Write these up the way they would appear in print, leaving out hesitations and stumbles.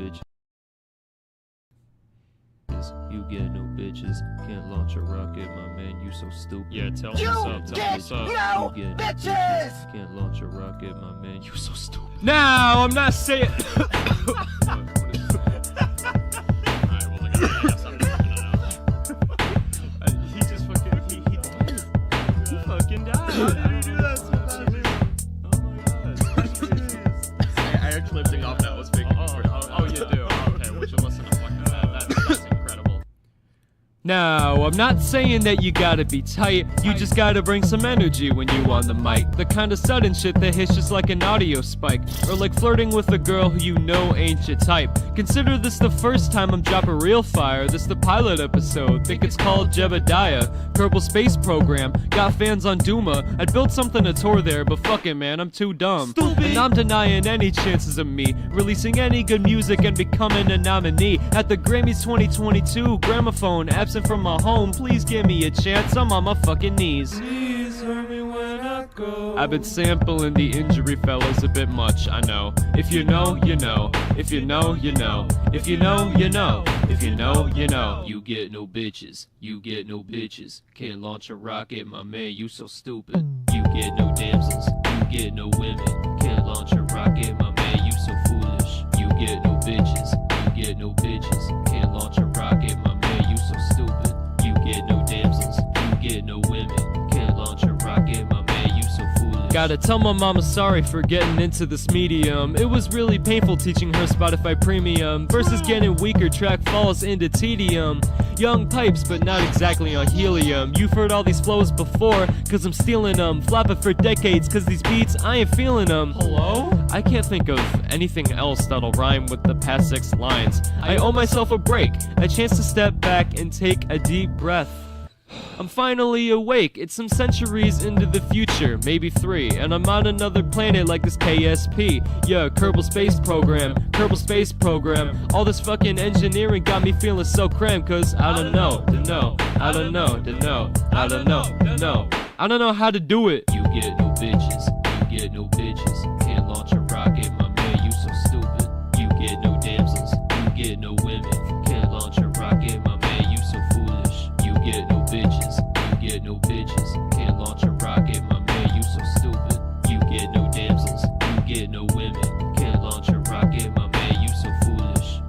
bitches. You get no bitches. Can't launch a rocket, my man. You so stupid. Yeah, tell You what's up, tell get what's up. no bitches. Can't launch a rocket, my man. You so stupid. Now, I'm not saying. Alright, well, look at that. I'm fucking it out. He just fucking. He fucking died. How did he do that so fast? Oh my god. I actually am thinking off that. Let's make Oh, you do? Okay, we should listen to fucking that. That's incredible. Now, I'm not saying that you gotta be tight, you just gotta bring some energy when you on the mic. The kind of sudden shit that hits just like an audio spike, or like flirting with a girl who you know ain't your type. Consider this the first time I'm dropping real fire, this the pilot episode, think it's called Jebediah. Kerbal Space Program, got fans on Duma, I'd build something to tour there, but fuck it man, I'm too dumb. Stupid. And I'm denying any chances of me releasing any good music and becoming a nominee at the Grammys 2022 gramophone, absent from my home, please give me a chance, I'm on my fucking knees. Please hurt me when I go. I've been sampling the injury fellas a bit much, I know. If you know, you know. If you know, you know. If you know, you know. If you know, you know. You get no bitches. You get no bitches. Can't launch a rocket, my man, you so stupid. You get no damsels. You get no women. Can't launch a rocket, my man, you so foolish. You get no bitches. You get no bitches. Can't launch a rocket, my man, you so stupid. You get no damsels. You get no women. Can't launch a rocket, my man, you so foolish. Gotta tell my mama sorry for getting into this medium. It was really painful teaching her Spotify Premium. Versus getting weaker, track falls into tedium. Young pipes, but not exactly on helium. You've heard all these flows before, cause I'm stealing them. Flopping for decades, cause these beats, I ain't feeling them. Hello? I can't think of anything else that'll rhyme with the past 6 lines. I owe myself a break, a chance to step back and take a deep breath. I'm finally awake, it's some centuries into the future, maybe 3, and I'm on another planet like this KSP. Yeah, Kerbal Space Program, Kerbal Space Program. All this fucking engineering got me feeling so crammed, cause I don't know, to know, I don't know, to know, I don't know, to know. I don't know how to do it. You get no bitches, you get no bitches. Can't launch a rocket, my man, you so stupid. You get no damsels, you get no women. Can't launch a rocket, my man, you so foolish. You get no bitches, you get no bitches. Can't launch a rocket, my man, you so stupid. You get no damsels, you get no women. Can't launch a rocket, my man, you so foolish.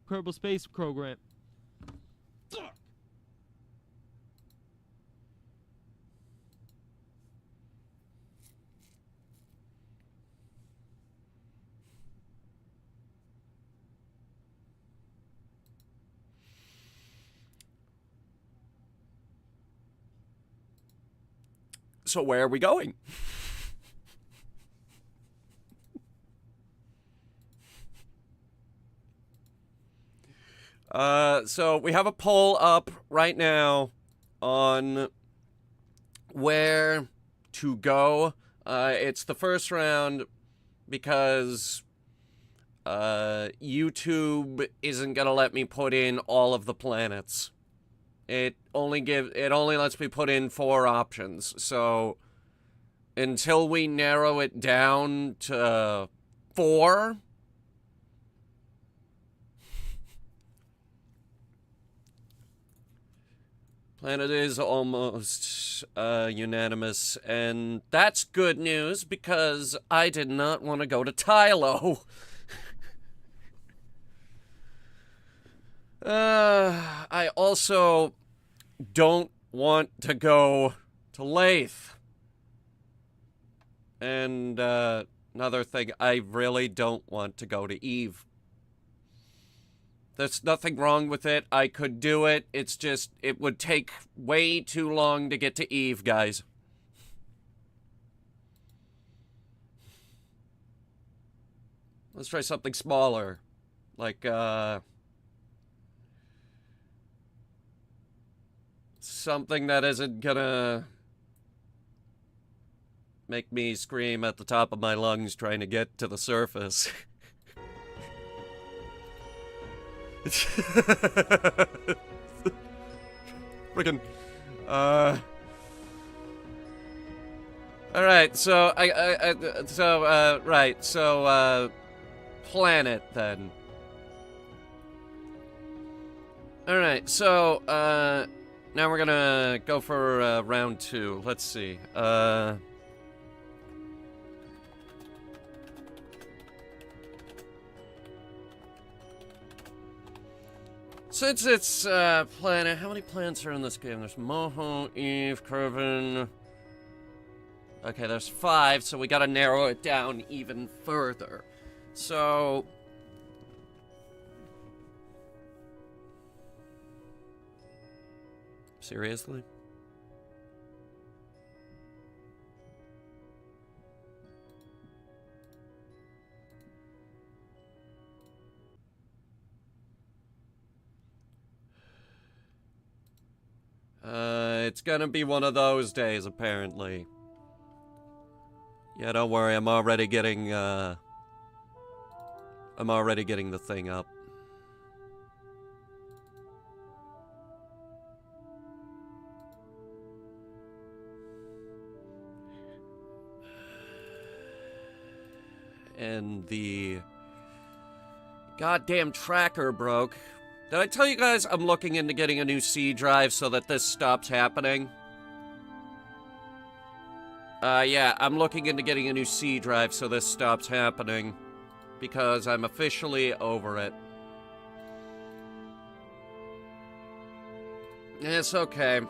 Kerbal Space Program. So where are we going? So we have a poll up right now on where to go. It's the first round because YouTube isn't gonna let me put in all of the planets. It only lets me put in 4 options. So until we narrow it down to 4, planet is almost unanimous, and that's good news because I did not want to go to Tylo. I also don't want to go to Lathe. And another thing, I really don't want to go to Eve. There's nothing wrong with it. I could do it. It's just, it would take way too long to get to Eve, guys. Let's try something smaller. Like, something that isn't gonna make me scream at the top of my lungs trying to get to the surface. Friggin', alright, so, planet, then. Alright, so, now we're gonna go for, round 2. Let's see, since it's, planet, how many planets are in this game? There's Moho, Eve, Kerbal. Okay, there's 5, so we gotta narrow it down even further. So... seriously? It's gonna be one of those days, apparently. Yeah, don't worry, I'm already getting the thing up. And the goddamn tracker broke. Did I tell you guys I'm looking into getting a new C drive so that this stops happening? Yeah, I'm looking into getting a new C drive so this stops happening. Because I'm officially over it. It's okay.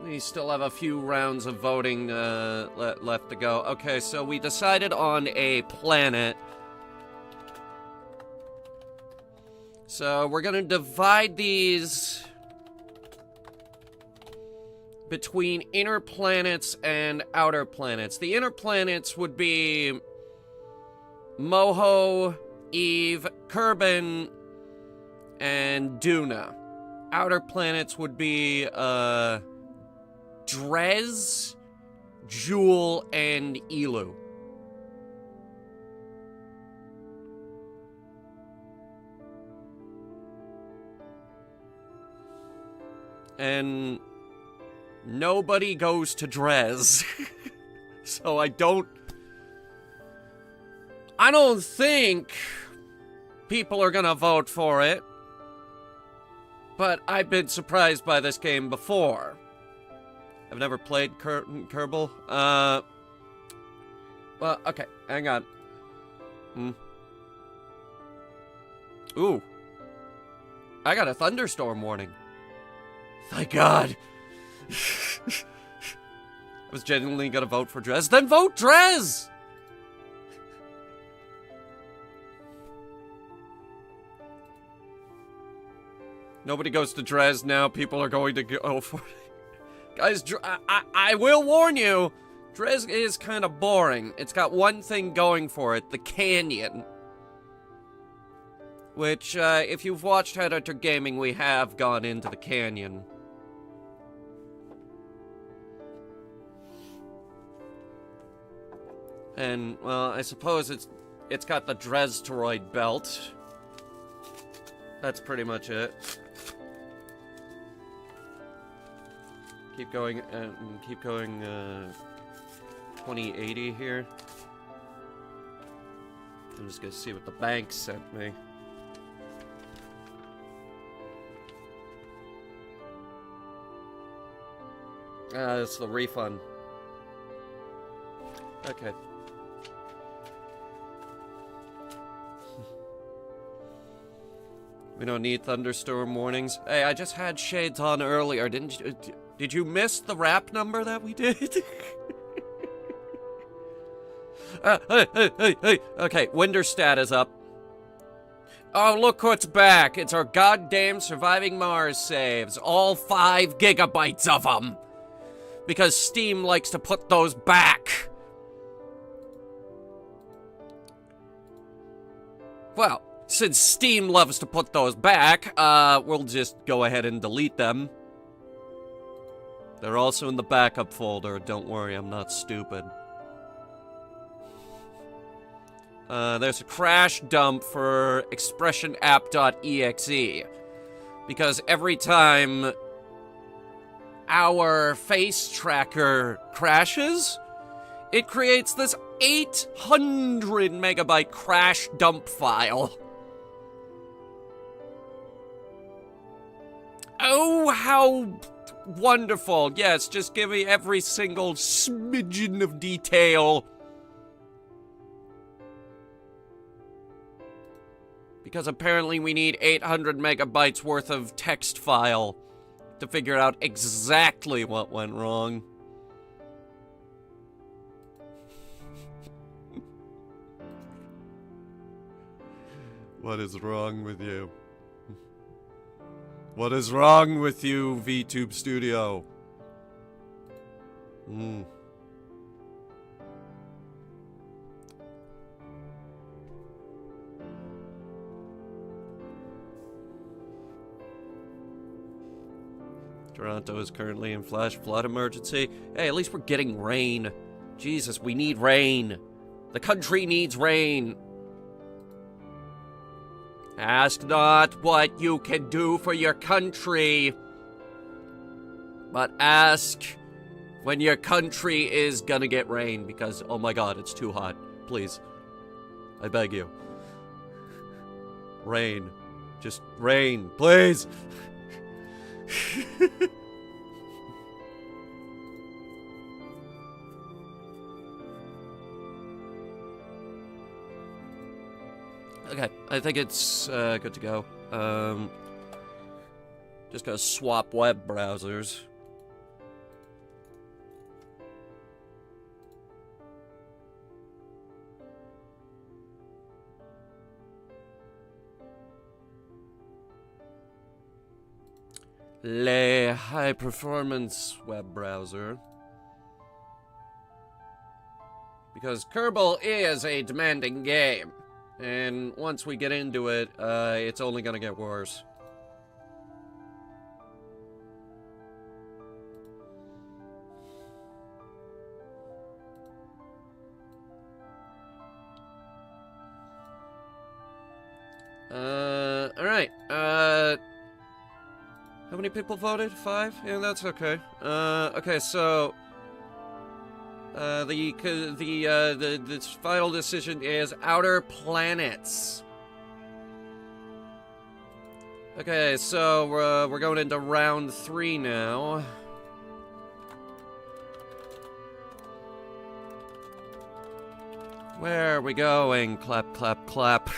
We still have a few rounds of voting left to go. Okay, so we decided on a planet. So we're gonna divide these between inner planets and outer planets. The inner planets would be Moho, Eve, Kerbal, and Duna. Outer planets would be Drez, Jewel, and Elu. And nobody goes to Drez. So I don't think people are gonna vote for it. But I've been surprised by this game before. I've never played Kerbal. Well, okay, hang on. Ooh. I got a thunderstorm warning. Thank God. I was genuinely gonna vote for Drez. Then vote Drez! Nobody goes to Drez now. People are going to go for it. Guys, I will warn you. Drez is kind of boring. It's got one thing going for it. The canyon. Which, if you've watched Headhunter Gaming, we have gone into the canyon. And, well, I suppose it's got the Drezteroid belt. That's pretty much it. Keep going, 2080 here. I'm just gonna see what the bank sent me. It's the refund. Okay. We don't need thunderstorm warnings. Hey, I just had shades on earlier, didn't you? Did you miss the rap number that we did? Hey. Okay, Winterstat is up. Oh, look what's back. It's our goddamn Surviving Mars saves. All 5 gigabytes of them. Because Steam likes to put those back. Well, since Steam loves to put those back, we'll just go ahead and delete them. They're also in the backup folder. Don't worry, I'm not stupid. There's a crash dump for expressionapp.exe. Because every time our face tracker crashes, it creates this 800 megabyte crash dump file. Oh, how wonderful. Yes, just give me every single smidgen of detail. Because apparently we need 800 megabytes worth of text file to figure out exactly what went wrong. What is wrong with you? What is wrong with you, VTube Studio? Toronto is currently in flash flood emergency. Hey, at least we're getting rain. Jesus, we need rain. The country needs rain. Ask not what you can do for your country, but ask when your country is gonna get rain, because, oh my god, it's too hot. Please. I beg you. Rain. Just rain, please. Okay, I think it's good to go. Just gotta swap web browsers. Le high performance web browser. Because Kerbal is a demanding game. And once we get into it, it's only gonna get worse. Alright, how many people voted? 5? Yeah, that's okay. Okay, so the final decision is Outer Planets. Okay, so we're going into round 3 now. Where are we going? Clap, clap, clap.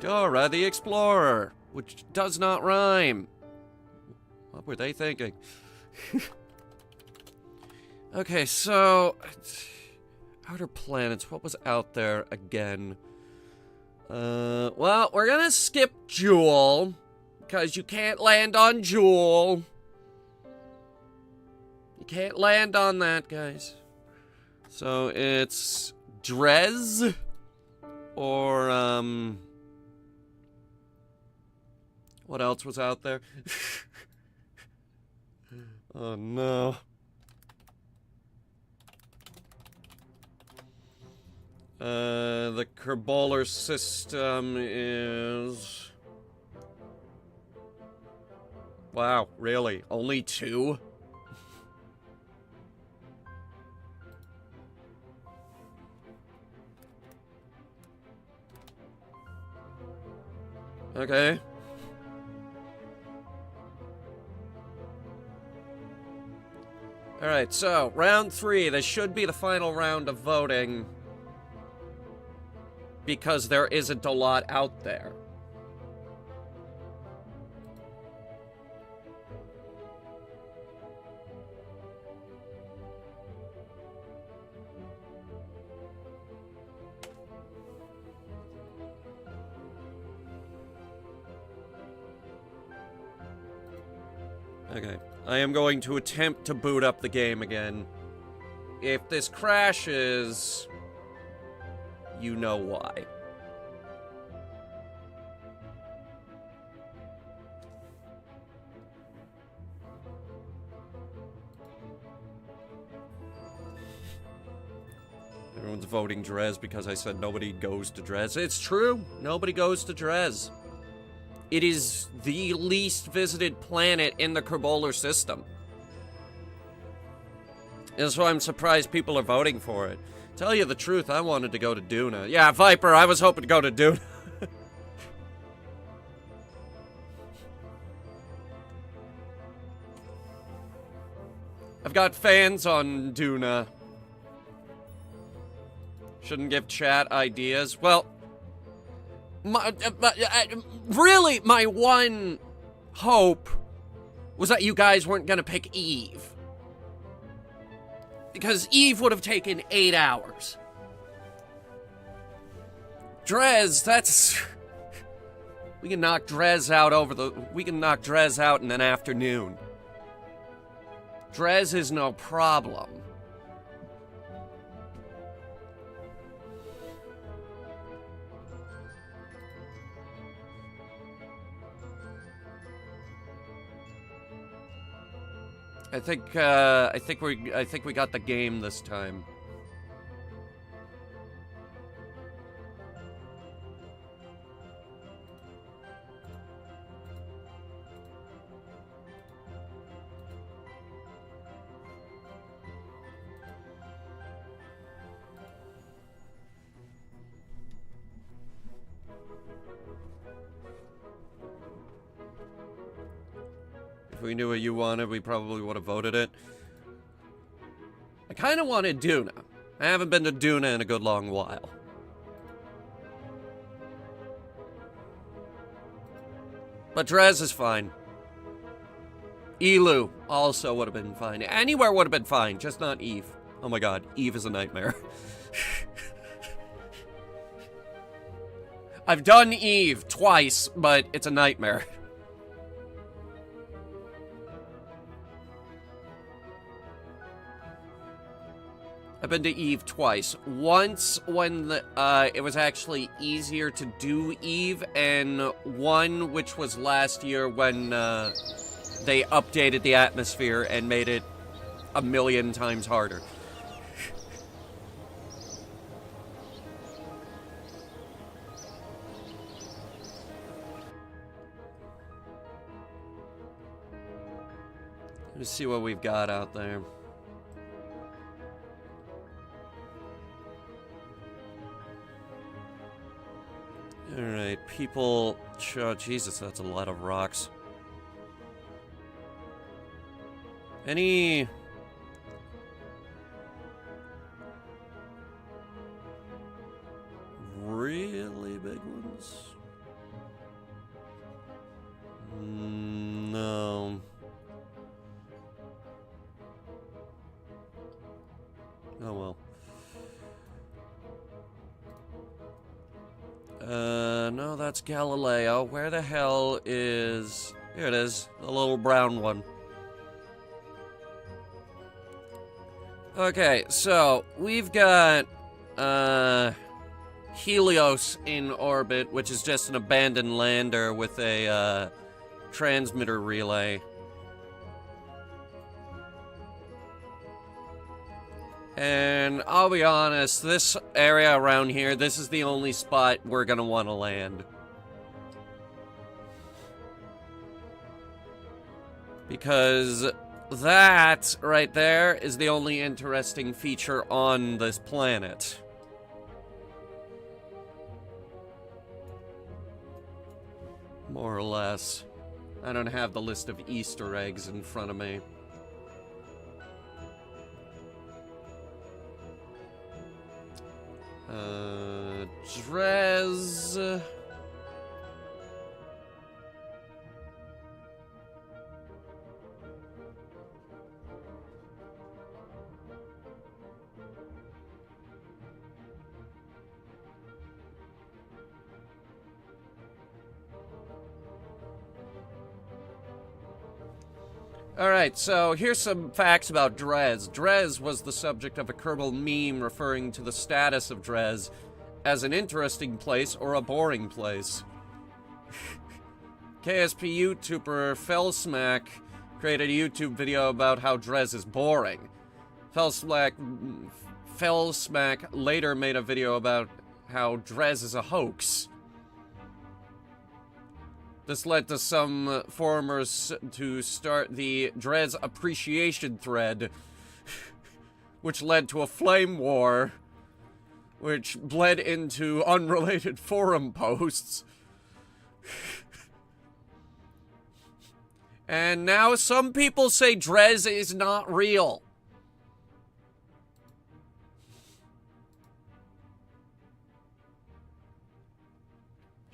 Dora the Explorer, which does not rhyme. What were they thinking? Okay, so Outer Planets, what was out there again? Well, we're gonna skip Jewel, because you can't land on Jewel. You can't land on that, guys. So it's Drez, or, what else was out there? Oh, no. The Kerbaler system is... Wow, really? Only 2? Okay. Alright, so, round 3. This should be the final round of voting, because there isn't a lot out there. Okay, I am going to attempt to boot up the game again. If this crashes, you know why. Everyone's voting Drez because I said nobody goes to Drez. It's true. Nobody goes to Drez. It is the least visited planet in the Kerbolar system. And so I'm surprised people are voting for it. Tell you the truth, I wanted to go to Duna. Yeah, Viper, I was hoping to go to Duna. I've got fans on Duna. Shouldn't give chat ideas. Well, really, my one hope was that you guys weren't gonna pick Eve. Because Eve would have taken 8 hours. Drez, that's... We can knock Drez out in an afternoon. Drez is no problem. I think we got the game this time. If we knew what you wanted, we probably would have voted it. I kind of wanted Duna. I haven't been to Duna in a good long while. But Drez is fine. Elu also would have been fine. Anywhere would have been fine, just not Eve. Oh my god, Eve is a nightmare. I've done Eve twice, but it's a nightmare. I've been to Eve twice. Once when it was actually easier to do Eve, and one which was last year when they updated the atmosphere and made it 1,000,000 times harder. Let's see what we've got out there. Alright, people... Oh, Jesus, that's a lot of rocks. Any... really big ones? No. Oh well. No, that's Galileo. Where the hell is... Here it is, the little brown one. Okay, so, we've got, Helios in orbit, which is just an abandoned lander with a, transmitter relay. And I'll be honest, this area around here, this is the only spot we're gonna want to land. Because that right there is the only interesting feature on this planet. More or less. I don't have the list of Easter eggs in front of me. Drez... Alright, so here's some facts about Drez. Drez was the subject of a Kerbal meme referring to the status of Drez as an interesting place or a boring place. KSP YouTuber Felsmack created a YouTube video about how Drez is boring. Felsmack Fellsmack later made a video about how Drez is a hoax. This led to some forumers to start the Drez appreciation thread, which led to a flame war, which bled into unrelated forum posts. And now some people say Drez is not real.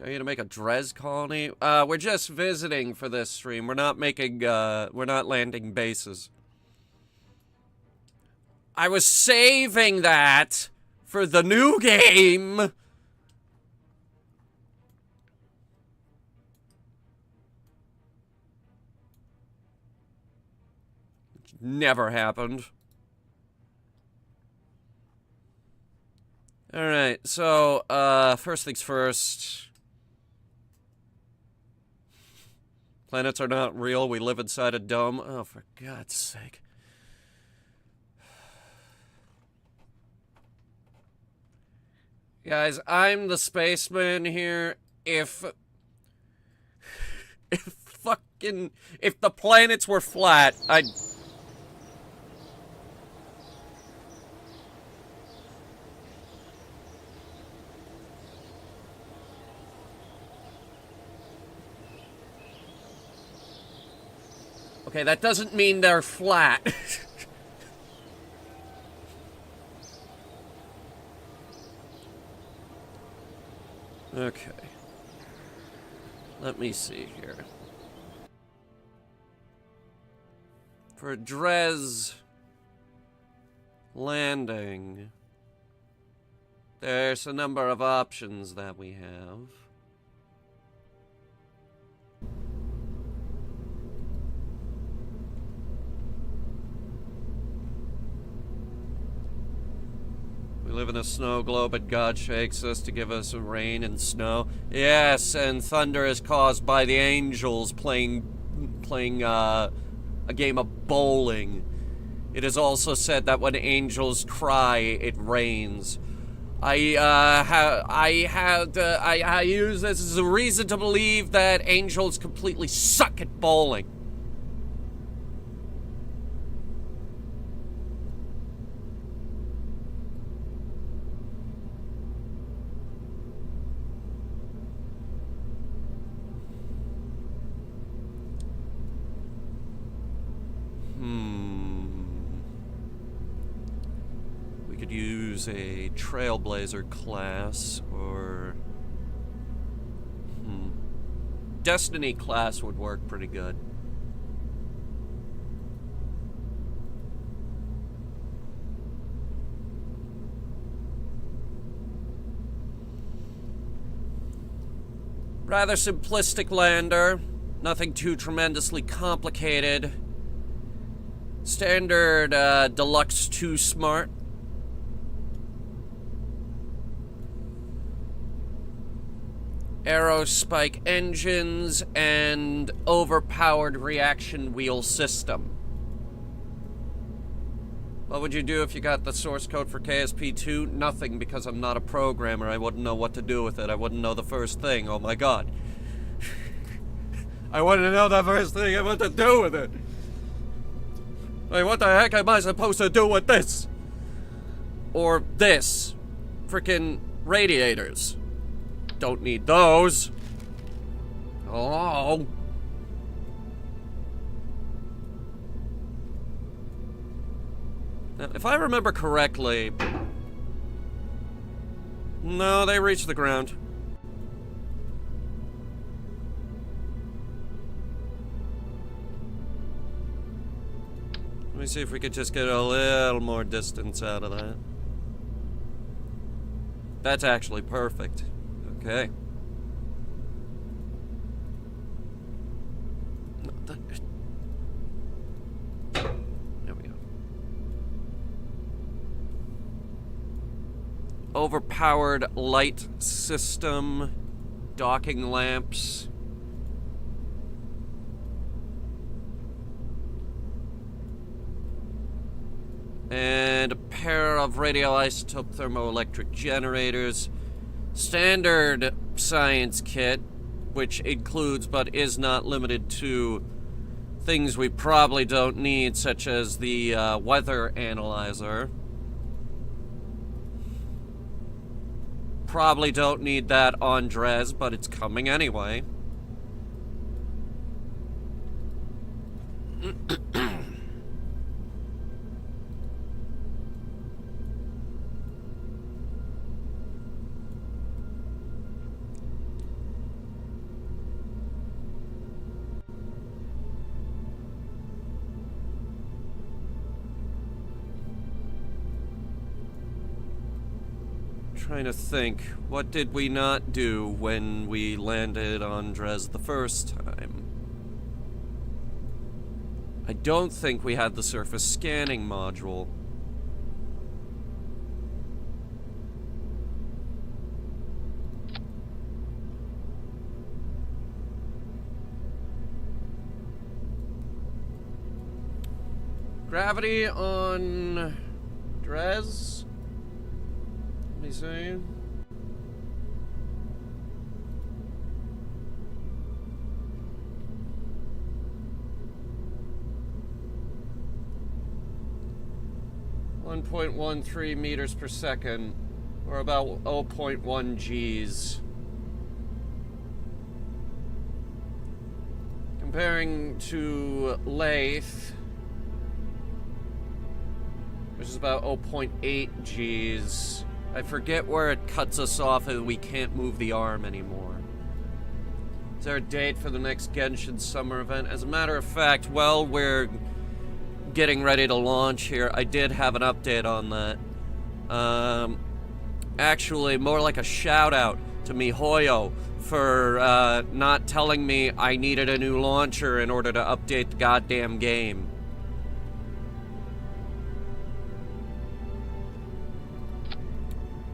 Are you gonna make a Drez colony? We're just visiting for this stream. We're not making, we're not landing bases. I was saving that for the new game. Which never happened. Alright, so, first things first. Planets are not real. We live inside a dome. Oh, for God's sake. Guys, I'm the spaceman here. If the planets were flat, I'd... Okay, that doesn't mean they're flat. Okay. Let me see here. For Drez landing, there's a number of options that we have. We live in a snow globe and God shakes us to give us rain and snow. Yes, and thunder is caused by the angels playing a game of bowling. It is also said that when angels cry, it rains. I use this as a reason to believe that angels completely suck at bowling. We could use a Trailblazer class, or... Destiny class would work pretty good. Rather simplistic lander. Nothing too tremendously complicated. Standard Deluxe 2 Smart. Aerospike engines and overpowered reaction wheel system. What would you do if you got the source code for KSP2? Nothing, because I'm not a programmer. I wouldn't know what to do with it. I wouldn't know the first thing. Oh my god. I wouldn't know the first thing and what to do with it. Like, what the heck am I supposed to do with this? Or this. Frickin' radiators. Don't need those. Oh. Now, if I remember correctly... No, they reached the ground. Let me see if we could just get a little more distance out of that. That's actually perfect. Okay. There we go. Overpowered light system, docking lamps. And and a pair of radioisotope thermoelectric generators, standard science kit, which includes but is not limited to things we probably don't need, such as the weather analyzer. Probably don't need that on Dres, but it's coming anyway. Trying to think, what did we not do when we landed on Dres the first time? I don't think we had the surface scanning module. Gravity on Dres? Let me see. .13 meters per second, or about 0.1 Gs. Comparing to Lathe, which is about 0.8 Gs. I forget where it cuts us off and we can't move the arm anymore. Is there a date for the next Genshin summer event? As a matter of fact, while we're getting ready to launch here, I did have an update on that. Actually, more like a shout out to MiHoYo for not telling me I needed a new launcher in order to update the goddamn game.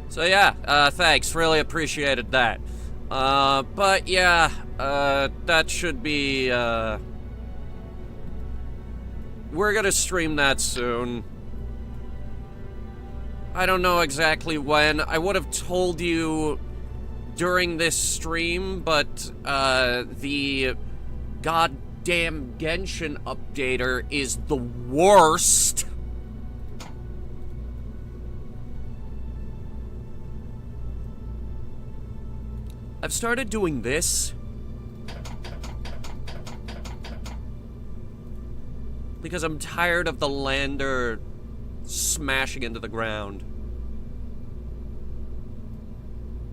So yeah, thanks, really appreciated that. But yeah, that should be, we're gonna stream that soon. I don't know exactly when. I would have told you during this stream, but, the goddamn Genshin updater is the worst. I've started doing this because I'm tired of the lander smashing into the ground.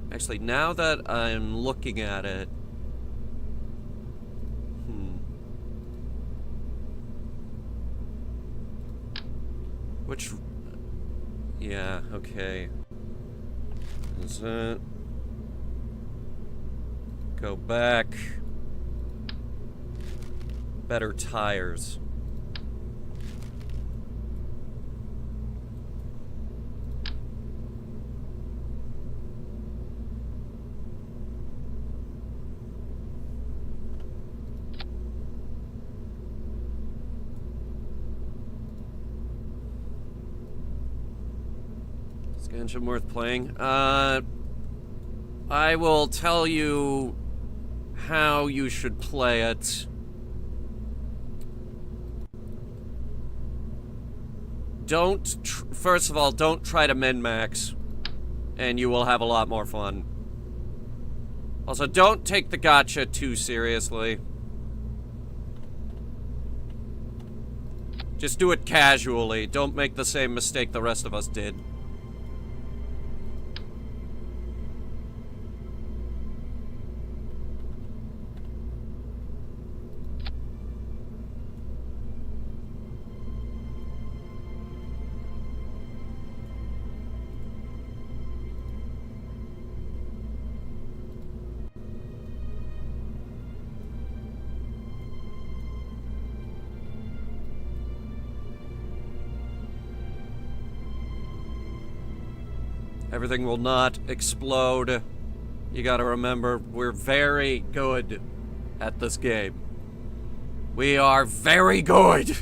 Actually, now that I'm looking at it, which, yeah, okay. Is it? Go back. Better tires. Is Genshin worth playing? I will tell you how you should play it. First of all, don't try to min-max, and you will have a lot more fun. Also, don't take the gacha too seriously. Just do it casually. Don't make the same mistake the rest of us did. Everything will not explode. You gotta remember, we're very good at this game. We are very good!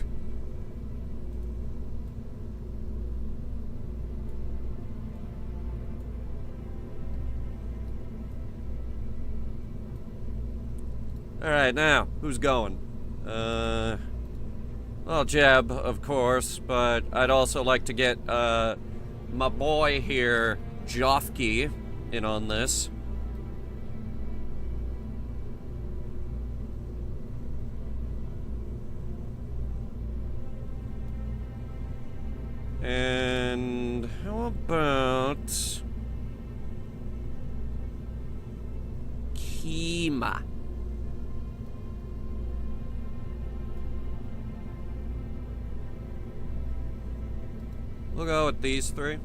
Alright, now, who's going? Well, Jeb, of course, but I'd also like to get, my boy here, Jofke, in on this. And how about Kima? We'll go with these three.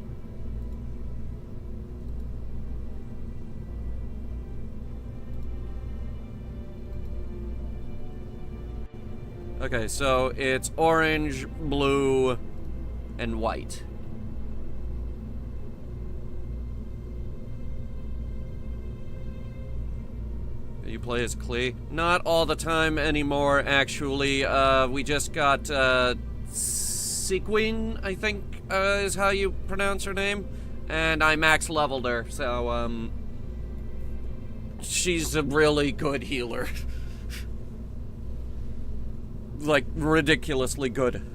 Okay, so it's orange, blue, and white. You play as Klee? Not all the time anymore, actually. We just got, Sigwin, I think, is how you pronounce her name. And I max leveled her, so, she's a really good healer. Like, ridiculously good.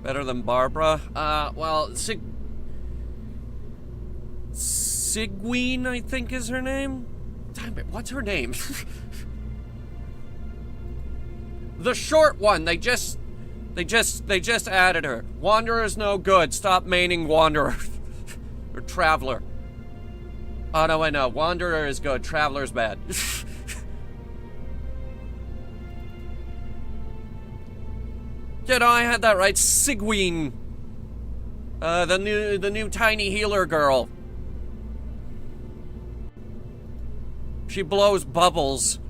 Better than Barbara? Well, Sigwin, I think is her name? Damn it, what's her name? The short one, they just added her. Wanderer's no good, stop maining Wanderer. Or Traveler. Oh, no, I know. Wanderer is good, Traveler's bad. Yeah, no, I had that right. Sigwin. The new tiny healer girl. She blows bubbles,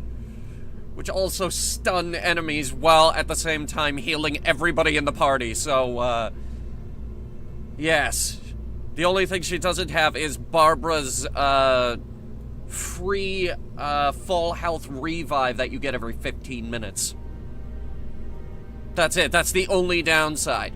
which also stun enemies while at the same time healing everybody in the party. So, yes. The only thing she doesn't have is Barbara's, free, full health revive that you get every 15 minutes. That's it. That's the only downside.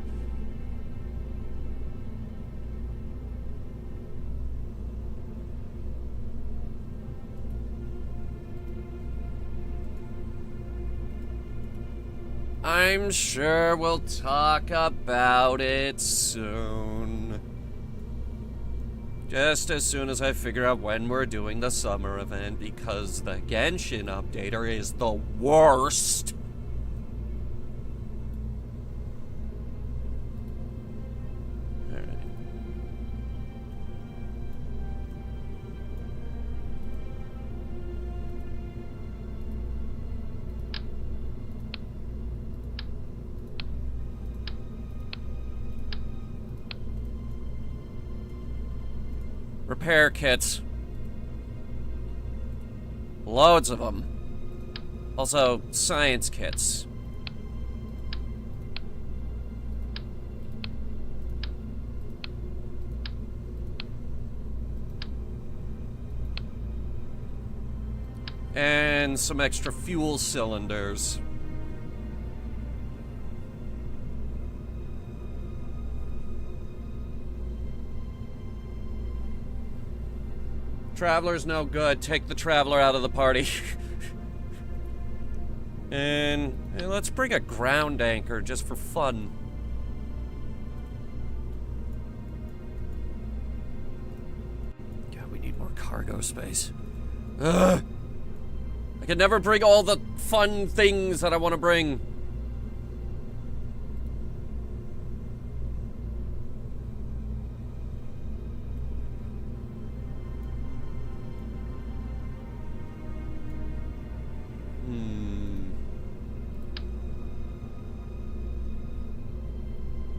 I'm sure we'll talk about it soon. Just as soon as I figure out when we're doing the summer event, because the Genshin updater is the worst. Repair kits. Loads of them. Also, science kits. And some extra fuel cylinders. Traveler's no good. Take the Traveler out of the party. and let's bring a ground anchor just for fun. God, we need more cargo space. Ugh! I can never bring all the fun things that I want to bring.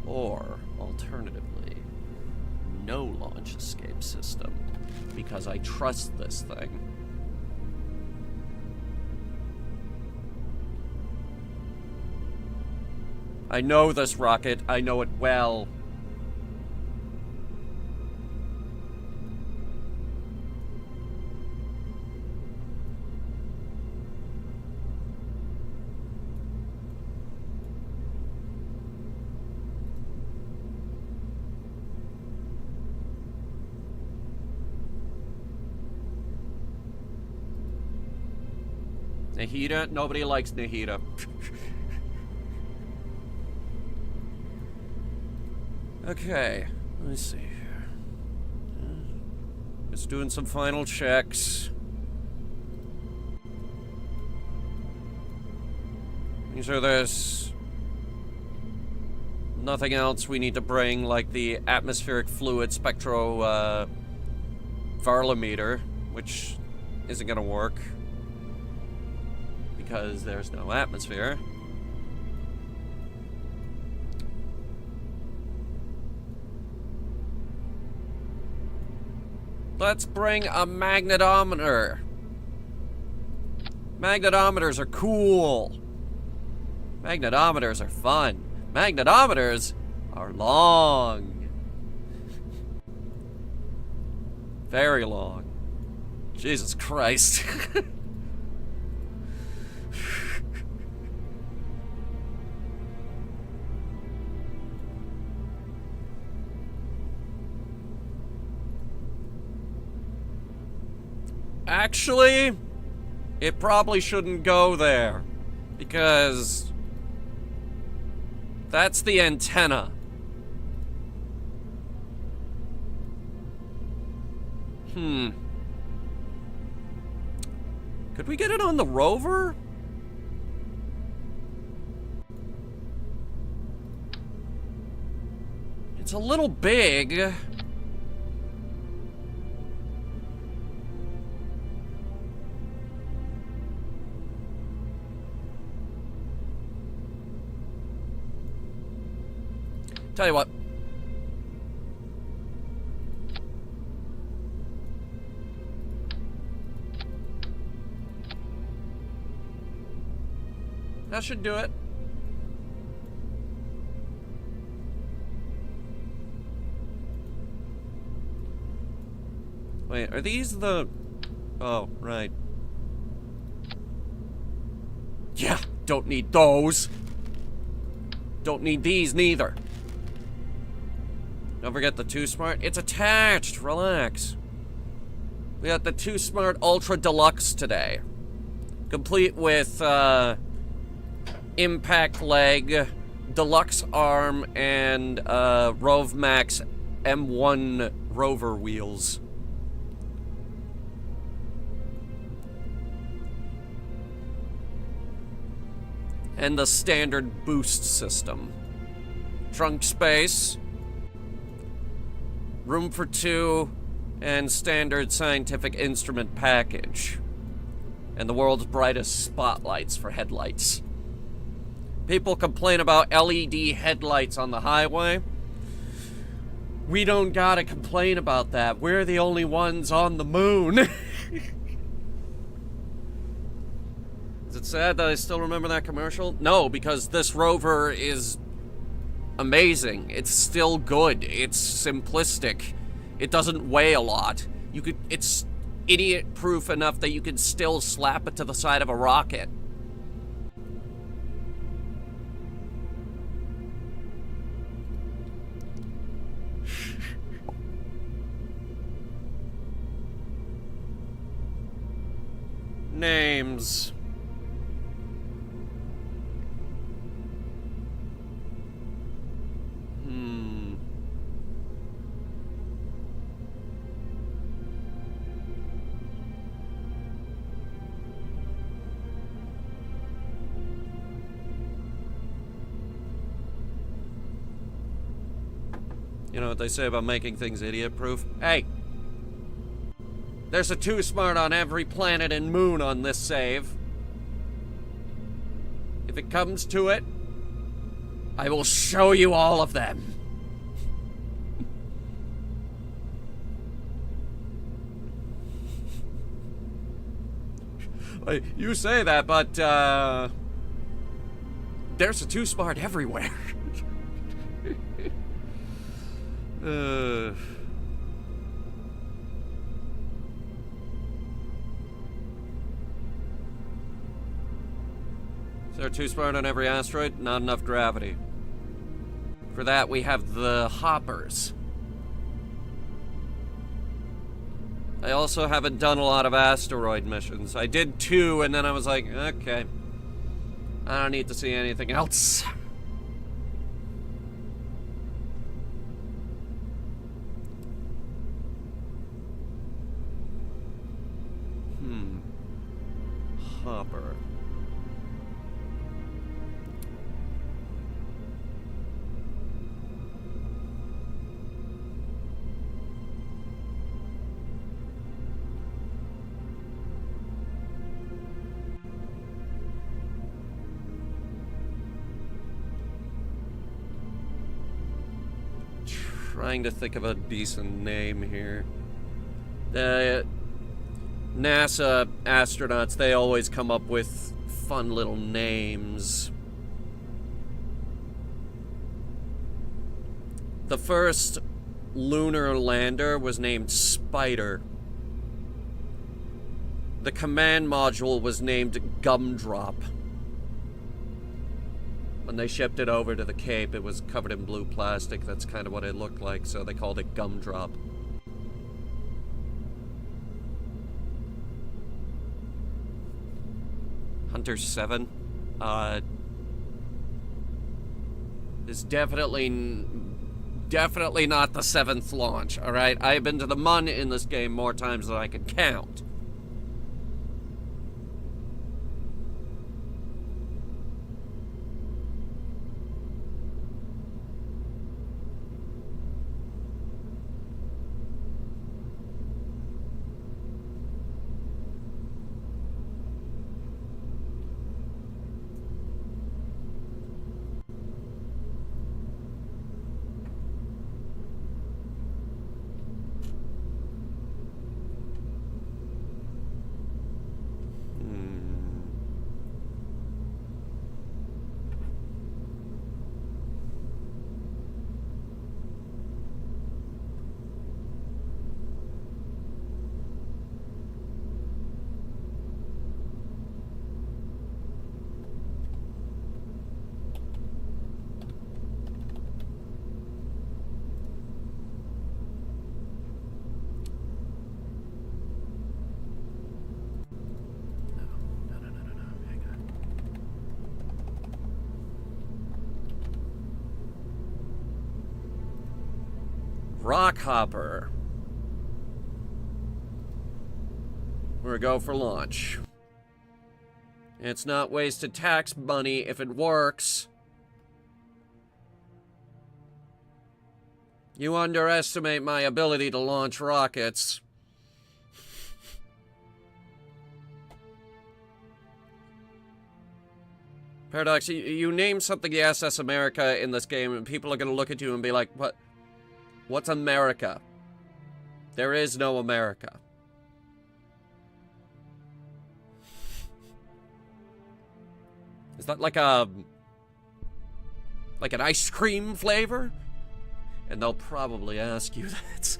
Or, alternatively, no launch escape system, because I trust this thing. I know this rocket, I know it well. Nahida? Nobody likes Nahida. Okay, let me see here. Just doing some final checks. So there's nothing else we need to bring, like the atmospheric fluid spectro-varlometer, which isn't gonna work because there's no atmosphere. Let's bring a magnetometer. Magnetometers are cool. Magnetometers are fun. Magnetometers are long. Very long. Jesus Christ. Actually, it probably shouldn't go there, because that's the antenna. Could we get it on the rover? It's a little big. Tell you what. That should do it. Wait, are these the... Oh, right. Yeah, don't need those. Don't need these neither. Don't forget the Too Smart. It's attached. Relax. We got the Too Smart Ultra Deluxe today. Complete with impact leg, deluxe arm, and Rove Max M1 rover wheels. And the standard boost system. Trunk space. Room for 2, and standard scientific instrument package. And the world's brightest spotlights for headlights. People complain about LED headlights on the highway. We don't gotta complain about that. We're the only ones on the moon. Is it sad that I still remember that commercial? No, because this rover is amazing. It's still good. It's simplistic. It doesn't weigh a lot. It's idiot-proof enough that you can still slap it to the side of a rocket. Names. You know what they say about making things idiot-proof? Hey! There's a Too Smart on every planet and moon on this save. If it comes to it, I will show you all of them. You say that, but, there's a Too Smart everywhere. Is there a Too Smart on every asteroid? Not enough gravity. For that, we have the hoppers. I also haven't done a lot of asteroid missions. I did 2, and then I was like, okay. I don't need to see anything else. Hopper. Trying to think of a decent name here. The NASA astronauts, they always come up with fun little names. The first lunar lander was named Spider. The command module was named Gumdrop. When they shipped it over to the Cape, it was covered in blue plastic. That's kind of what it looked like, so they called it Gumdrop. Hunter 7 is definitely not the 7th launch, alright? I have been to the Mun in this game more times than I can count. Rockhopper. We're go for launch. It's not wasted tax money if it works. You underestimate my ability to launch rockets. Paradox, you name something the SS America in this game and people are gonna look at you and be like, what? What's America? There is no America. Is that like an ice cream flavor? And they'll probably ask you that.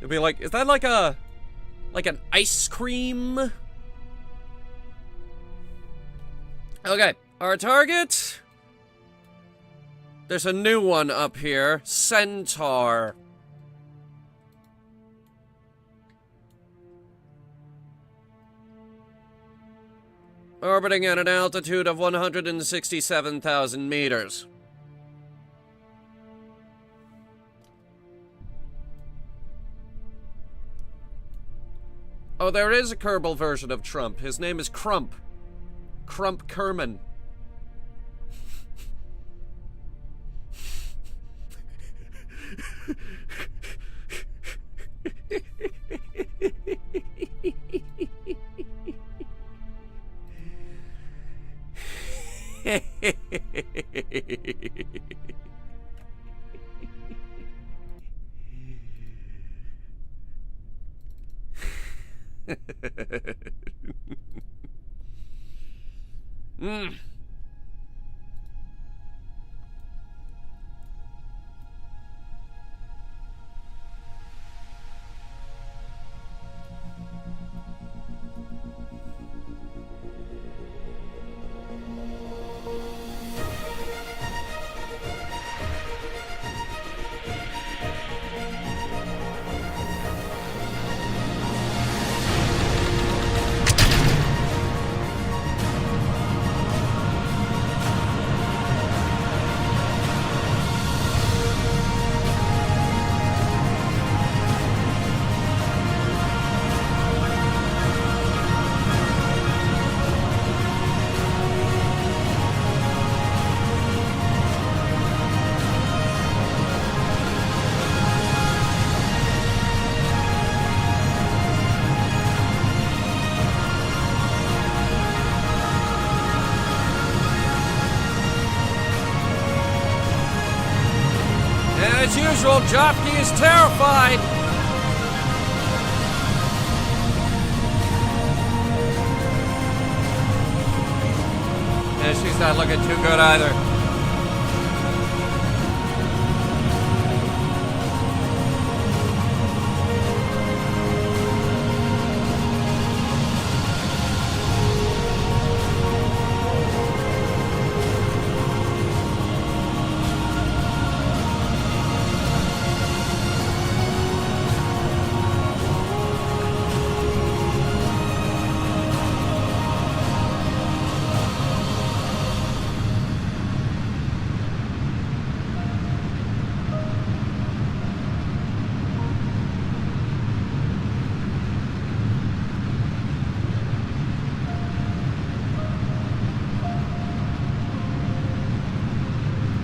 They'll be like, is that like an ice cream? Okay, our target. There's a new one up here. Centaur. Orbiting at an altitude of 167,000 meters. Oh, there is a Kerbal version of Trump. His name is Crump. Crump Kerman. As usual, Joffrey is terrified. And she's not looking too good either.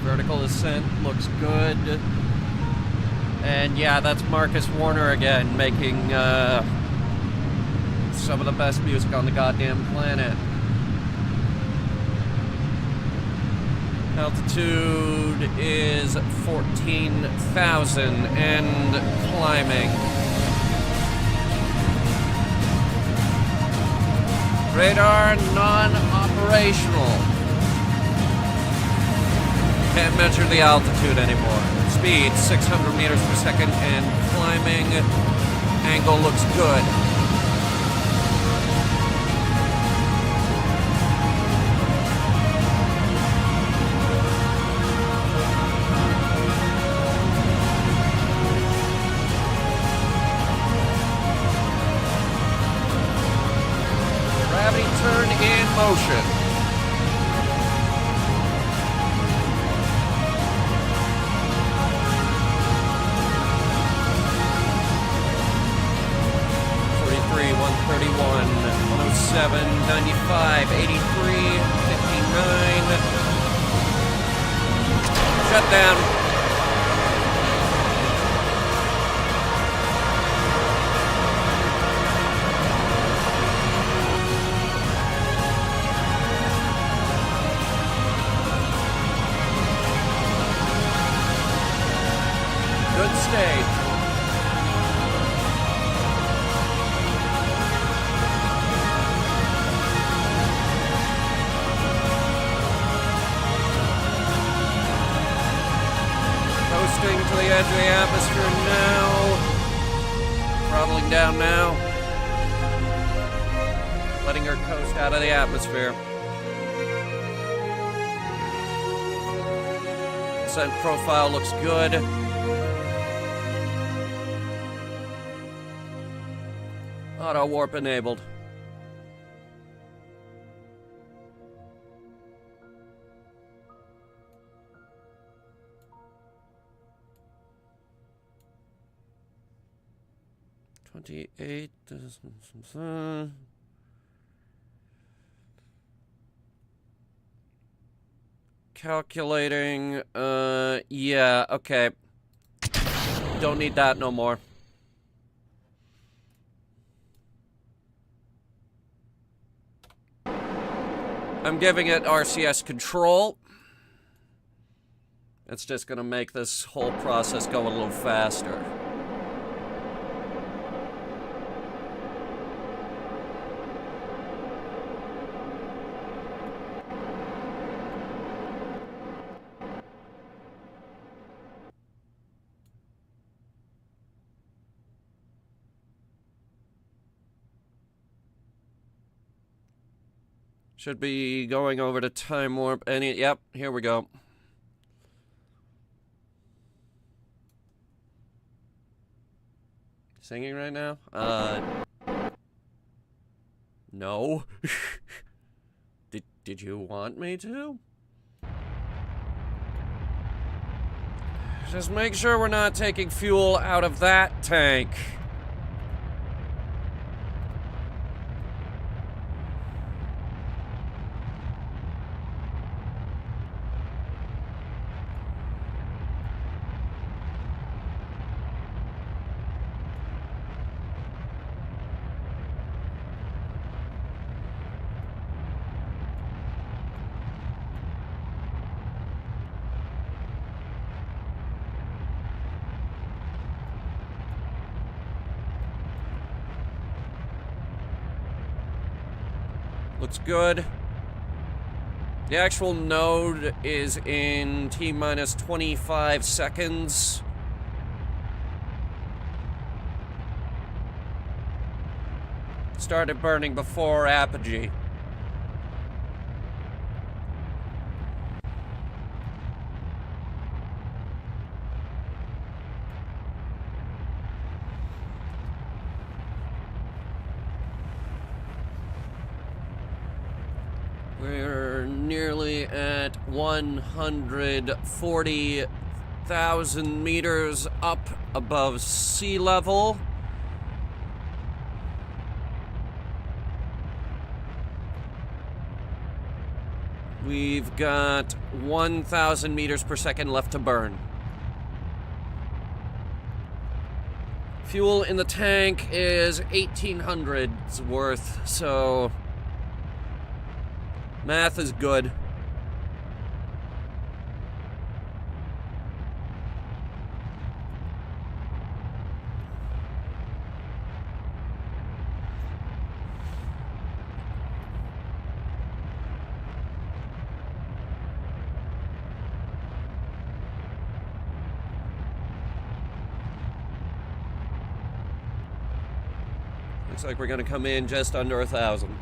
Vertical ascent looks good. And yeah, that's Marcus Warner again, making some of the best music on the goddamn planet. Altitude is 14,000 and climbing. Radar non-operational. Can't measure the altitude anymore. Speed 600 meters per second and climbing angle looks good. Gravity turn in motion. '31, 107, 95, 83, 59. Shut down. Good stage. Coasting to the edge of the atmosphere now. Throttling down now. Letting her coast out of the atmosphere. Descent profile looks good. Auto warp enabled. $28. Calculating. Yeah, okay. Don't need that no more. I'm giving it RCS control. It's just gonna make this whole process go a little faster. Should be going over to time warp. Yep, here we go. Singing right now? No. Did you want me to? Just make sure we're not taking fuel out of that tank. Looks good. The actual node is in T-minus 25 seconds. Started burning before apogee. We're nearly at 140,000 meters up above sea level. We've got 1,000 meters per second left to burn. Fuel in the tank is 1,800's worth, so math is good. Looks like we're gonna come in just under 1,000.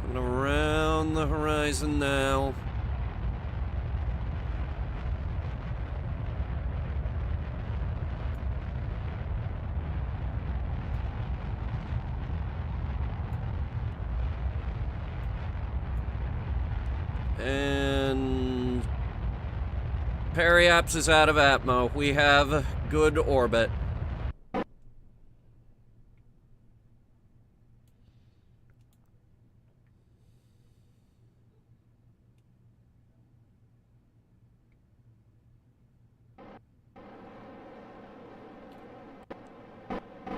Coming around the horizon now. And Periaps is out of Atmo. We have good orbit.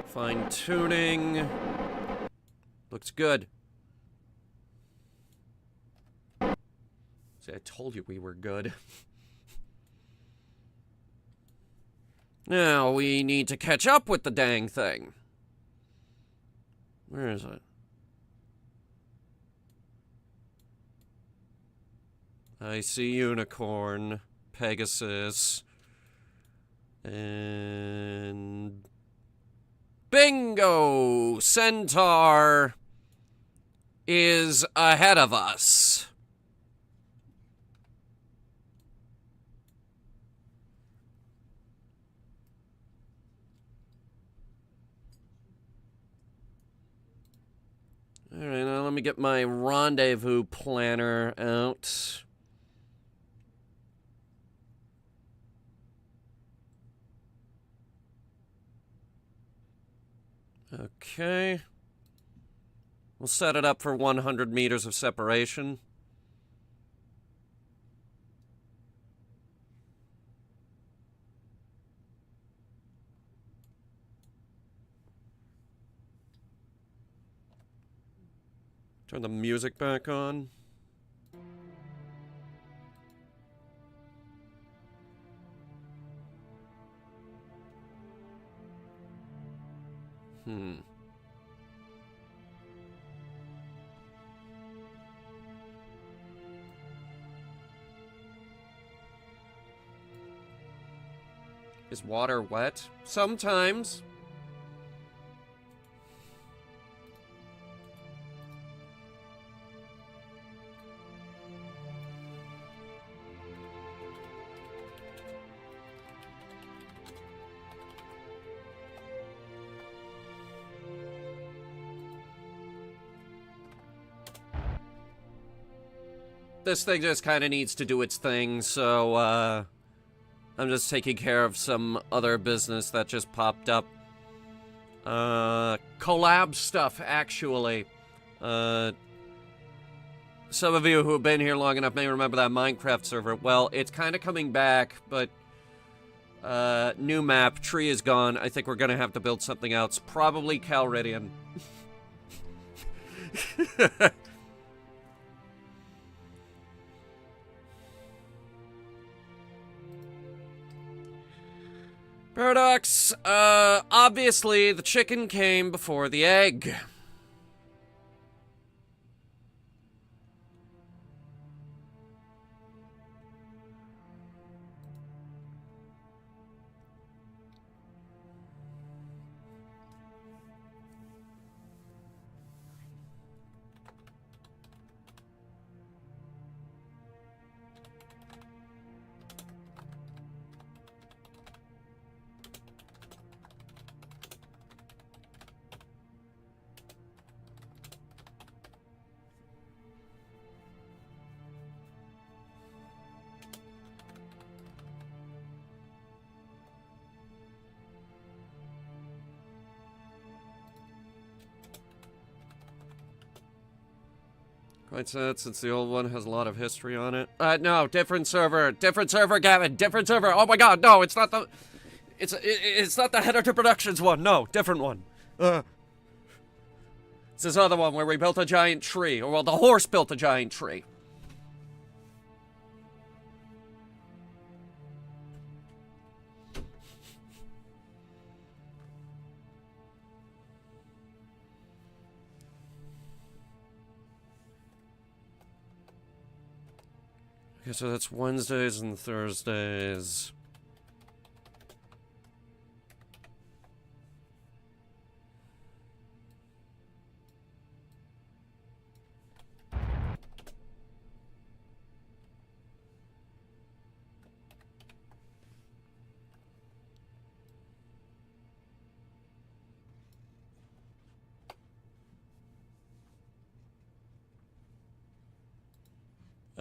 Fine tuning. Looks good. See, I told you we were good. Now we need to catch up with the dang thing. Where is it? I see Unicorn, Pegasus, and bingo! Centaur is ahead of us. All right, now let me get my rendezvous planner out. Okay. We'll set it up for 100 meters of separation. Turn the music back on. Is water wet? Sometimes. This thing just kind of needs to do its thing, so, I'm just taking care of some other business that just popped up. Collab stuff, actually. Some of you who have been here long enough may remember that Minecraft server. Well, it's kind of coming back, but, new map, tree is gone. I think we're gonna have to build something else. Probably Calridian. Yes, obviously the chicken came before the egg. Quite sad, since the old one has a lot of history on it. No, different server, Gavin, different server. Oh my God, no, it's not the, it's not the Headhunter Productions one. No, different one. It's this other one where we built a giant tree, or well, the horse built a giant tree. Okay, so that's Wednesdays and Thursdays.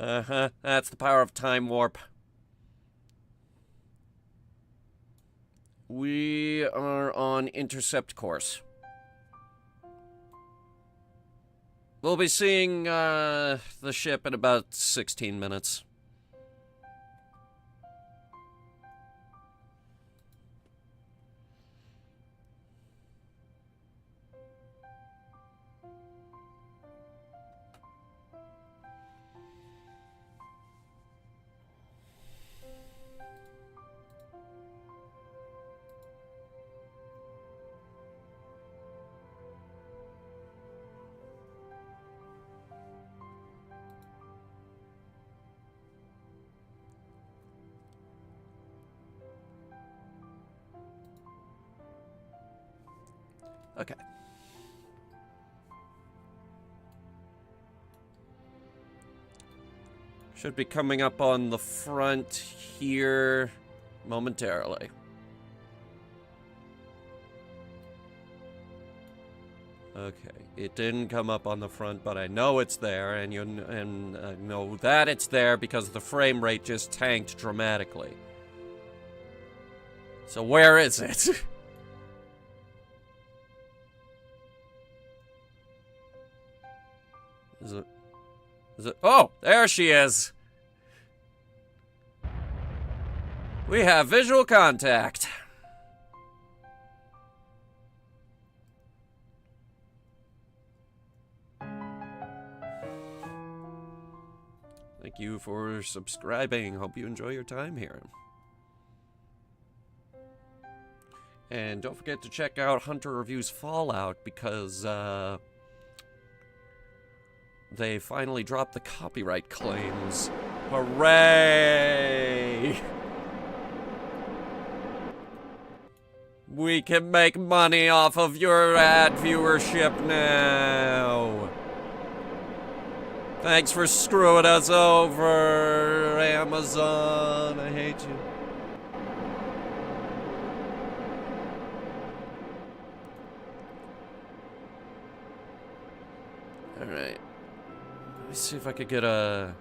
Uh-huh, that's the power of time warp. We are on intercept course. We'll be seeing, the ship in about 16 minutes. Okay. Should be coming up on the front here momentarily. Okay, it didn't come up on the front, but I know it's there, and I know that it's there because the frame rate just tanked dramatically. So where is it? Is it? Oh, there she is. We have visual contact. Thank you for subscribing. Hope you enjoy your time here. And don't forget to check out Hunter Reviews Fallout because, they finally dropped the copyright claims. Hooray! We can make money off of your ad viewership now. Thanks for screwing us over, Amazon. I hate you. Alright. Let me see if I could get a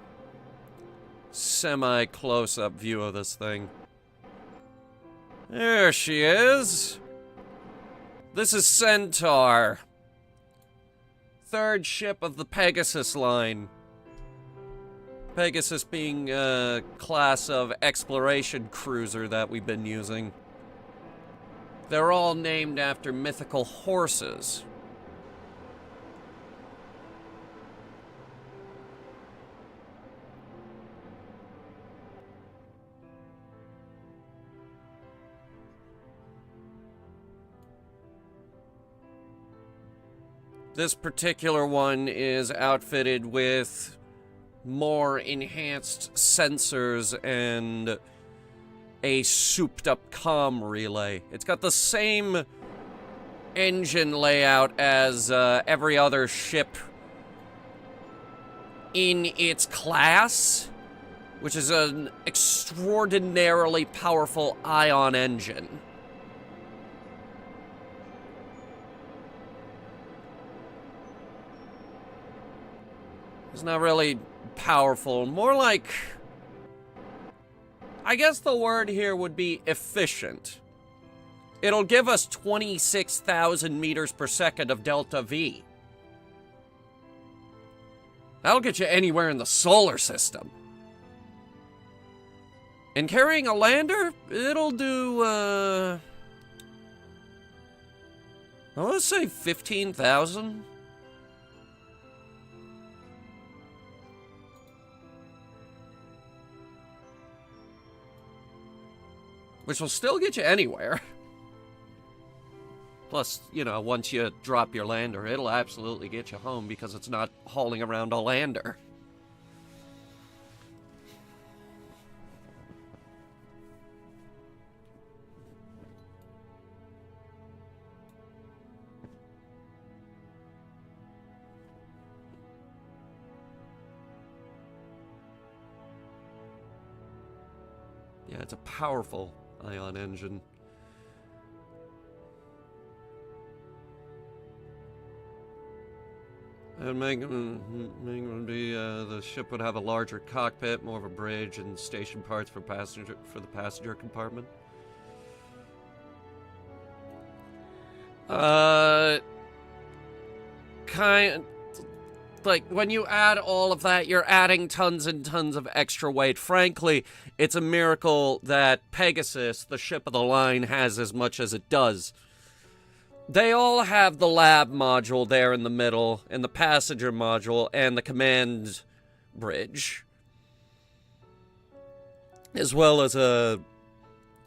semi-close-up view of this thing. There she is. This is Centaur. Third ship of the Pegasus line. Pegasus being a class of exploration cruiser that we've been using. They're all named after mythical horses. This particular one is outfitted with more enhanced sensors and a souped-up comm relay. It's got the same engine layout as every other ship in its class, which is an extraordinarily powerful ion engine. It's not really powerful, more like, I guess the word here would be efficient. It'll give us 26,000 meters per second of delta V. That'll get you anywhere in the solar system. And carrying a lander, it'll do, I want to say 15,000. Which will still get you anywhere. Plus, you know, once you drop your lander, it'll absolutely get you home because it's not hauling around a lander. Yeah, it's a powerful ion engine. And the ship would have a larger cockpit, more of a bridge, and station parts for the passenger compartment. Like, when you add all of that, you're adding tons and tons of extra weight. Frankly, it's a miracle that Pegasus, the ship of the line, has as much as it does. They all have the lab module there in the middle, and the passenger module, and the command bridge. As well as a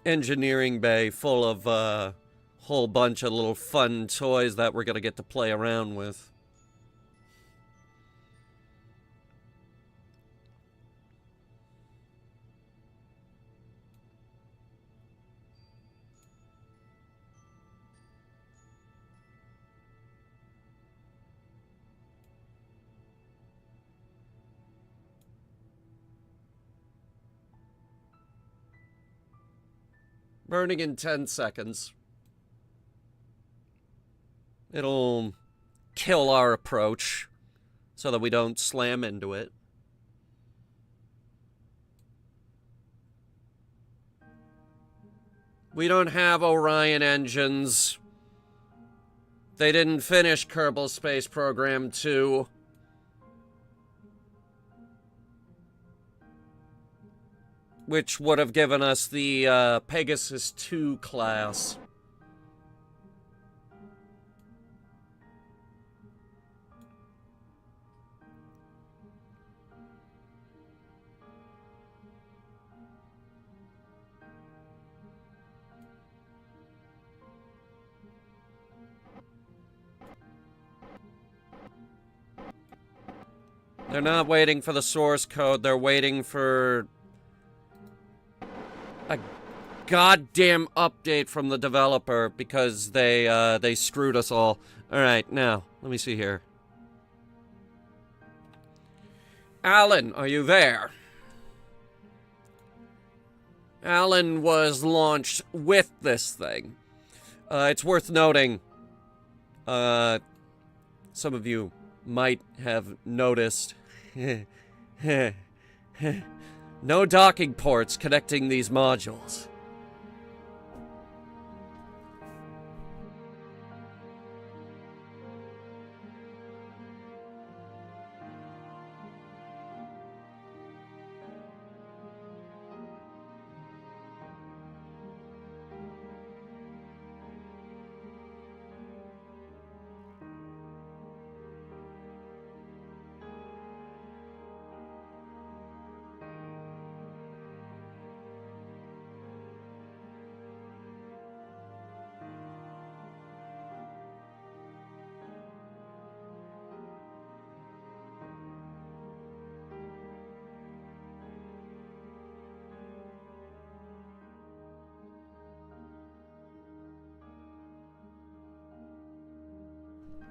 engineering bay full of a whole bunch of little fun toys that we're gonna get to play around with. Burning in 10 seconds. It'll kill our approach so that we don't slam into it. We don't have Orion engines. They didn't finish Kerbal Space Program 2. Which would have given us the Pegasus 2 class. They're not waiting for the source code, they're waiting for a goddamn update from the developer because they screwed us all. Alright, now, let me see here. Alan, are you there? Alan was launched with this thing. It's worth noting, some of you might have noticed no docking ports connecting these modules.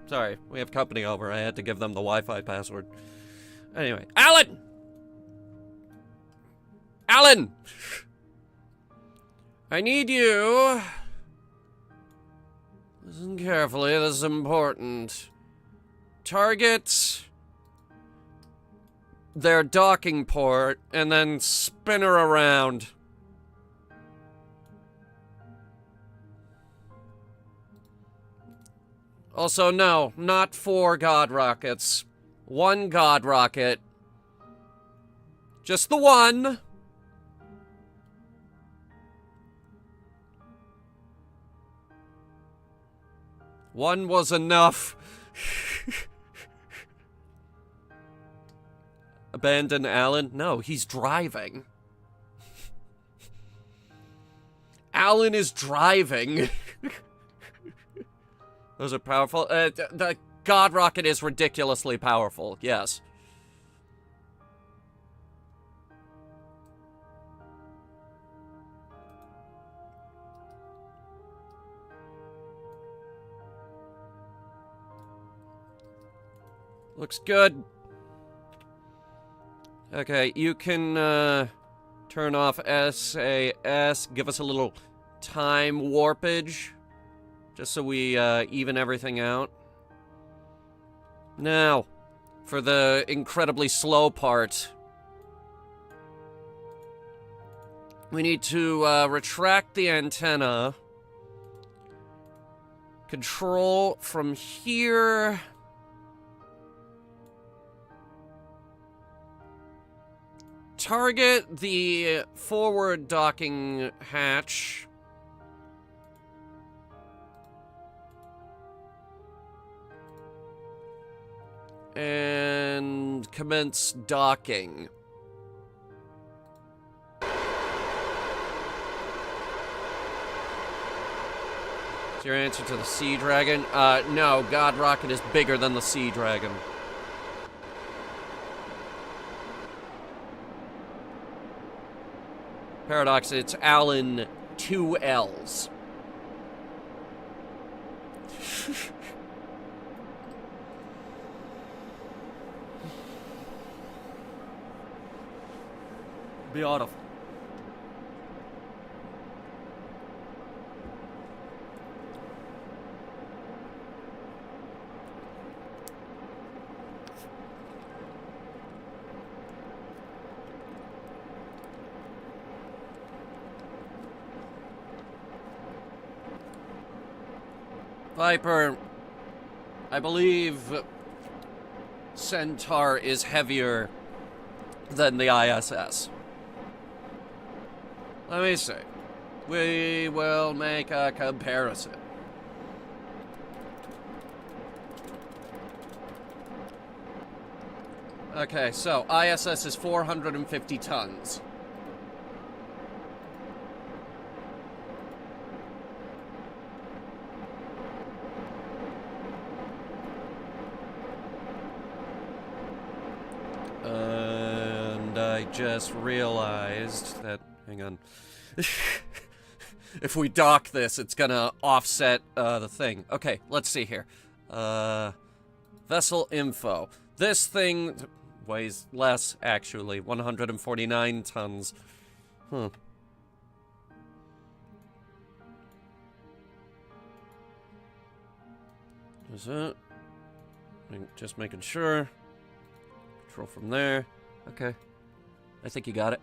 Sorry, we have company over. I had to give them the Wi-Fi password. Anyway, Alan! Alan! I need you. Listen carefully, this is important. Target their docking port and then spin her around. Also, no, not 4 God rockets. 1 God rocket. Just the one. One was enough. Abandon Alan? No, he's driving. Alan is driving. Those are powerful. The God rocket is ridiculously powerful, yes. Looks good. Okay, you can turn off SAS, give us a little time warpage. Just so we even everything out. Now, for the incredibly slow part. We need to retract the antenna. Control from here. Target the forward docking hatch. And commence docking. Is your answer to the Sea Dragon? No, God Rocket is bigger than the Sea Dragon. Paradox, it's Alan 2 L's. Beautiful. Viper, I believe Centaur is heavier than the ISS. Let me see. We will make a comparison. Okay, so ISS is 450 tons. And I just realized that, hang on. If we dock this, it's gonna offset the thing. Okay, let's see here. Vessel info. This thing weighs less, actually. 149 tons. Huh. Is it? Just making sure. Control from there. Okay. I think you got it.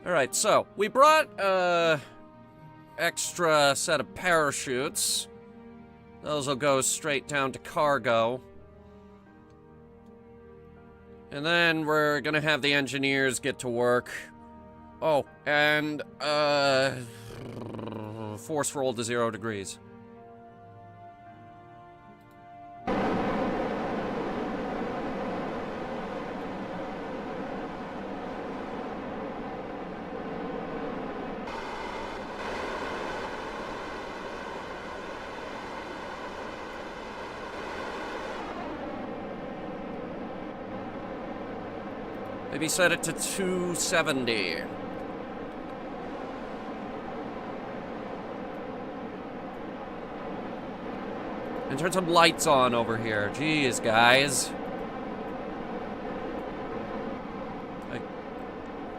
Alright, so, we brought, extra set of parachutes. Those will go straight down to cargo. And then we're gonna have the engineers get to work. Oh, and, force roll to 0 degrees. Maybe set it to 270. And turn some lights on over here. Jeez, guys.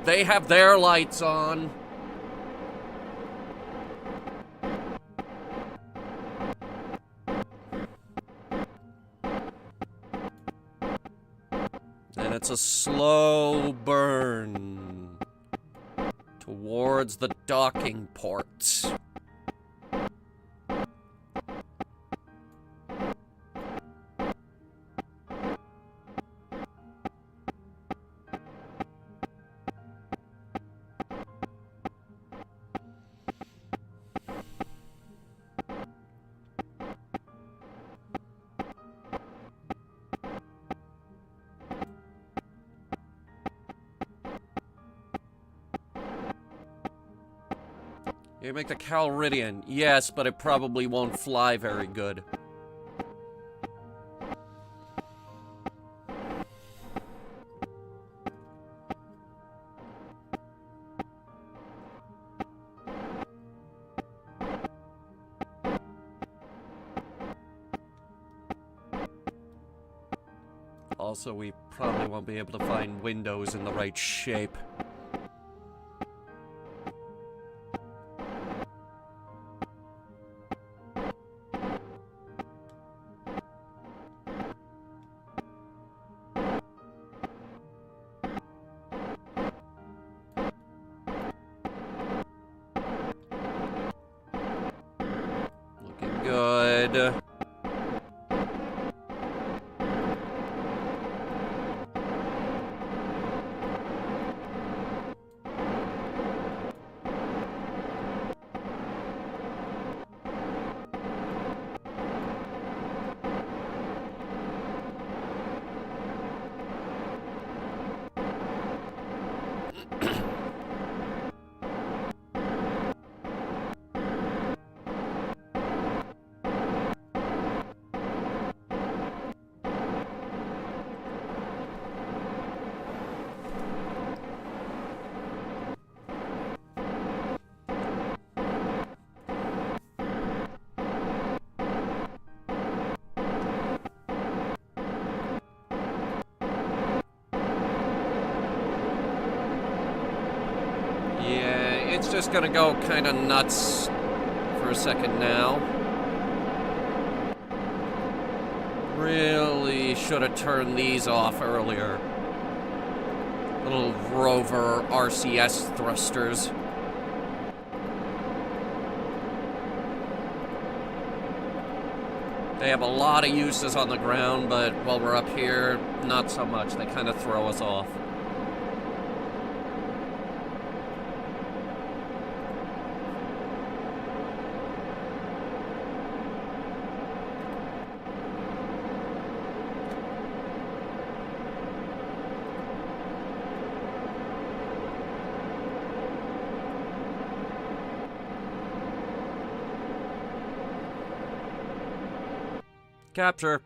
They have their lights on. And it's a slow burn towards the docking port. You make the Calridian. Yes, but it probably won't fly very good. Also, we probably won't be able to find windows in the right shape. Looking good. Yeah, it's just gonna go kind of nuts for a second now. Really should have turned these off earlier. Little rover RCS thrusters. They have a lot of uses on the ground, but while we're up here, not so much. They kind of throw us off. Capture.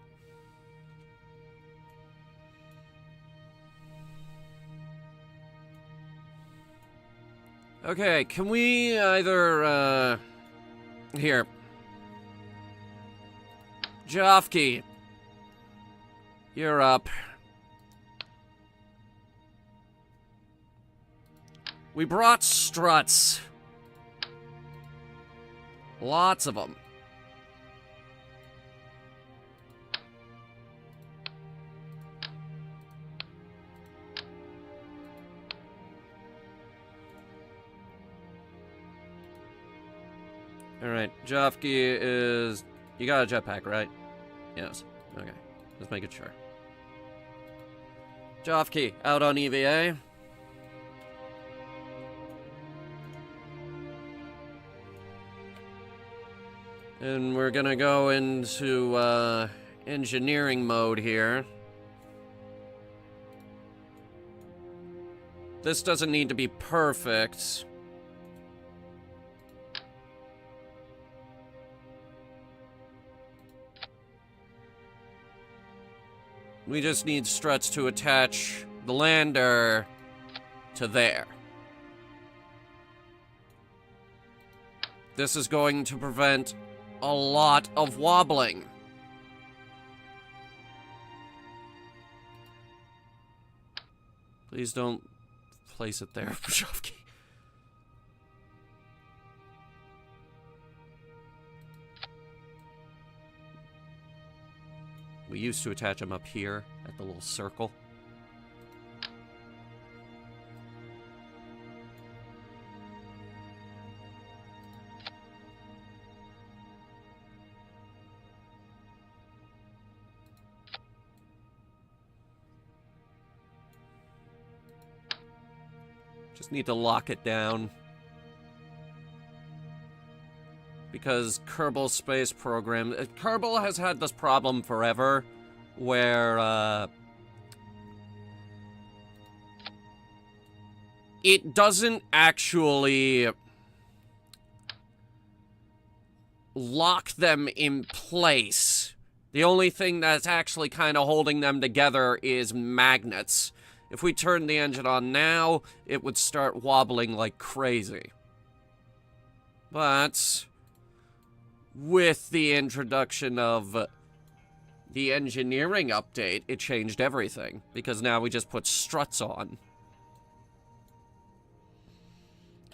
Okay, can we either, here. Jofke. You're up. We brought struts. Lots of them. Alright, Jofke is... You got a jetpack, right? Yes. Okay. Just making sure. Jofke, out on EVA. And we're gonna go into, engineering mode here. This doesn't need to be perfect. We just need struts to attach the lander to there. This is going to prevent a lot of wobbling. Please don't place it there, Shovki. We used to attach them up here at the little circle. Just need to lock it down. Because Kerbal Space Program... Kerbal has had this problem forever, where, it doesn't actually lock them in place. The only thing that's actually kind of holding them together is magnets. If we turn the engine on now, it would start wobbling like crazy. But with the introduction of the engineering update, it changed everything. Because now we just put struts on.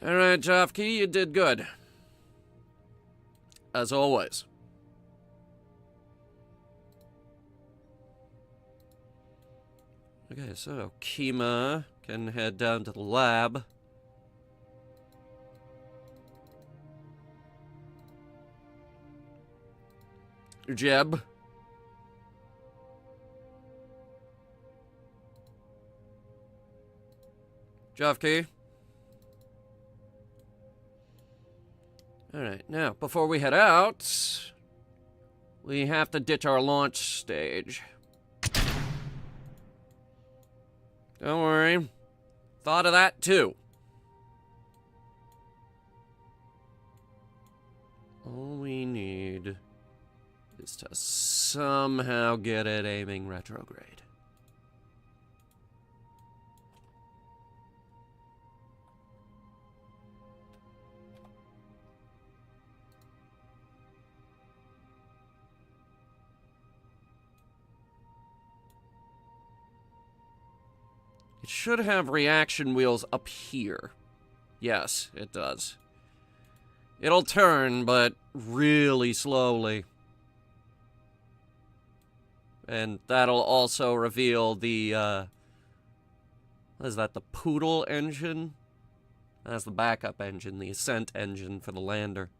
Alright, Jofke, you did good. As always. Okay, so Kima can head down to the lab. Jeb. Jofke. Alright, now, before we head out, we have to ditch our launch stage. Don't worry. Thought of that, too. All we need is to somehow get it aiming retrograde. It should have reaction wheels up here. Yes, it does. It'll turn, but really slowly. And that'll also reveal the, what is that, the Poodle engine? That's the backup engine, the Ascent engine for the lander.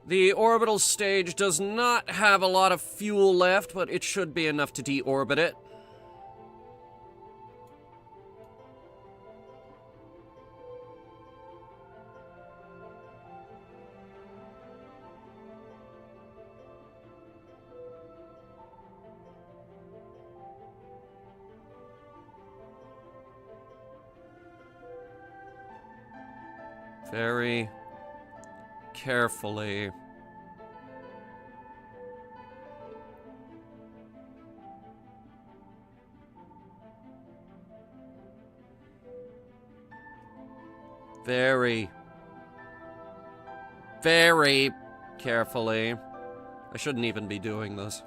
The orbital stage does not have a lot of fuel left, but it should be enough to deorbit it. Very carefully. Very carefully. I shouldn't even be doing this.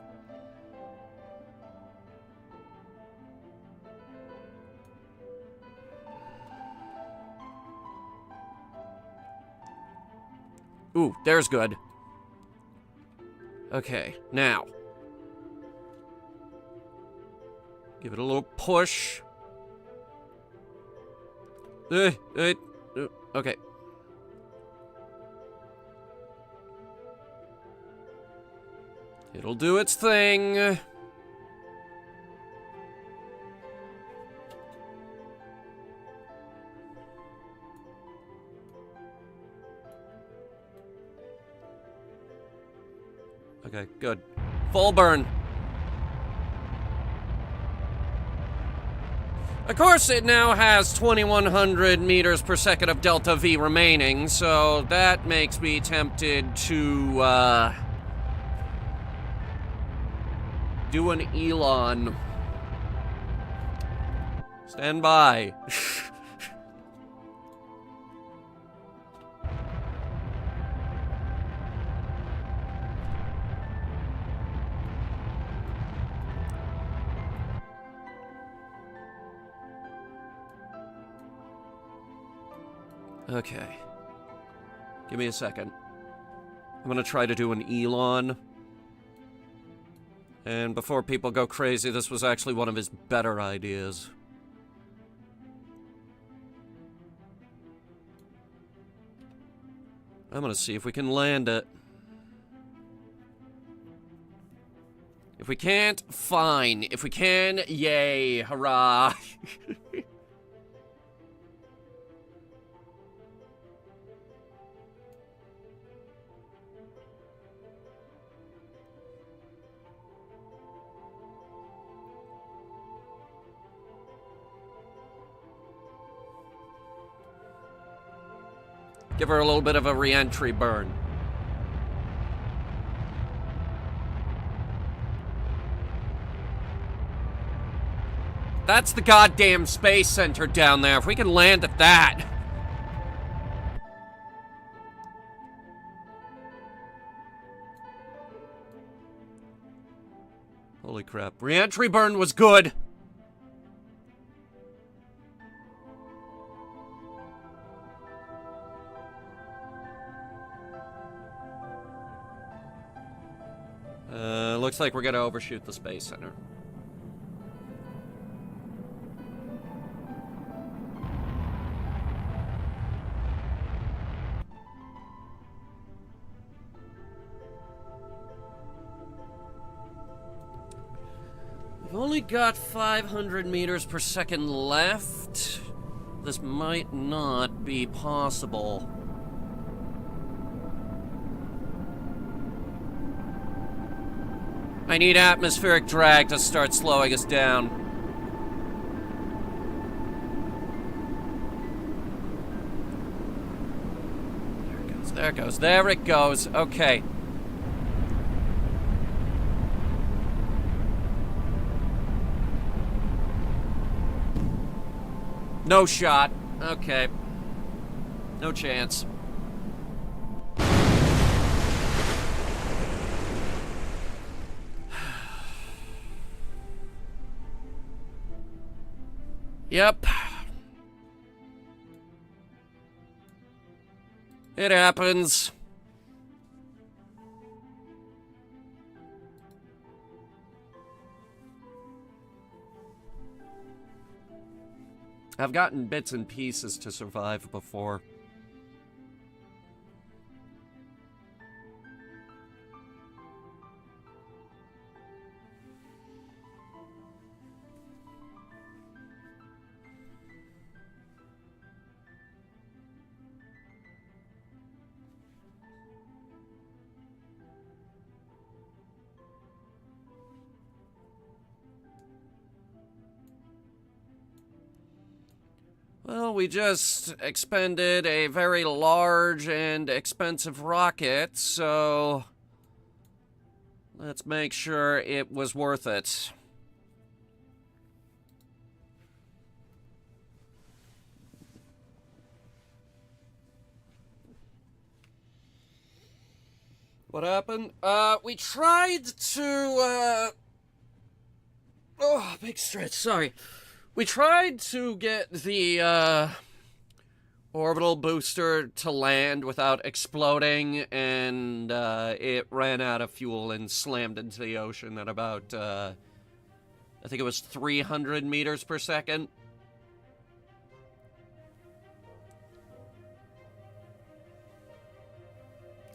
Ooh, there's good. Okay, now. Give it a little push. Okay. It'll do its thing. Okay, good. Full burn. Of course, it now has 2,100 meters per second of delta V remaining, so that makes me tempted to, do an Elon. Stand by. Okay. Give me a second. I'm gonna try to do an Elon. And before people go crazy, this was actually one of his better ideas. I'm gonna see if we can land it. If we can't, fine. If we can, yay, hurrah. Give her a little bit of a re-entry burn. That's the goddamn space center down there. If we can land at that. Holy crap. Re-entry burn was good. Looks like we're gonna overshoot the space center. We've only got 500 meters per second left. This might not be possible. I need atmospheric drag to start slowing us down. There it goes, there it goes. Okay. No shot. Okay. No chance. Yep. It happens. I've gotten bits and pieces to survive before. Well, we just expended a very large and expensive rocket, so let's make sure it was worth it. What happened? We tried to, oh, big stretch, sorry. We tried to get the, orbital booster to land without exploding, and, it ran out of fuel and slammed into the ocean at about, I think it was 300 meters per second.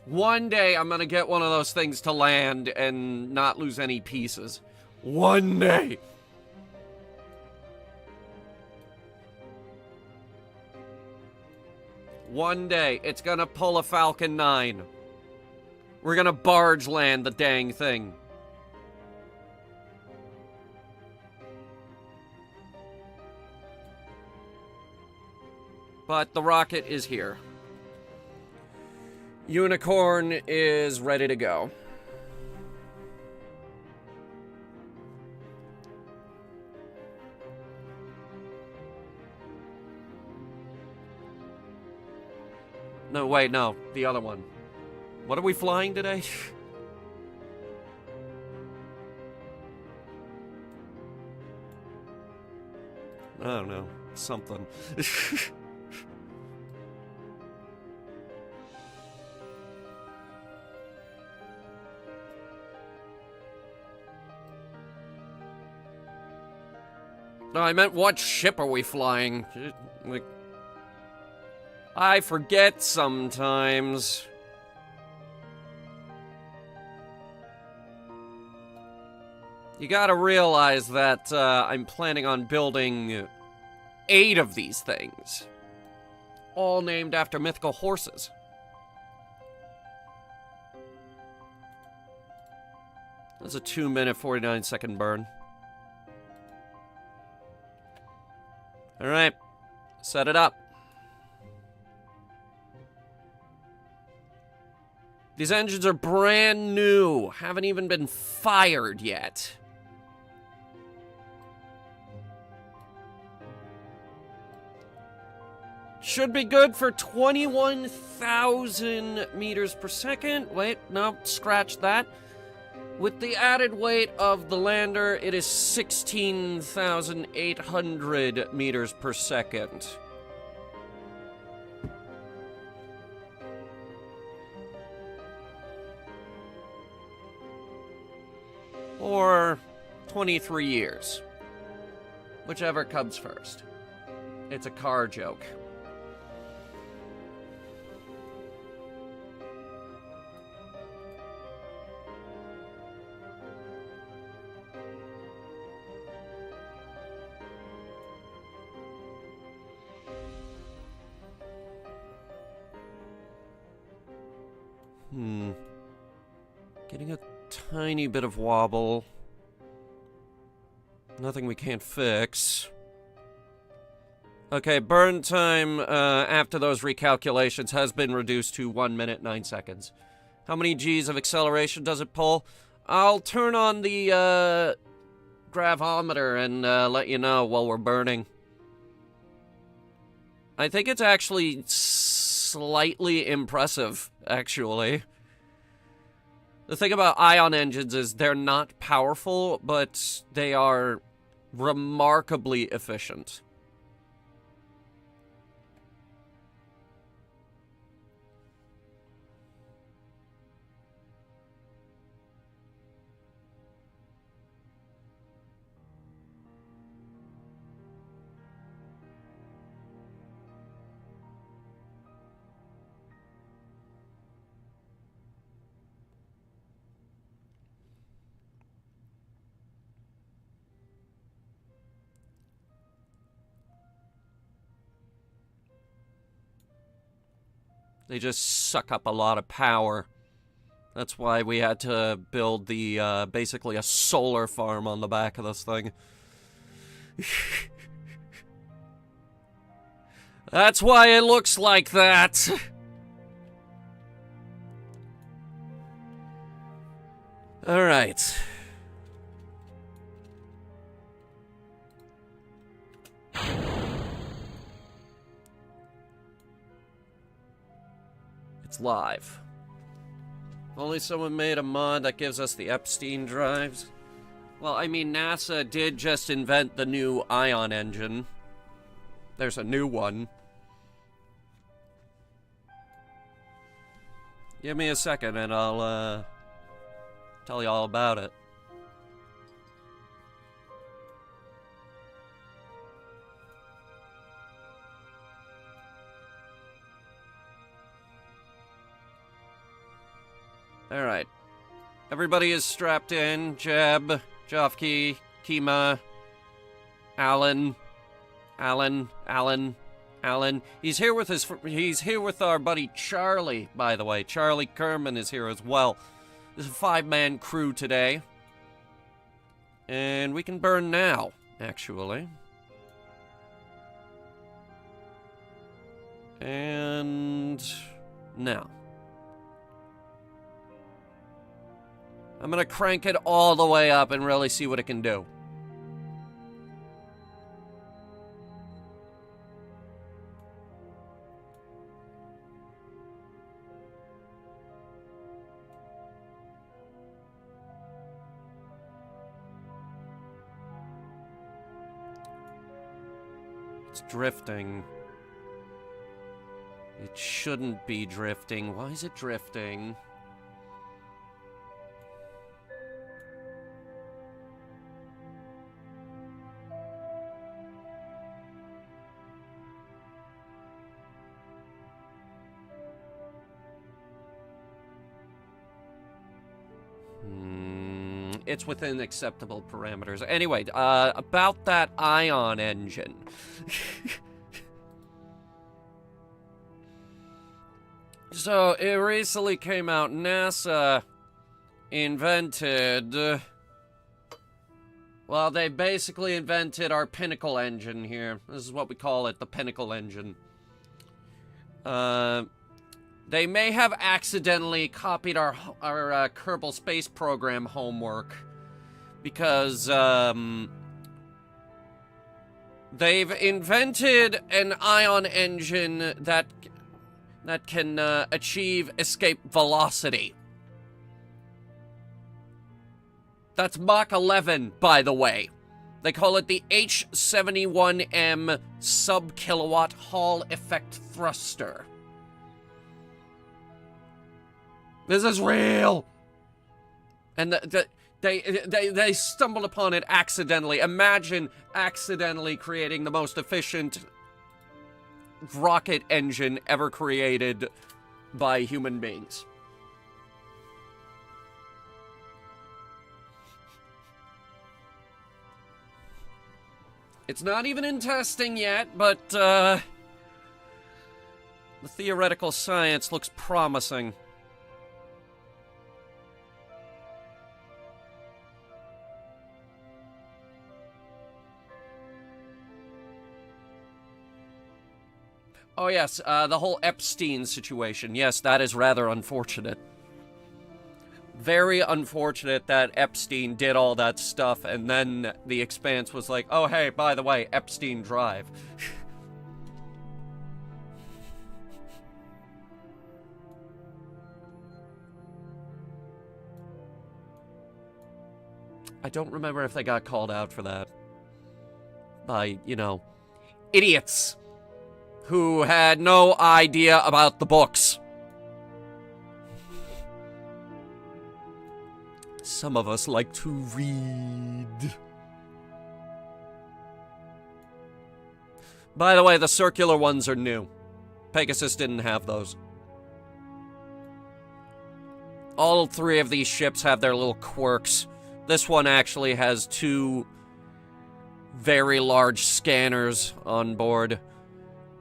One day I'm gonna get one of those things to land and not lose any pieces. One day! One day, it's gonna pull a Falcon 9. We're gonna barge land the dang thing. But the rocket is here. Unicorn is ready to go. No, wait, no. The other one. What are we flying today? I don't know. Something. No, I meant what ship are we flying? Like, I forget sometimes. You gotta realize that I'm planning on building 8 of these things. All named after mythical horses. That's a 2-minute, 49-second burn. Alright, set it up. These engines are brand new, haven't even been fired yet. Should be good for 21,000 meters per second. Wait, no, scratch that. With the added weight of the lander, it is 16,800 meters per second. Or 23 years. Whichever comes first. It's a car joke. Getting a tiny bit of wobble. Nothing we can't fix. Okay, burn time after those recalculations has been reduced to 1 minute, 9 seconds. How many G's of acceleration does it pull? I'll turn on the gravometer and let you know while we're burning. I think it's actually slightly impressive, actually. The thing about ion engines is they're not powerful, but they are remarkably efficient. They just suck up a lot of power. That's why we had to build the, basically a solar farm on the back of this thing. That's why it looks like that. All right. It's live. Only someone made a mod that gives us the Epstein drives. Well, I mean, NASA did just invent the new ion engine. There's a new one. Give me a second and I'll, tell you all about it. Alright. Everybody is strapped in. Jeb, Jofke, Kima, Alan. He's here with our buddy Charlie, by the way. Charlie Kerman is here as well. This is a 5-man crew today. And we can burn now, actually. And now. I'm gonna crank it all the way up and really see what it can do. It's drifting. It shouldn't be drifting. Why is it drifting? It's within acceptable parameters. Anyway, about that ion engine. So, it recently came out. NASA invented... well, they basically invented our pinnacle engine here. This is what we call it, the pinnacle engine. They may have accidentally copied our Kerbal space program homework because they've invented an ion engine that can achieve escape velocity. That's Mach 11, by the way. They call it the H71M sub-kilowatt Hall effect thruster. This is real! And they stumbled upon it accidentally. Imagine accidentally creating the most efficient rocket engine ever created by human beings. It's not even in testing yet, but the theoretical science looks promising. Oh yes, the whole Epstein situation. Yes, that is rather unfortunate. Very unfortunate that Epstein did all that stuff, and then The Expanse was like, oh hey, by the way, Epstein Drive. I don't remember if they got called out for that. By, you know, idiots who had no idea about the books. Some of us like to read. By the way, the circular ones are new. Pegasus didn't have those. All three of these ships have their little quirks. This one actually has two very large scanners on board.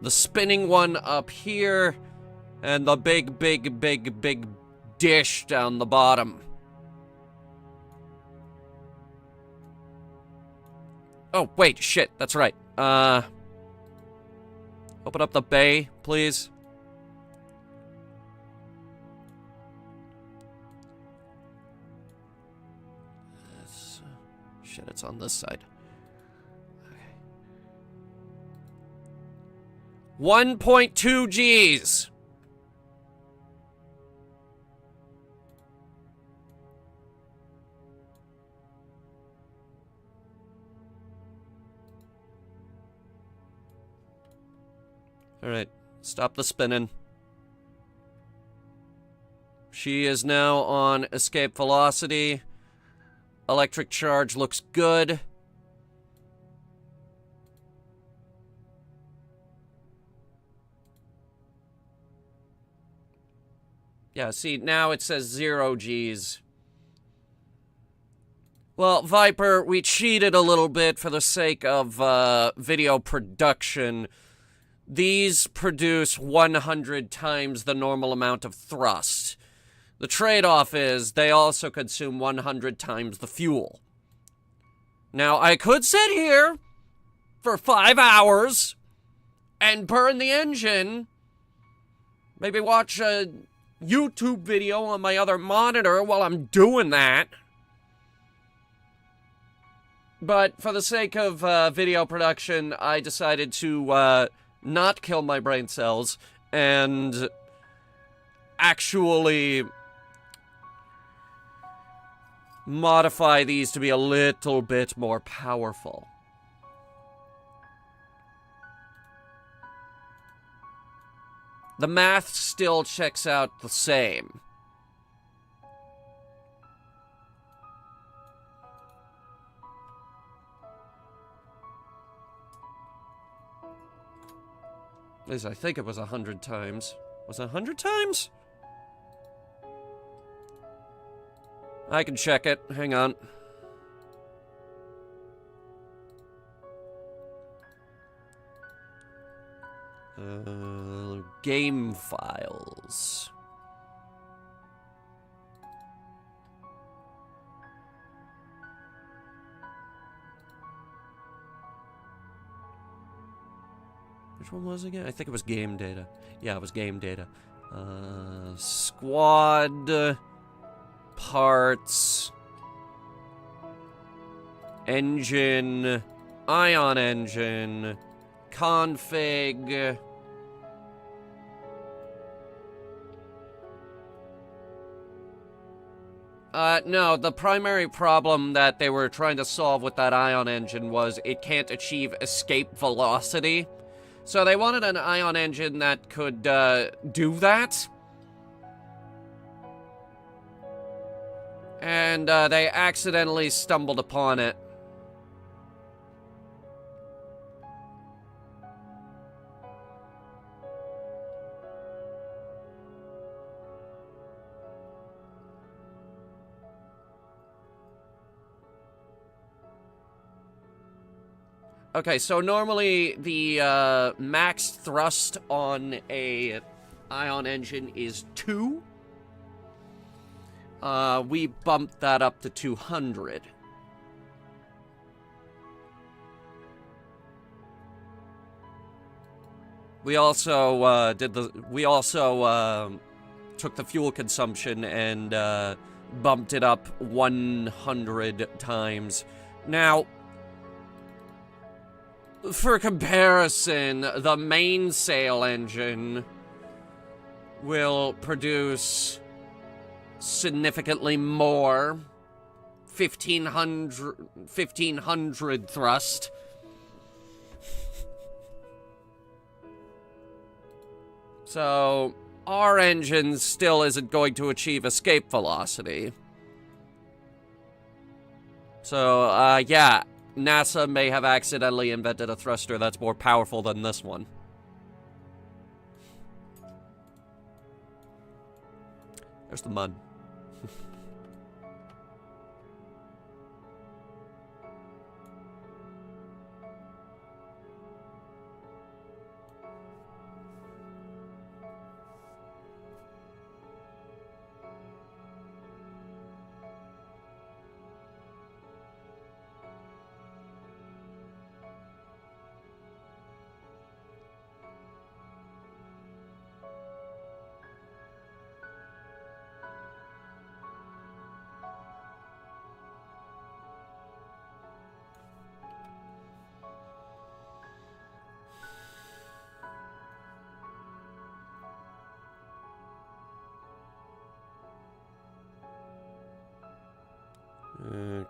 The spinning one up here, and the big dish down the bottom. Oh, wait, shit, that's right. Open up the bay, please. Shit, it's on this side. 1.2 Gs. All right, stop the spinning. She is now on escape velocity. Electric charge looks good. Yeah, see, now it says 0 Gs. Well, Viper, we cheated a little bit for the sake of video production. These produce 100 times the normal amount of thrust. The trade-off is they also consume 100 times the fuel. Now, I could sit here for 5 hours and burn the engine Maybe watch a YouTube video on my other monitor while I'm doing that. But for the sake of video production, I decided to not kill my brain cells and actually modify these to be a little bit more powerful. The math still checks out the same. At least I think it was 100 times. Was it 100 times? I can check it. Hang on. Game files. Which one was it again? I think it was game data. Yeah, it was game data. Squad... parts... engine... ion engine... config... no, the primary problem that they were trying to solve with that ion engine was it can't achieve escape velocity. So they wanted an ion engine that could, do that. And, they accidentally stumbled upon it. Okay, so normally the max thrust on a ion engine is 2. We bumped that up to 200. We also took the fuel consumption and bumped it up 100 times. Now, for comparison, the mainsail engine will produce significantly more. 1500 thrust. So, our engine still isn't going to achieve escape velocity. So, yeah. NASA may have accidentally invented a thruster that's more powerful than this one. There's the mud.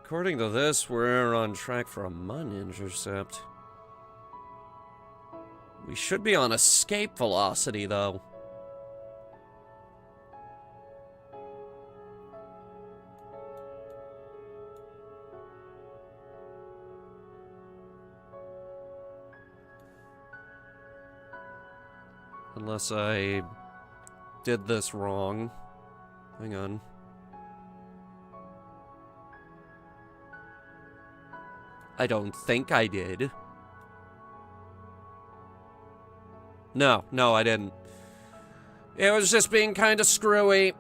According to this, we're on track for a Mun intercept. We should be on escape velocity, though. Unless I did this wrong. Hang on. I don't think I did. No, I didn't. It was just being kind of screwy.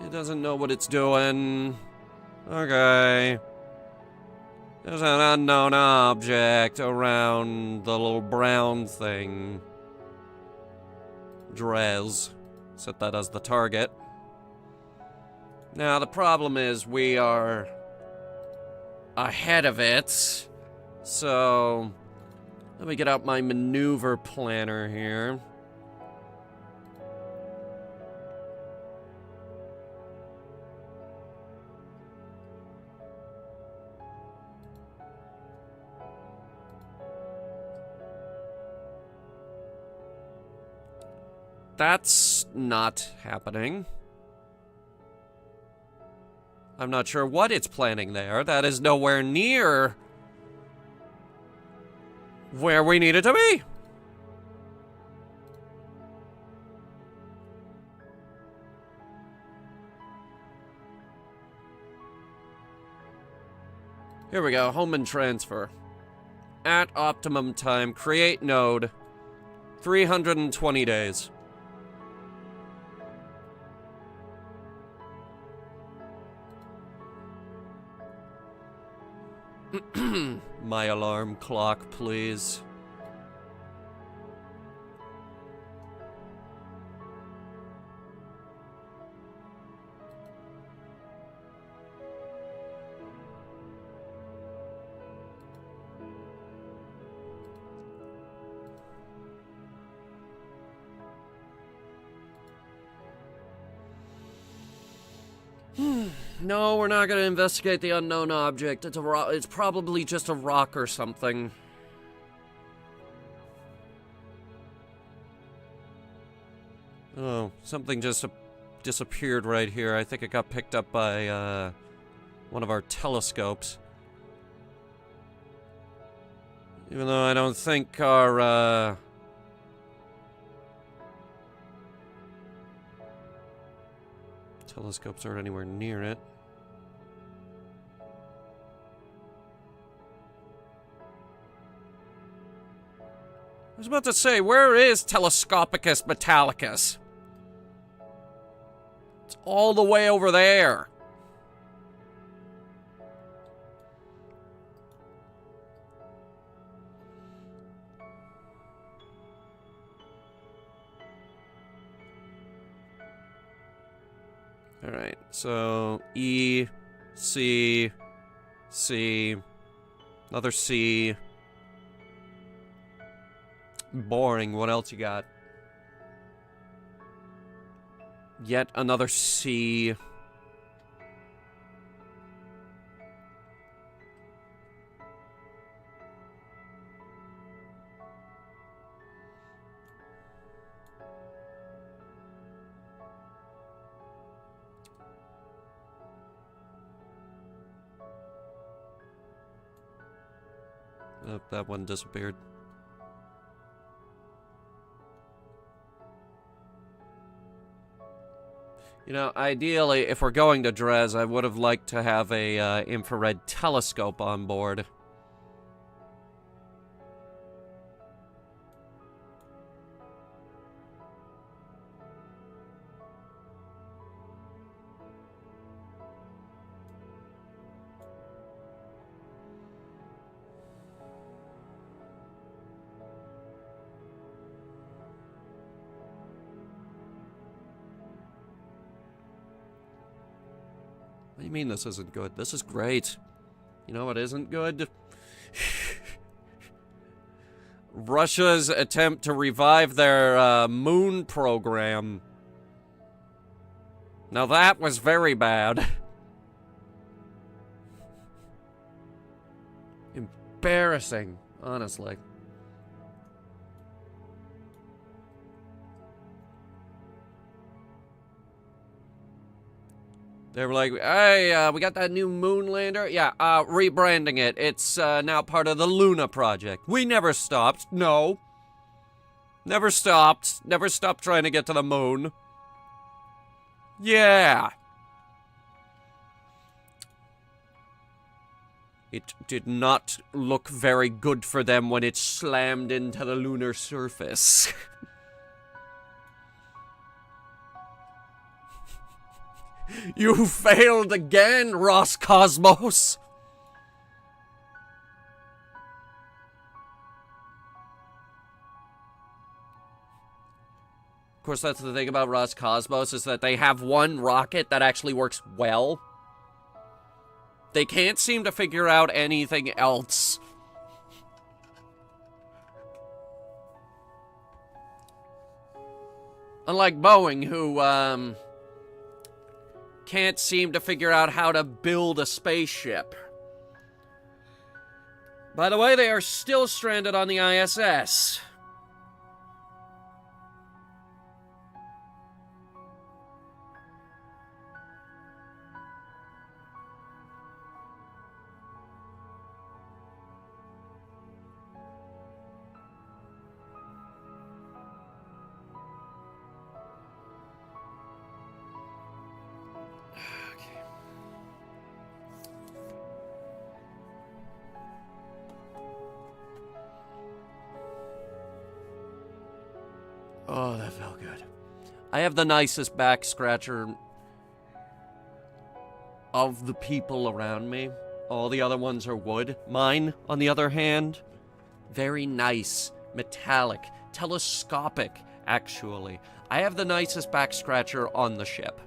It doesn't know what it's doing. Okay. There's an unknown object around the little brown thing. Drez. Set that as the target. Now, the problem is we are ahead of it. So, let me get out my maneuver planner here. That's not happening. I'm not sure what it's planning there. That is nowhere near where we need it to be. Here we go. Home and transfer. At optimum time. Create node. 320 days. My alarm clock, please. No, we're not gonna investigate the unknown object. It's probably just a rock or something. Oh, something just disappeared right here. I think it got picked up by one of our telescopes. Even though I don't think our telescopes aren't anywhere near it. I was about to say, where is Telescopicus Metallicus? It's all the way over there. Alright, so E, C, C, another C. Boring, what else you got? Yet another C. Oh, that one disappeared. You know, ideally, if we're going to Drez, I would have liked to have a infrared telescope on board. What do you mean this isn't good? This is great. You know what isn't good? Russia's attempt to revive their moon program. Now that was very bad. Embarrassing, honestly. They were like, hey, we got that new moon lander. Yeah, rebranding it. It's now part of the Luna project. We never stopped. No. Never stopped. Never stopped trying to get to the moon. Yeah. It did not look very good for them when it slammed into the lunar surface. You failed again, Roscosmos! course, that's the thing about Roscosmos, is that they have one rocket that actually works well. They can't seem to figure out anything else. Unlike Boeing, who, can't seem to figure out how to build a spaceship. By the way, they are still stranded on the ISS. Oh, that felt good. I have the nicest back scratcher of the people around me. All the other ones are wood. Mine, on the other hand, very nice, metallic, telescopic, actually. I have the nicest back scratcher on the ship.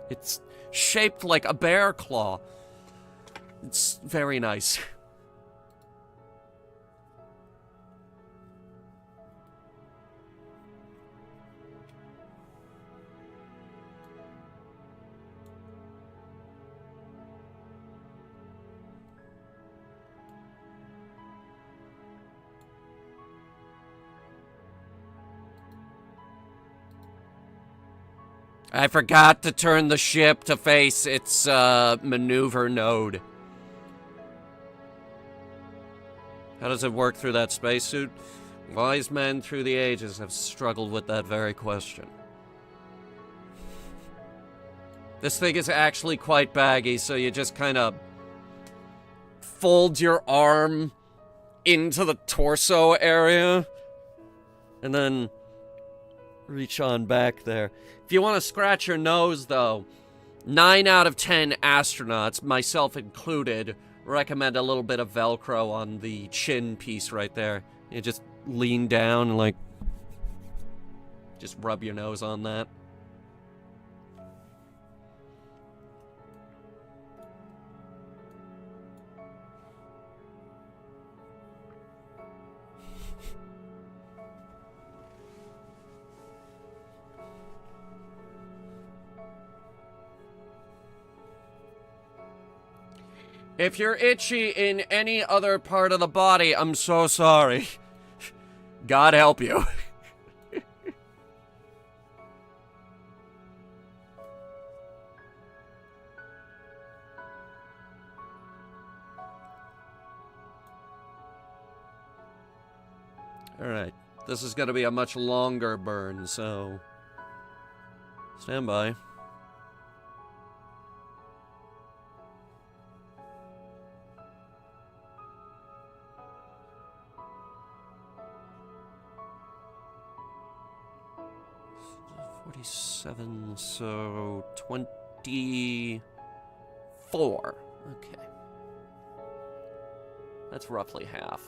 It's shaped like a bear claw. It's very nice. I forgot to turn the ship to face its maneuver node. How does it work through that spacesuit? Wise men through the ages have struggled with that very question. This thing is actually quite baggy, so you just kind of fold your arm into the torso area and then reach on back there. If you want to scratch your nose, though, 9 out of 10 astronauts, myself included, recommend a little bit of Velcro on the chin piece right there. You just lean down and, like, just rub your nose on that. If you're itchy in any other part of the body, I'm so sorry. God help you. Alright, this is going to be a much longer burn, so stand by. So 24. Okay. That's roughly half.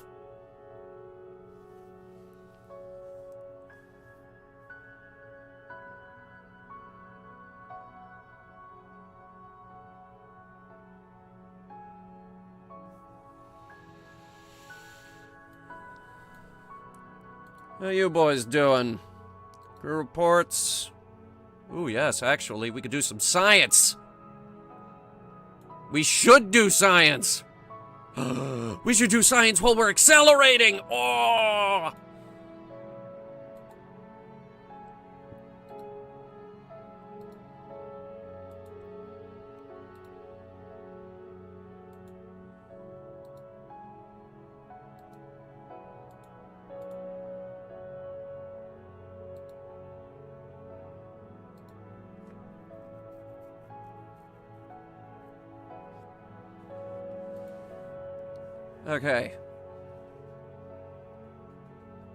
How you boys doing? Crew reports. Ooh, yes, actually, we could do some science. We should do science. We should do science while we're accelerating. Oh! Okay.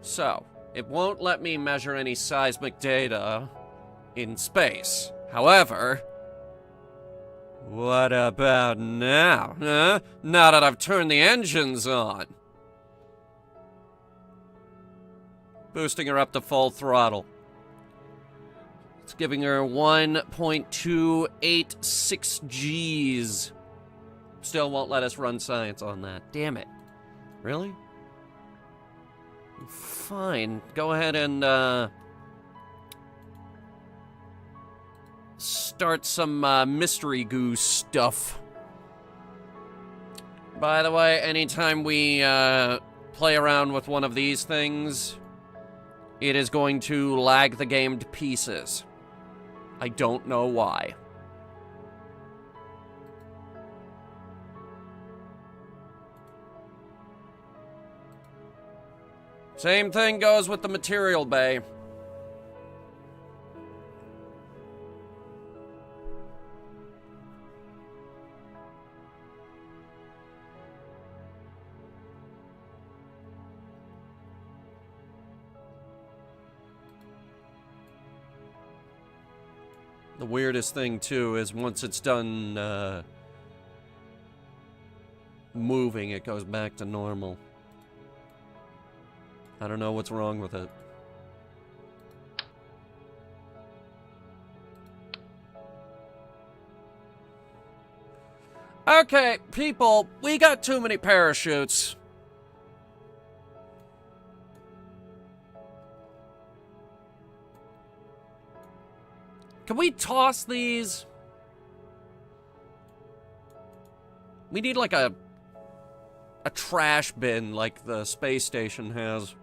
So, it won't let me measure any seismic data in space. However, What about now, huh? Now that I've turned the engines on. Boosting her up to full throttle. It's giving her 1.286 Gs. Still won't let us run science on that. Damn it. Really? Fine. Go ahead and, start some, mystery goo stuff. By the way, anytime we, play around with one of these things, it is going to lag the game to pieces. I don't know why. Same thing goes with the material bay. The weirdest thing, too, is once it's done, moving, it goes back to normal. I don't know what's wrong with it. Okay, people, we got too many parachutes. Can we toss these? We need like a trash bin like the space station has.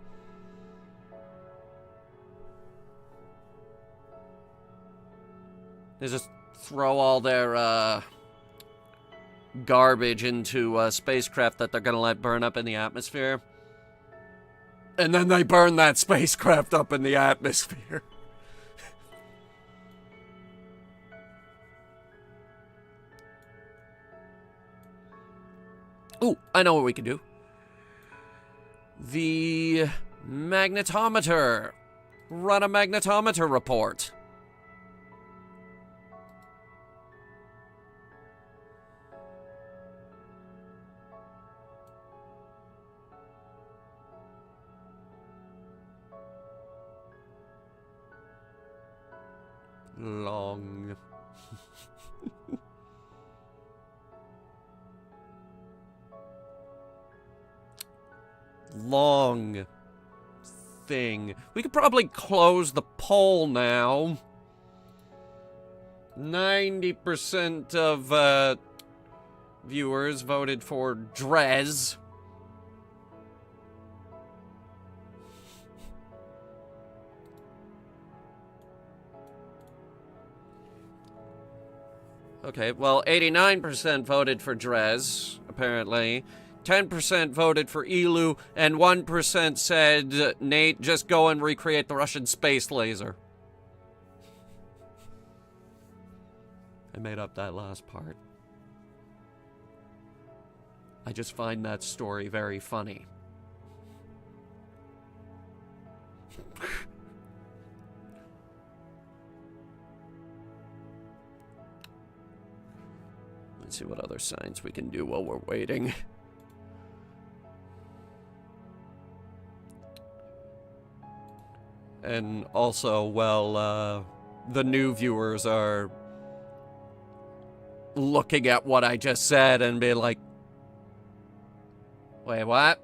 They just throw all their garbage into a spacecraft that they're gonna let burn up in the atmosphere. And then they burn that spacecraft up in the atmosphere. Ooh, I know what we can do. The magnetometer. Run a magnetometer report. Long. Long thing. We could probably close the poll now. 90% of viewers voted for Drez. Okay, well, 89% voted for Drez, apparently. 10% voted for Elu, and 1% said, Nate, just go and recreate the Russian space laser. I made up that last part. I just find that story very funny. Let's see what other signs we can do while we're waiting. And also, well, the new viewers are looking at what I just said and be like, wait, what?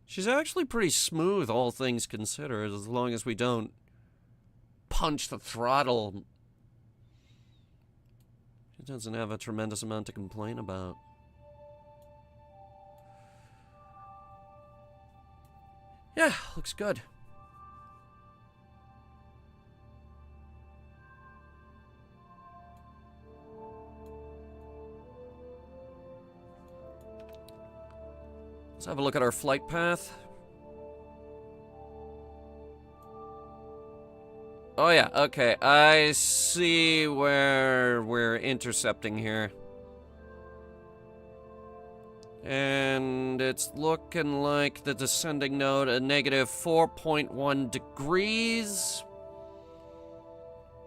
She's actually pretty smooth, all things considered, as long as we don't punch the throttle. She doesn't have a tremendous amount to complain about. Yeah, looks good. Let's have a look at our flight path. Oh yeah, okay. I see where we're intercepting here. And it's looking like the descending node at negative 4.1 degrees.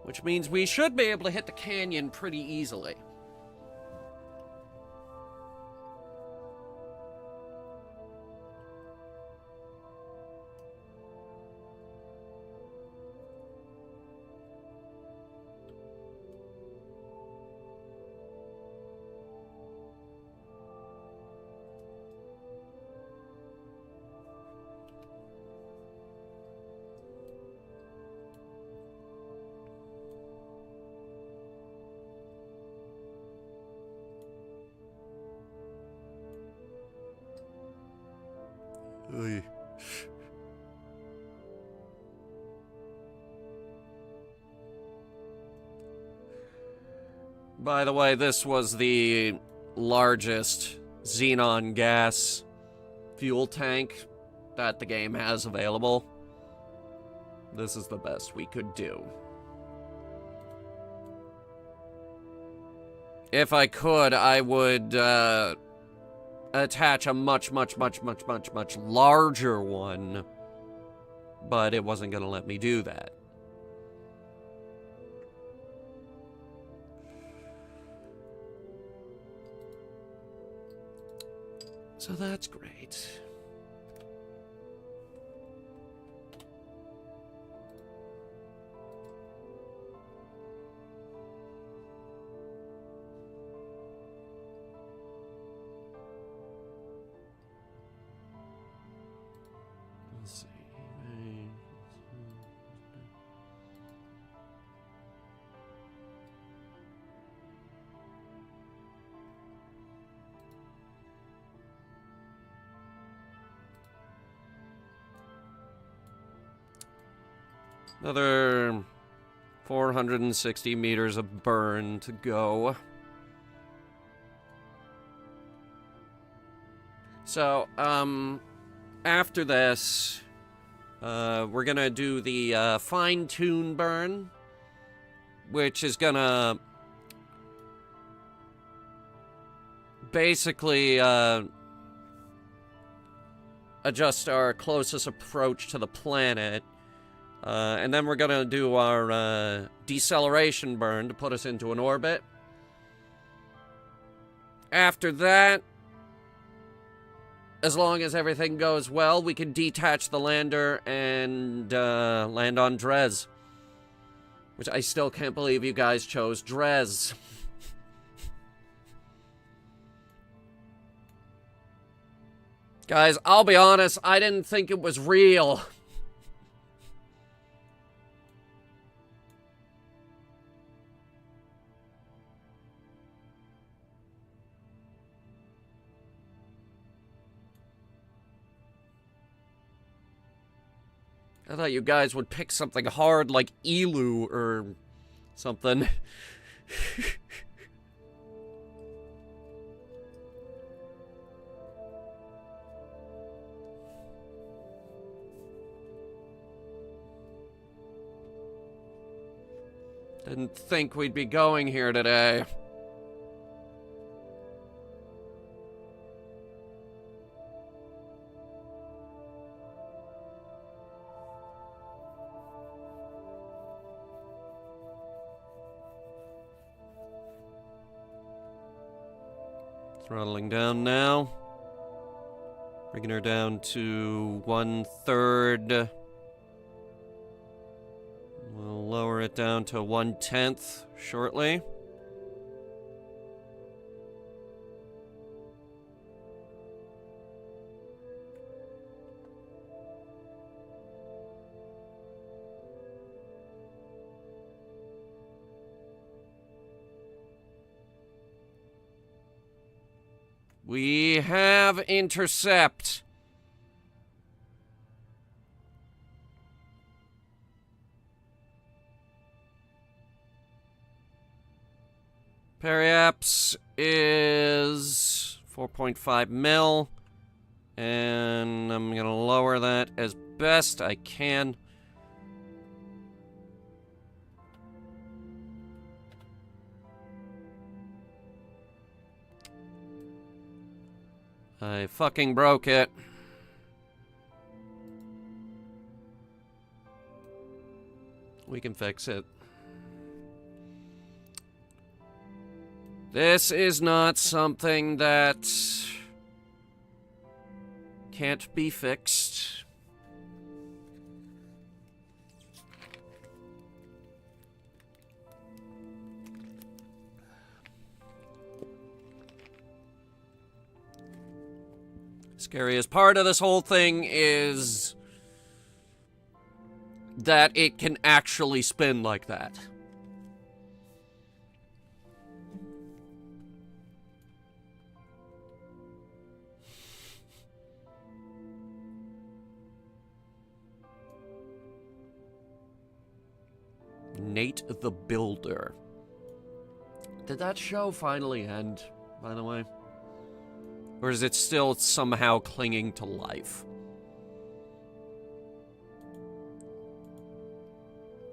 Which means we should be able to hit the canyon pretty easily. Oy. By the way, this was the largest xenon gas fuel tank that the game has available. This is the best we could do. If I could, I would attach a much larger one, but it wasn't going to let me do that. So that's great. Let's see. Another 460 meters of burn to go. So, after this, we're gonna do the fine-tune burn, which is gonna basically adjust our closest approach to the planet. And then we're gonna do our deceleration burn to put us into an orbit. After that, as long as everything goes well, we can detach the lander and land on Drez. Which I still can't believe you guys chose Drez. Guys, I'll be honest, I didn't think it was real. I thought you guys would pick something hard like Elu or something. Didn't think we'd be going here today. Throttling down now. Bringing her down to 1/3. We'll lower it down to 1/10 shortly. We have intercept. Periapps is 4.5 mil. And I'm gonna lower that as best I can. I fucking broke it. We can fix it. This is not something that can't be fixed. Scariest part of this whole thing is that it can actually spin like that. Nate the Builder. Did that show finally end, by the way? Or is it still somehow clinging to life?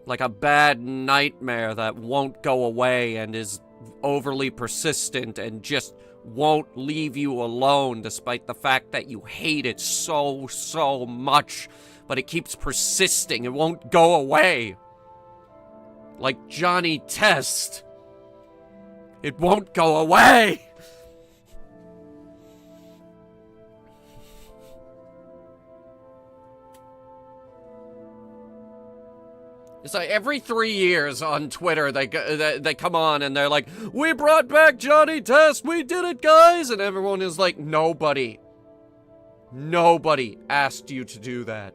Like a bad nightmare that won't go away and is overly persistent and just won't leave you alone despite the fact that you hate it so much, but it keeps persisting. It won't go away. Like Johnny Test. It won't go away! It's like every 3 years on Twitter, they come on and they're like, we brought back Johnny Test, we did it, guys! And everyone is like, nobody asked you to do that.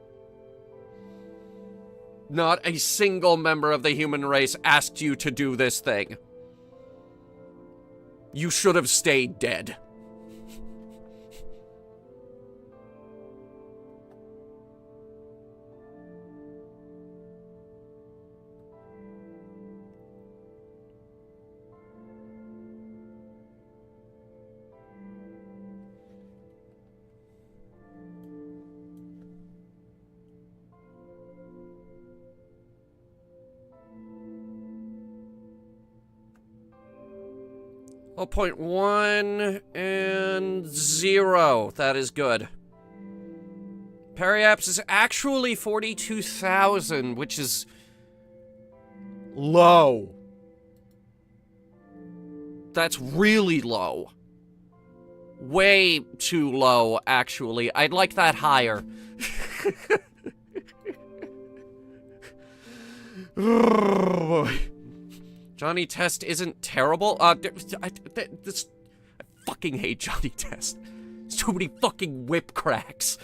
Not a single member of the human race asked you to do this thing. You should have stayed dead. Oh, 0.1 and 0. That is good. Periapps is actually 42,000, which is low. That's really low. Way too low, actually. I'd like that higher. Oh, boy. Johnny Test isn't terrible. I fucking hate Johnny Test. There's too many fucking whip cracks.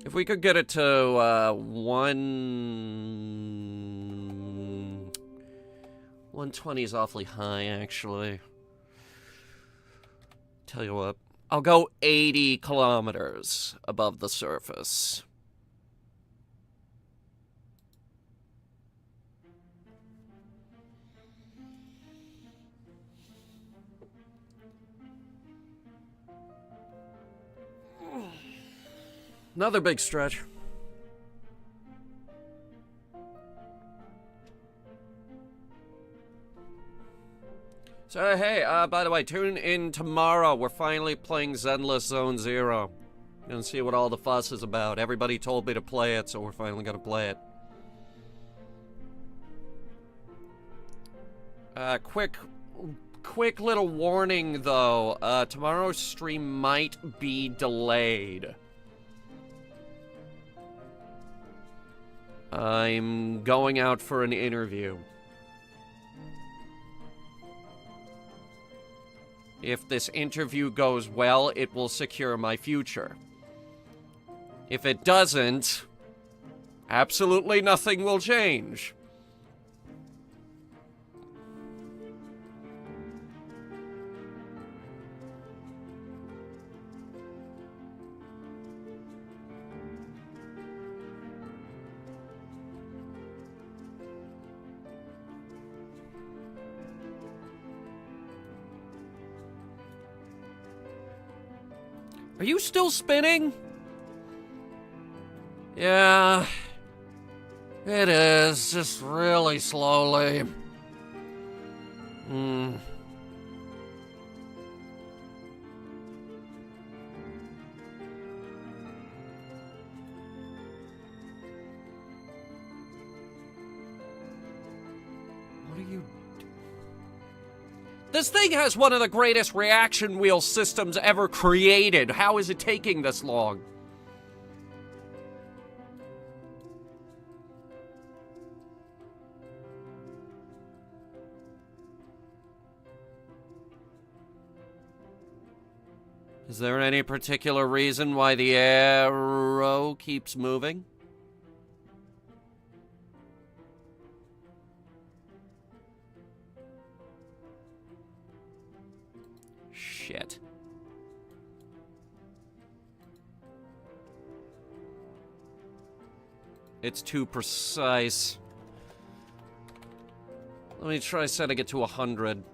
If we could get it to 120 is awfully high, actually. Tell you what, I'll go 80 kilometers above the surface. Another big stretch. So, hey, by the way, tune in tomorrow. We're finally playing Zenless Zone Zero. Gonna see what all the fuss is about. Everybody told me to play it, so we're finally gonna play it. Quick little warning, though. Tomorrow's stream might be delayed. I'm going out for an interview. If this interview goes well, it will secure my future. If it doesn't, absolutely nothing will change. Are you still spinning? Yeah. It is, just really slowly. What are you... This thing has one of the greatest reaction wheel systems ever created. How is it taking this long? Is there any particular reason why the arrow keeps moving? Shit. It's too precise. Let me try setting it to 100.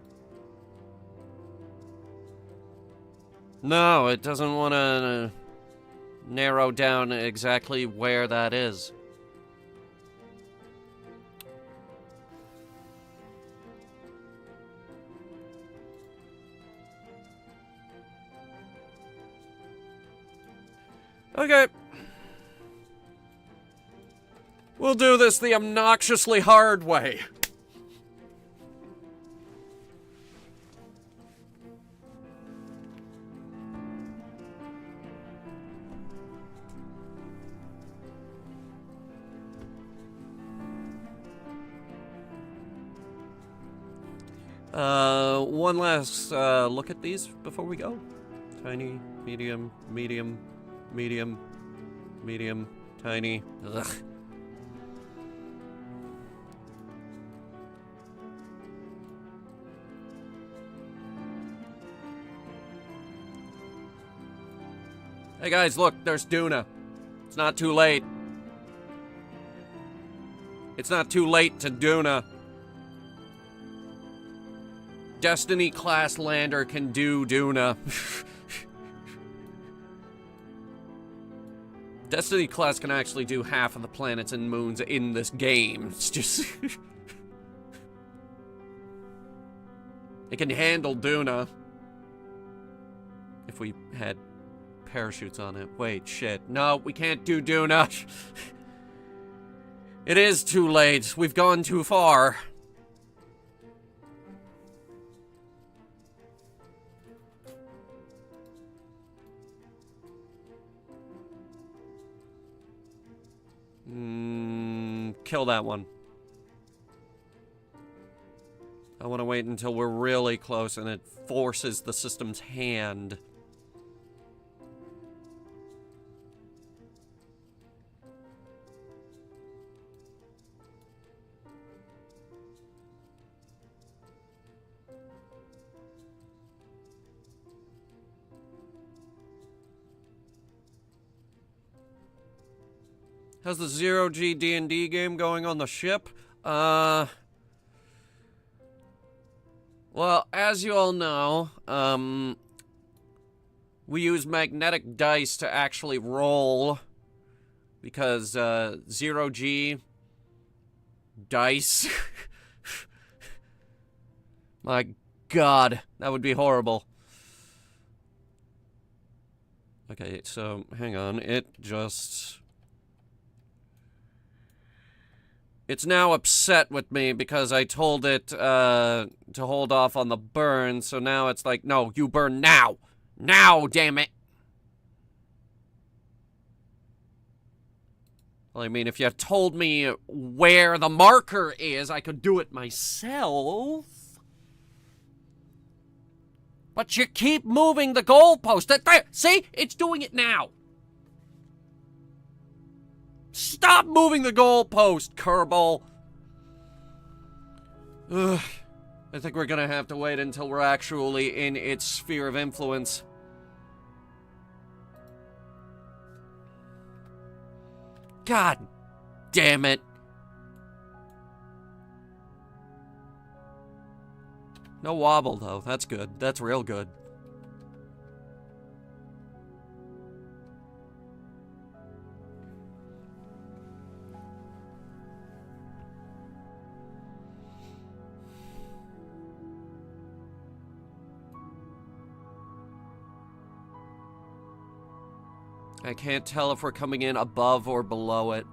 No, it doesn't want to narrow down exactly where that is. Okay. We'll do this the obnoxiously hard way. One last look at these before we go. Tiny, medium, medium, medium, medium, tiny. Ugh. Hey guys, look, there's Duna. It's not too late. It's not too late to Duna. Destiny-class lander can do Duna. Destiny-class can actually do half of the planets and moons in this game. It's just... It can handle Duna. If we had parachutes on it. Wait, shit. No, we can't do Duna. It is too late. We've gone too far. Kill that one. I want to wait until we're really close and it forces the system's hand. How's the Zero-G D&D game going on the ship? Well, as you all know, we use magnetic dice to actually roll because, Zero-G dice. My God, that would be horrible. Okay, so, hang on, It's now upset with me because I told it to hold off on the burn, so now it's like, no, you burn now! Now, damn it! Well, I mean, if you had told me where the marker is, I could do it myself. But you keep moving the goalpost. There, see? It's doing it now. Stop moving the goalpost, Kerbal! Ugh. I think we're gonna have to wait until we're actually in its sphere of influence. God damn it. No wobble, though. That's good. That's real good. I can't tell if we're coming in above or below it.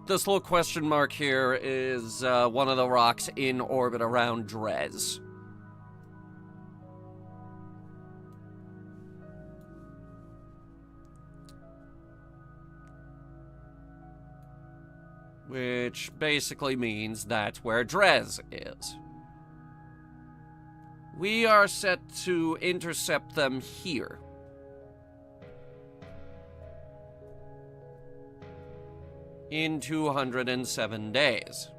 This little question mark here is one of the rocks in orbit around Dres. Which basically means that's where Dres is. We are set to intercept them here. In 207 days.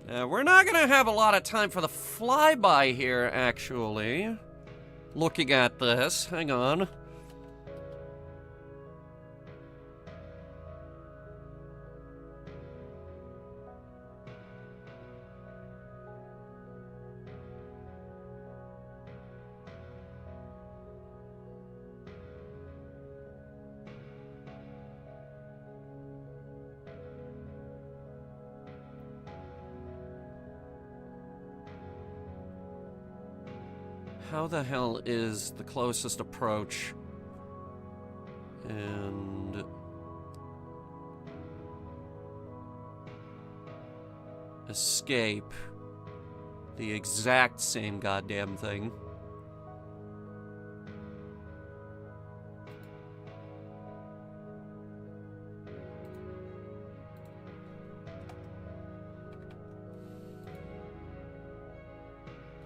We're not gonna have a lot of time for the flyby here, actually. Looking at this, hang on. How the hell is the closest approach and escape the exact same goddamn thing?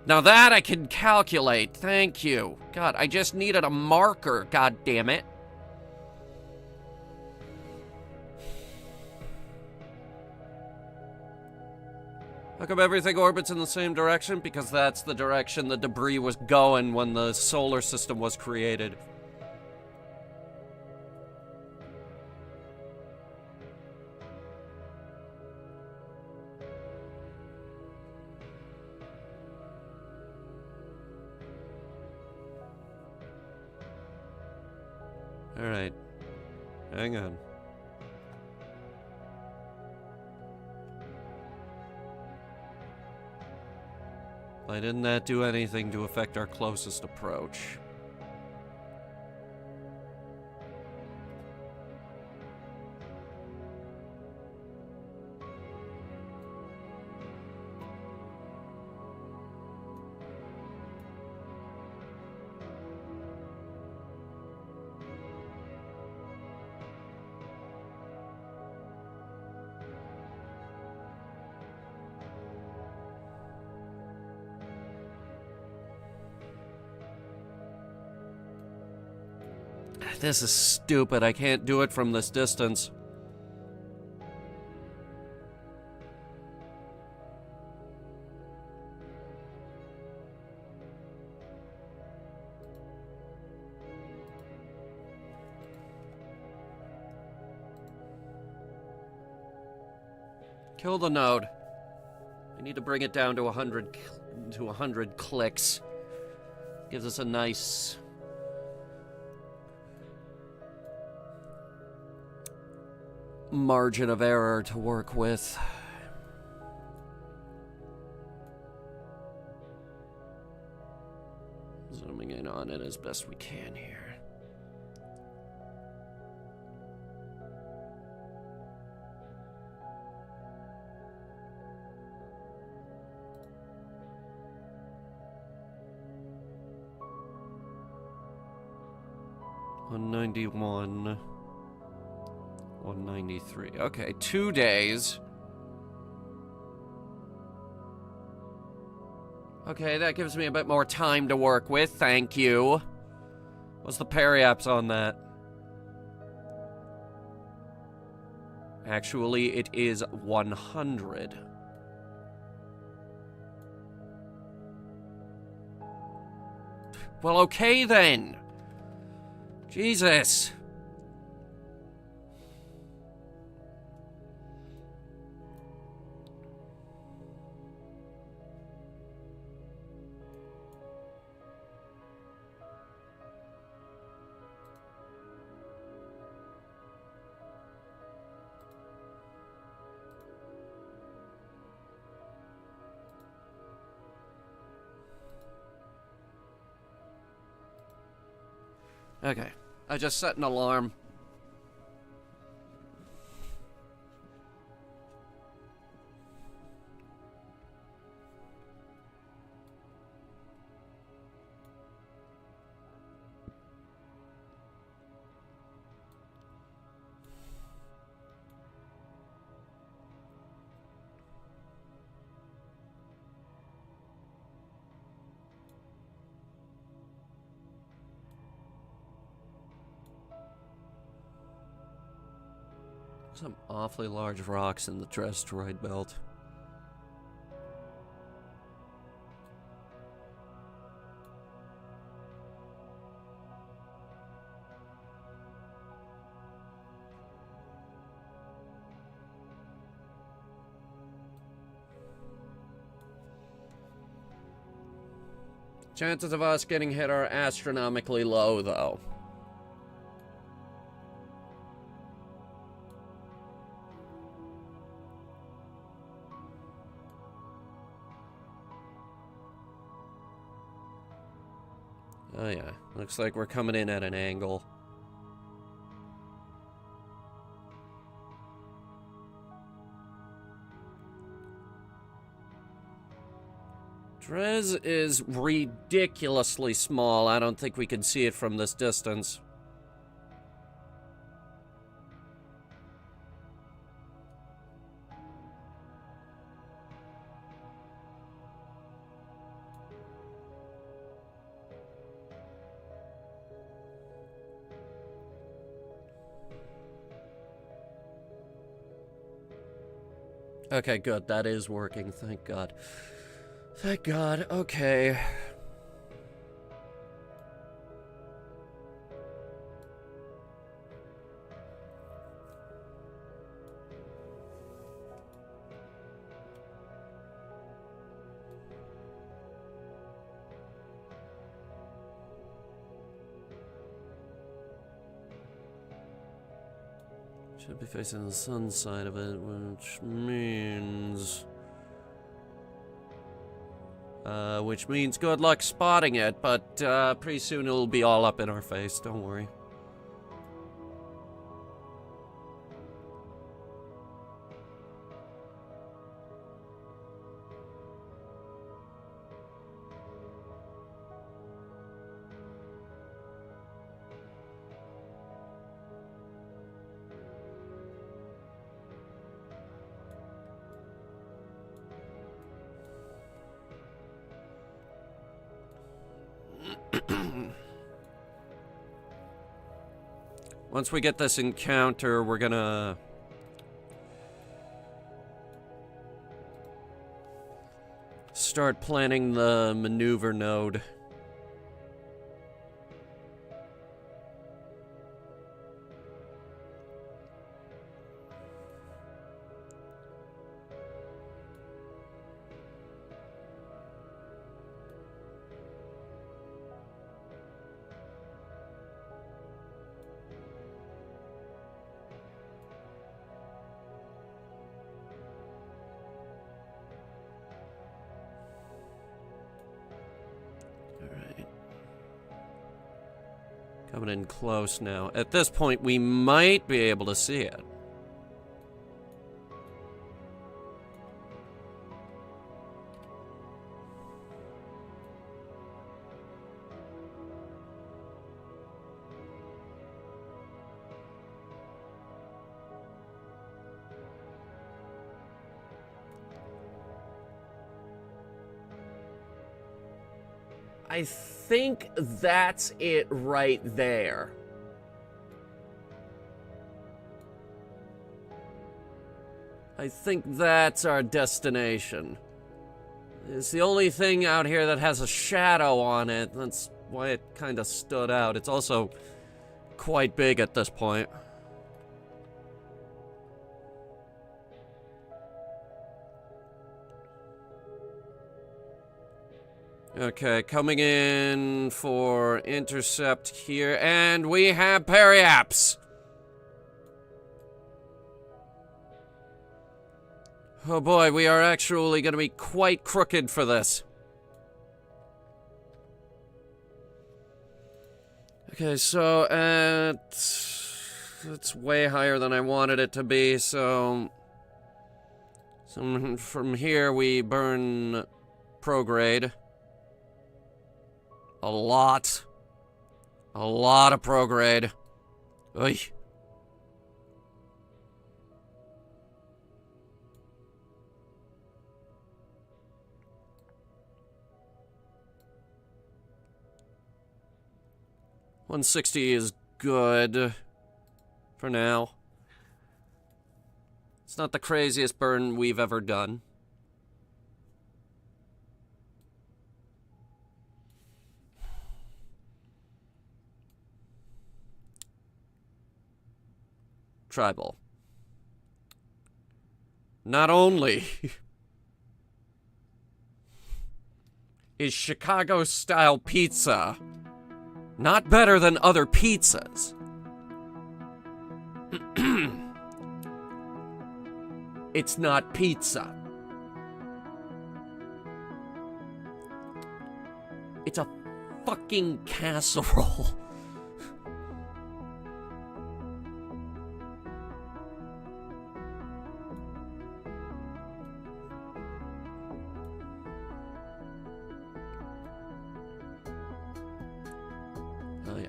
Now that I can calculate, thank you. God, I just needed a marker, god damn it. How come everything orbits in the same direction? Because that's the direction the debris was going when the solar system was created. Alright. Hang on. Why didn't that do anything to affect our closest approach? This is stupid. I can't do it from this distance. Kill the node. I need to bring it down to 100 clicks. Gives us a nice margin of error to work with. Zooming in on it as best we can here. $191. 193. Okay, 2 days. Okay, that gives me a bit more time to work with. Thank you. What's the periaps on that? Actually, it is 100. Well, okay then. Jesus. Okay. I just set an alarm. Some awfully large rocks in the asteroid belt. Chances of us getting hit are astronomically low, though. Oh yeah, looks like we're coming in at an angle. Drez is ridiculously small. I don't think we can see it from this distance. Okay, good. That is working. Thank God. Thank God. Okay. Should be facing the sun side of it, which means... good luck spotting it, but pretty soon it'll be all up in our face, don't worry. Once we get this encounter, we're gonna... start planning the maneuver node. Coming in close now. At this point, we might be able to see it. I think that's it right there. I think that's our destination. It's the only thing out here that has a shadow on it. That's why it kind of stood out. It's also quite big at this point. Okay, coming in for intercept here, and we have periaps! Oh boy, we are actually going to be quite crooked for this. Okay, so it's way higher than I wanted it to be, so from here we burn prograde. A lot of prograde. Oy. $160 is good for now. It's not the craziest burn we've ever done. Tribal. Not only is Chicago-style pizza not better than other pizzas, it's not pizza. It's a fucking casserole. Oh yeah.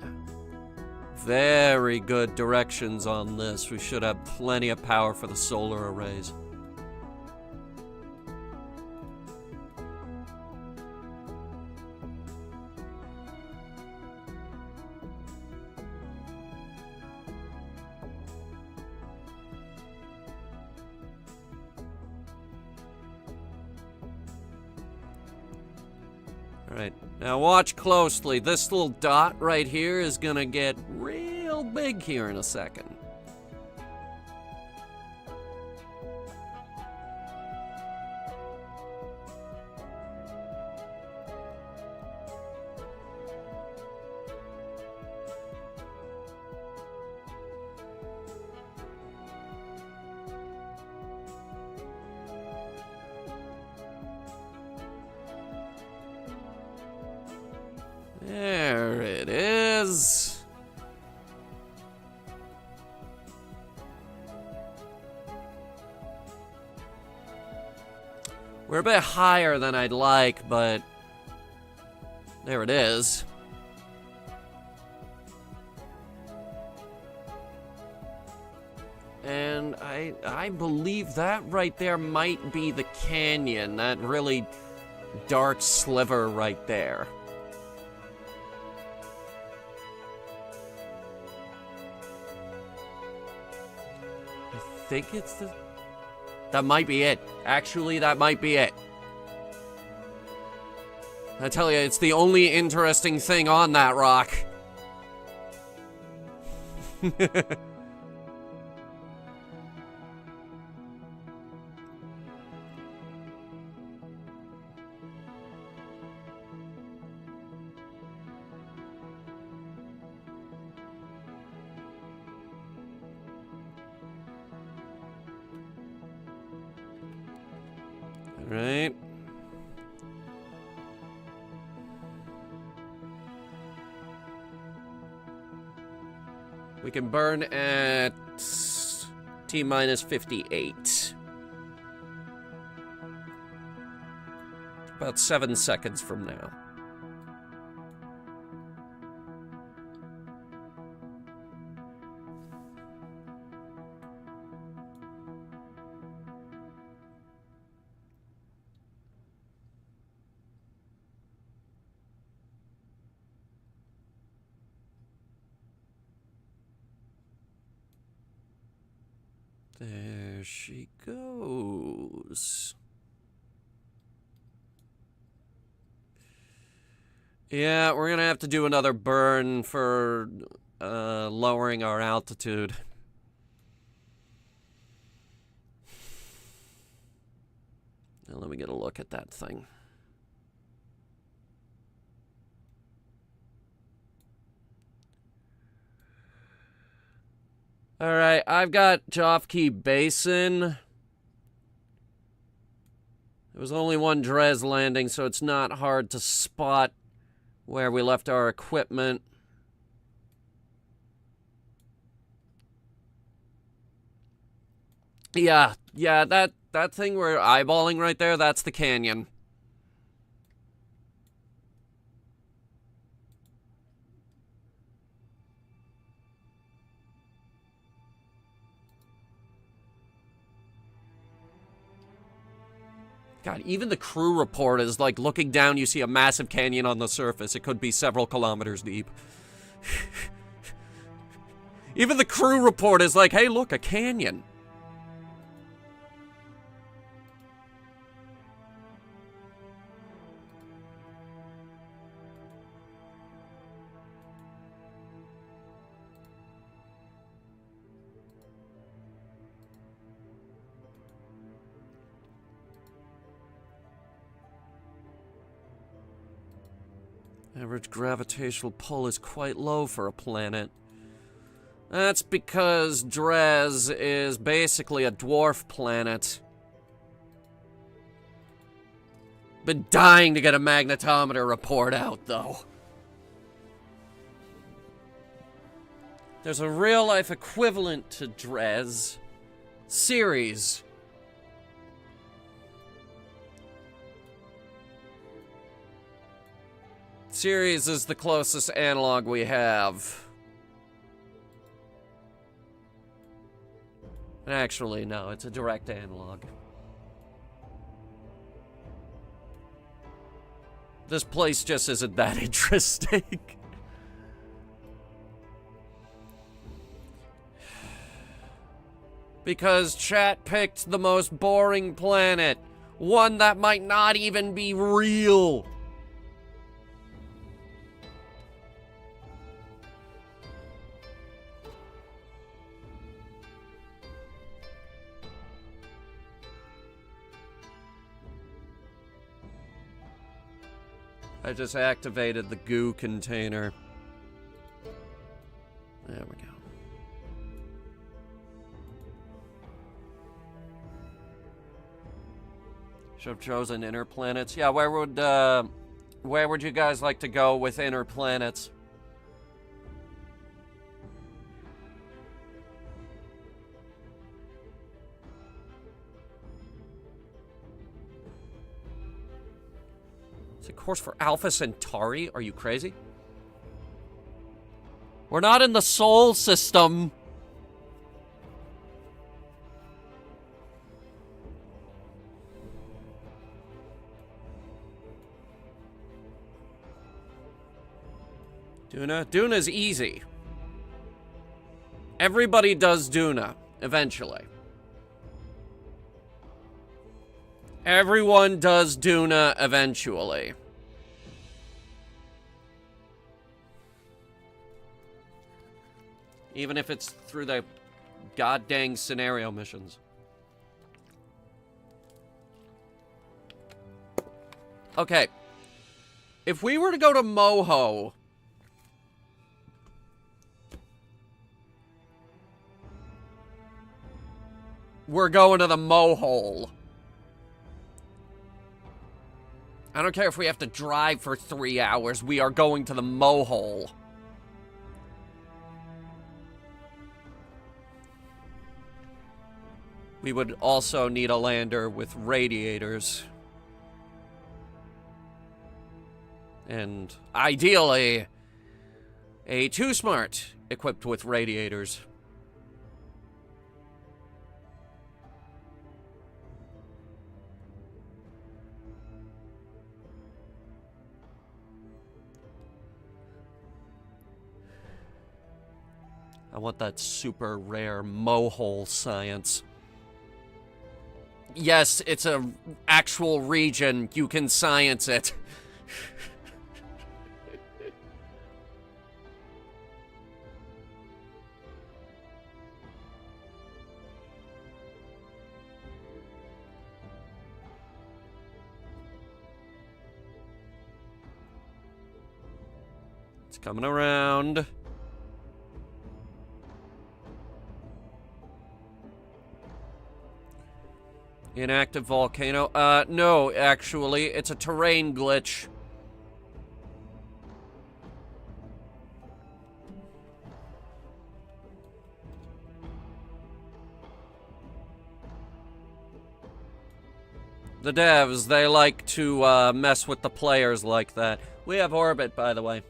Very good directions on this. We should have plenty of power for the solar arrays. Alright, now watch closely. This little dot right here is gonna get real big here in a second. There it is. We're a bit higher than I'd like, but there it is. And I believe that right there might be the canyon, that really dark sliver right there. I think it's the... That might be it. Actually, that might be it. I tell you, it's the only interesting thing on that rock. Right. We can burn at T-minus 58. About 7 seconds from now. There she goes. Yeah, we're gonna have to do another burn for lowering our altitude. Now let me get a look at that thing. Alright, I've got Jofkey Basin. There was only one Drez landing, so it's not hard to spot where we left our equipment. Yeah, that thing we're eyeballing right there, that's the canyon. God, even the crew report is like looking down, you see a massive canyon on the surface. It could be several kilometers deep. Even the crew report is like, hey, look, a canyon. Average gravitational pull is quite low for a planet. That's because Dres is basically a dwarf planet. Been dying to get a magnetometer report out, though. There's a real-life equivalent to Dres. Ceres. Ceres is the closest analog we have. Actually, no, it's a direct analog. This place just isn't that interesting. Because chat picked the most boring planet. One that might not even be real. I just activated the goo container. There we go. Should have chosen inner planets. Yeah, where would you guys like to go with inner planets? It's a course for Alpha Centauri? Are you crazy? We're not in the Sol system. Duna? Duna's easy. Everybody does Duna, eventually. Everyone does Duna eventually. Even if it's through the goddamn scenario missions. Okay. If we were to go to Moho... We're going to the Mohole. I don't care if we have to drive for 3 hours. We are going to the Mohole. We would also need a lander with radiators. And ideally, a Too Smart equipped with radiators. I want that super rare Mohole science. Yes, it's a actual region. You can science it. It's coming around. Inactive volcano? No, actually. It's a terrain glitch. The devs, they like to mess with the players like that. We have orbit, by the way.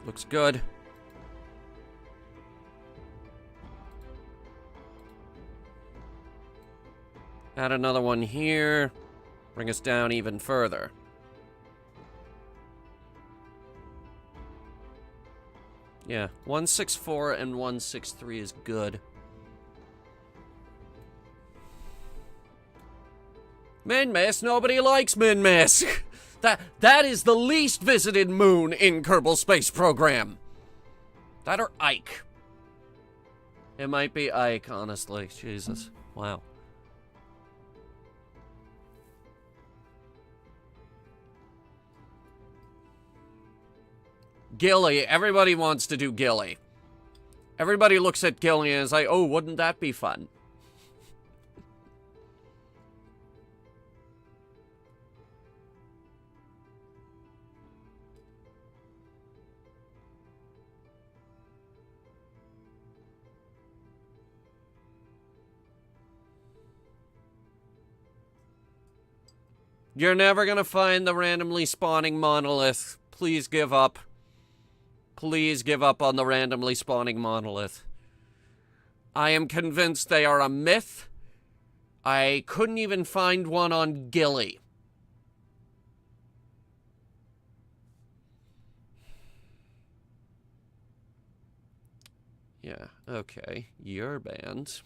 Looks good. Add another one here. Bring us down even further. Yeah, 164 and 163 is good. Min-Miss? Nobody likes Min-Miss. That is the least visited moon in Kerbal Space Program. That or Ike. It might be Ike, honestly. Jesus. Wow. Gilly. Everybody wants to do Gilly. Everybody looks at Gilly and is like, oh, wouldn't that be fun? You're never gonna find the randomly spawning monolith. Please give up. Please give up on the randomly spawning monolith. I am convinced they are a myth. I couldn't even find one on Gilly. Yeah, okay. You're banned.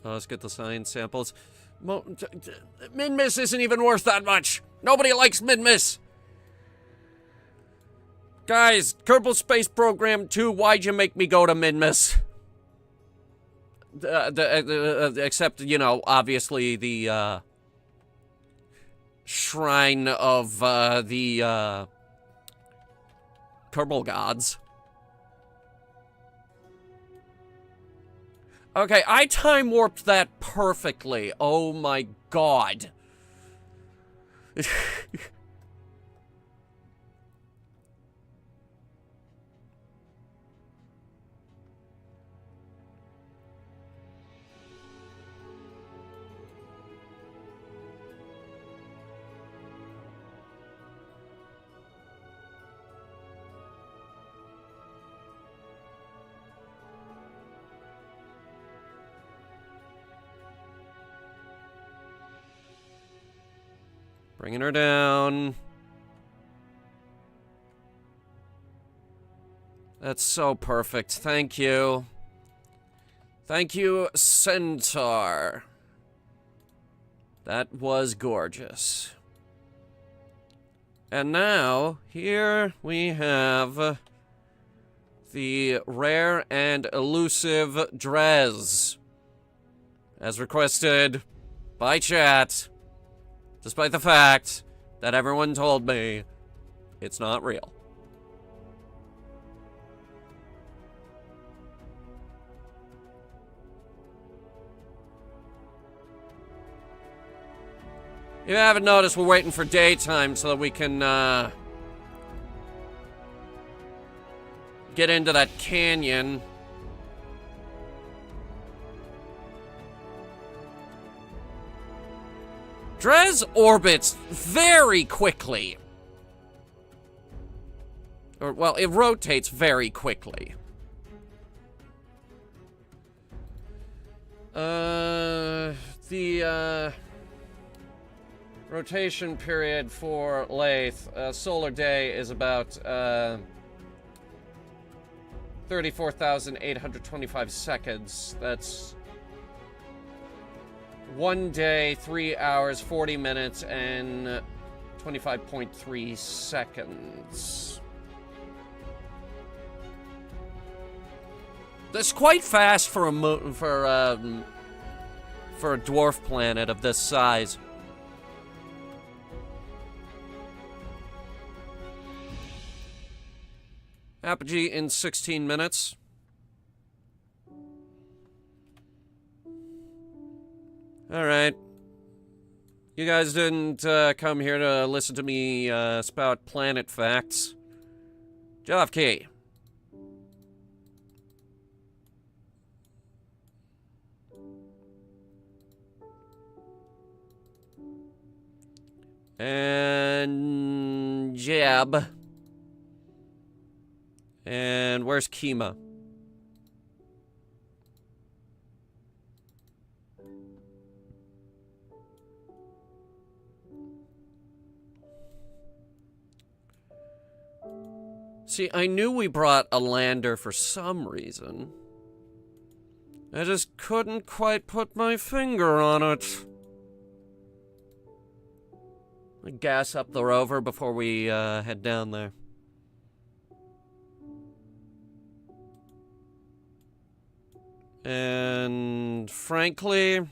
Let's get the science samples. Min-Miss isn't even worth that much. Nobody likes Min-Miss. Guys, Kerbal Space Program 2, why'd you make me go to Min-Miss? Except, you know, obviously the, shrine of, the, Kerbal gods. Okay, I time warped that perfectly. Oh my god. Bringing her down. That's so perfect. Thank you. Thank you, Centaur. That was gorgeous. And now, here we have the rare and elusive Drez. As requested by chat. Despite the fact that everyone told me it's not real. If you haven't noticed, we're waiting for daytime so that we can, get into that canyon. Drez orbits very quickly. Or, well, it rotates very quickly. The rotation period for Lathe, solar day is about, 34,825 seconds. That's 1 day, 3 hours, 40 minutes, and 25.3 seconds. That's quite fast for a dwarf planet of this size. Apogee in 16 minutes. Alright. You guys didn't come here to listen to me spout planet facts. Job key. And Jab. And where's Kima? See, I knew we brought a lander for some reason. I just couldn't quite put my finger on it. Gas up the rover before we head down there. And frankly,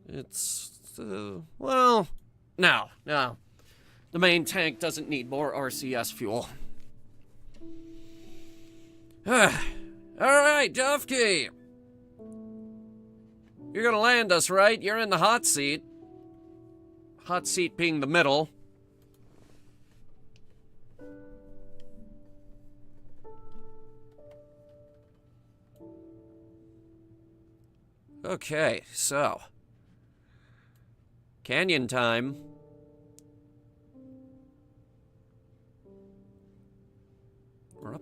it's, well, no. The main tank doesn't need more RCS fuel. Alright, Jofke. You're gonna land us, right? You're in the hot seat. Hot seat being the middle. Okay, so. Canyon time. We're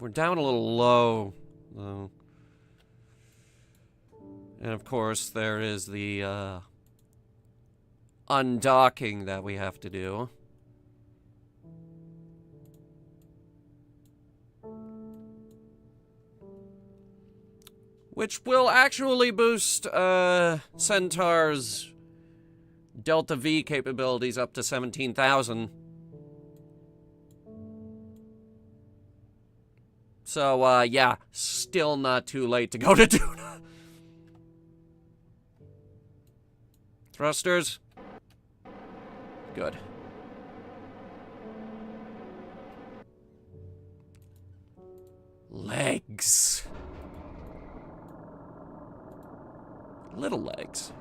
down a little low, though. And of course, there is the, undocking that we have to do. Which will actually boost, Centaur's Delta V capabilities up to 17,000. So, yeah, still not too late to go to Duna. Thrusters. Good. Legs. Little legs.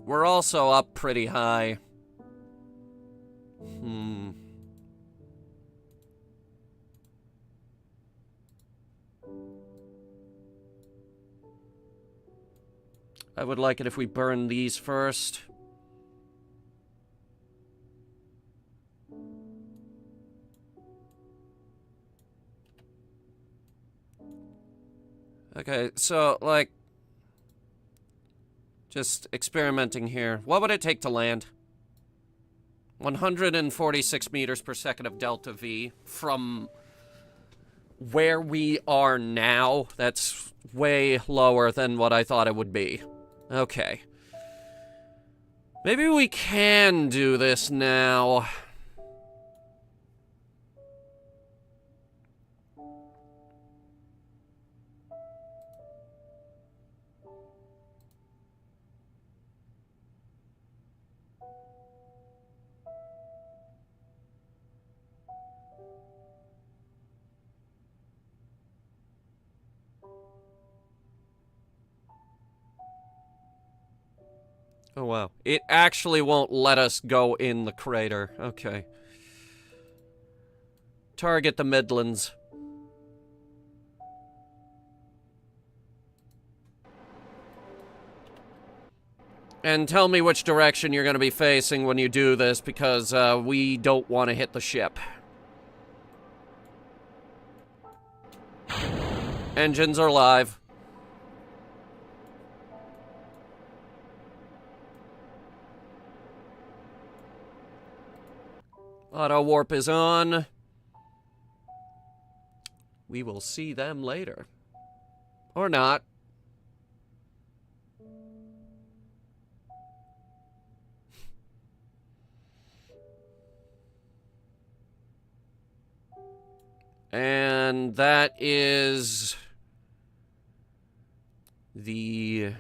We're also up pretty high. I would like it if we burn these first. Okay, so, like, just experimenting here. What would it take to land? 146 meters per second of Delta V from where we are now. That's way lower than what I thought it would be. Okay. Maybe we can do this now. Oh, wow. It actually won't let us go in the crater. Okay. Target the Midlands. And tell me which direction you're going to be facing when you do this, because we don't want to hit the ship. Engines are live. Auto warp is on. We will see them later. Or not. And that is the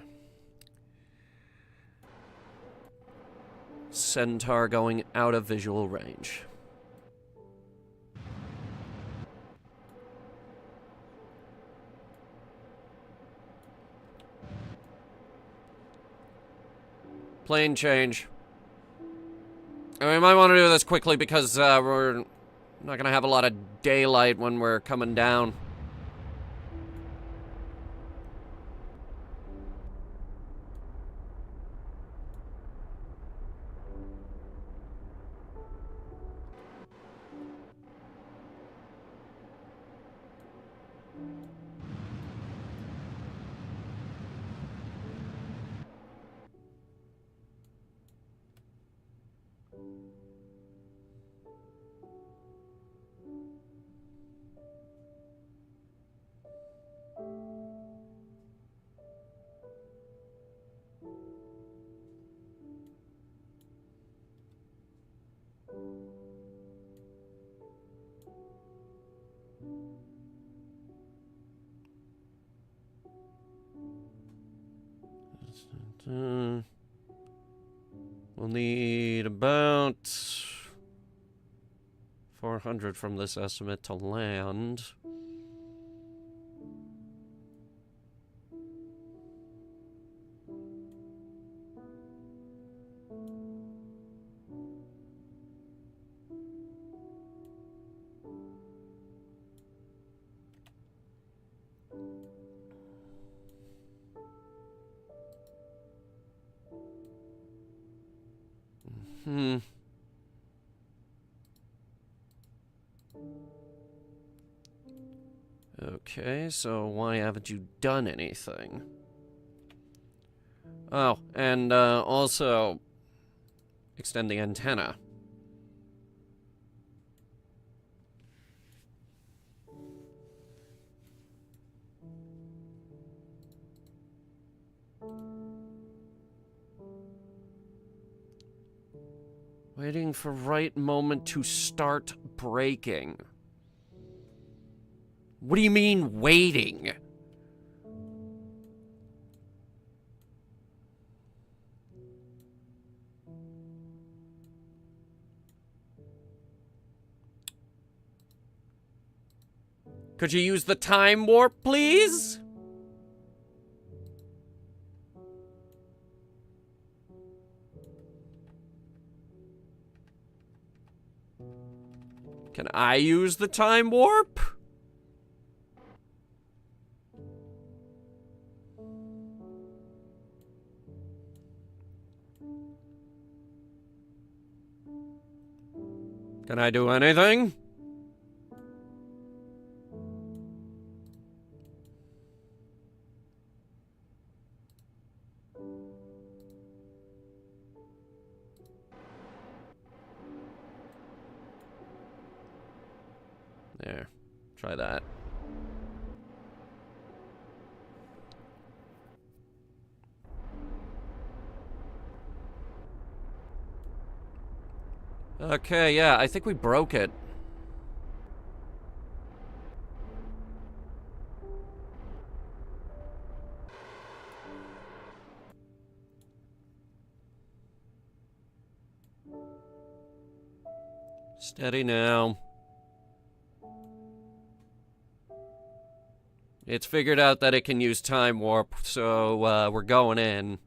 Centaur going out of visual range. Plane change. And we might want to do this quickly because we're not going to have a lot of daylight when we're coming down. We'll need about 400 from this estimate to land. Okay, so why haven't you done anything? Oh, and also extend the antenna. Waiting for right moment to start braking. What do you mean, waiting? Could you use the time warp, please? Can I use the time warp? Can I do anything? There. Try that. Okay, yeah, I think we broke it. Steady now. It's figured out that it can use time warp, so we're going in.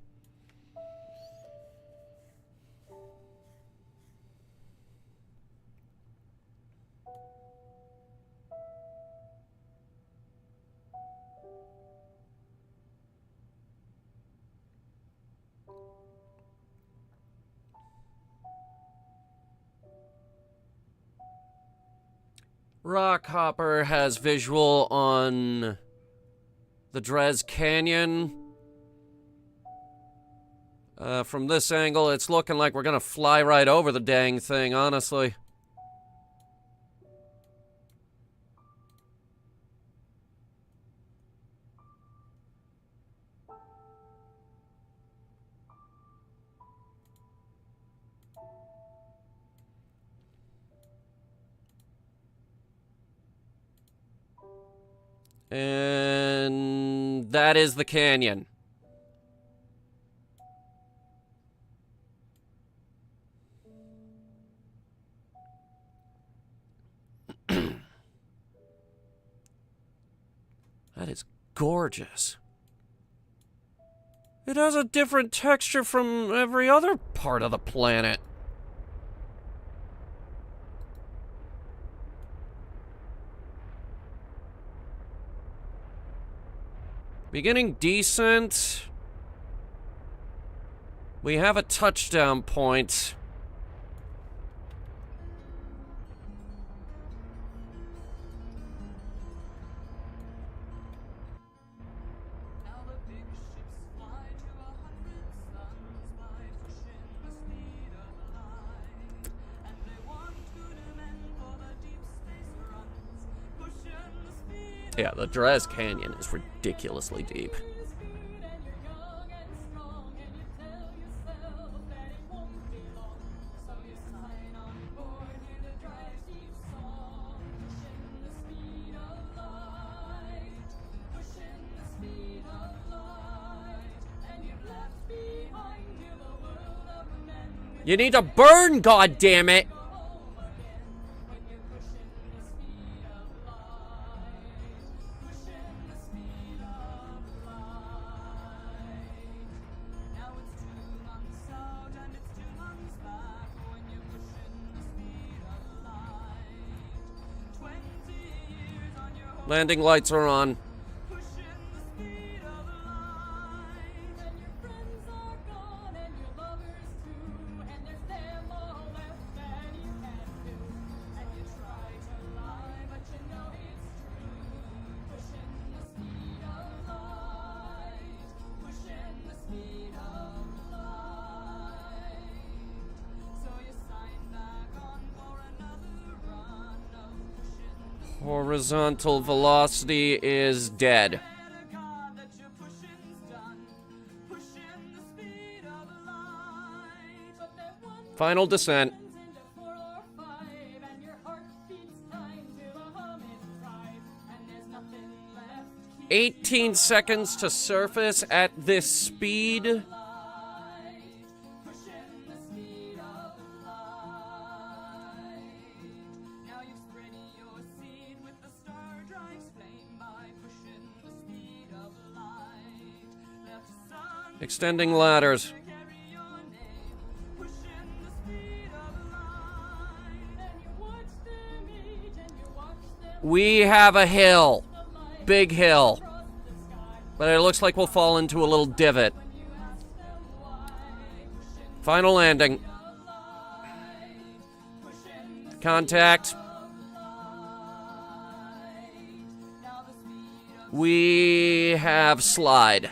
Rockhopper has visual on the Drez Canyon. From this angle, it's looking like we're gonna fly right over the dang thing, honestly. And that is the canyon. That is gorgeous. It has a different texture from every other part of the planet. Beginning decent. We have a touchdown point. Yeah, the Draz Canyon is ridiculously deep. You need to burn, goddammit! Landing lights are on. Horizontal velocity is dead. Final descent. 18 seconds to surface at this speed. Extending ladders. We have a hill. Big hill. But it looks like we'll fall into a little divot. Final landing. Contact. We have slide.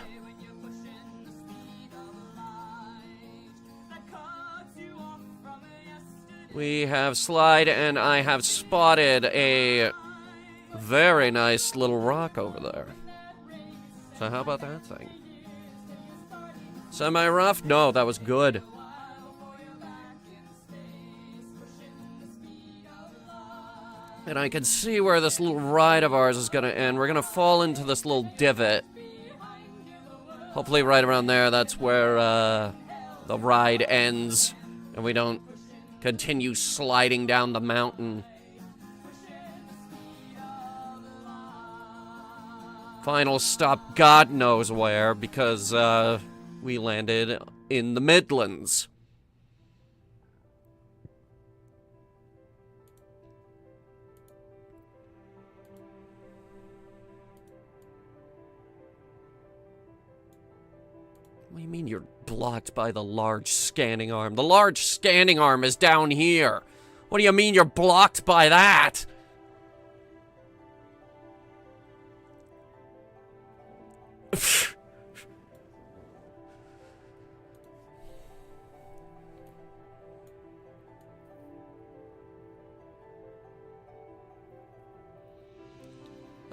We have slide, and I have spotted a very nice little rock over there. So how about that thing? Semi-rough? No, that was good. And I can see where this little ride of ours is going to end. We're going to fall into this little divot. Hopefully right around there, that's where the ride ends. And we don't continue sliding down the mountain. Final stop, God knows where, because we landed in the Midlands. What do you mean you're blocked by the large scanning arm? The large scanning arm is down here. What do you mean you're blocked by that?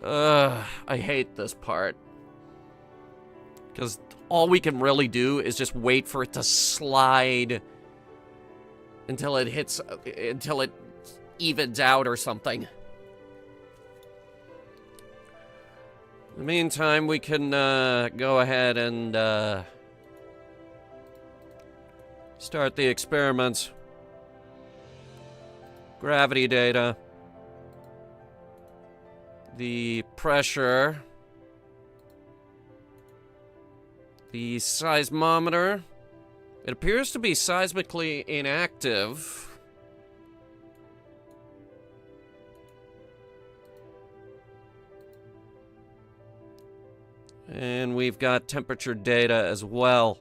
I hate this part. Because all we can really do is just wait for it to slide until it hits, until it evens out or something. In the meantime, we can go ahead and start the experiments. Gravity data. The pressure. The seismometer. It appears to be seismically inactive. And we've got temperature data as well.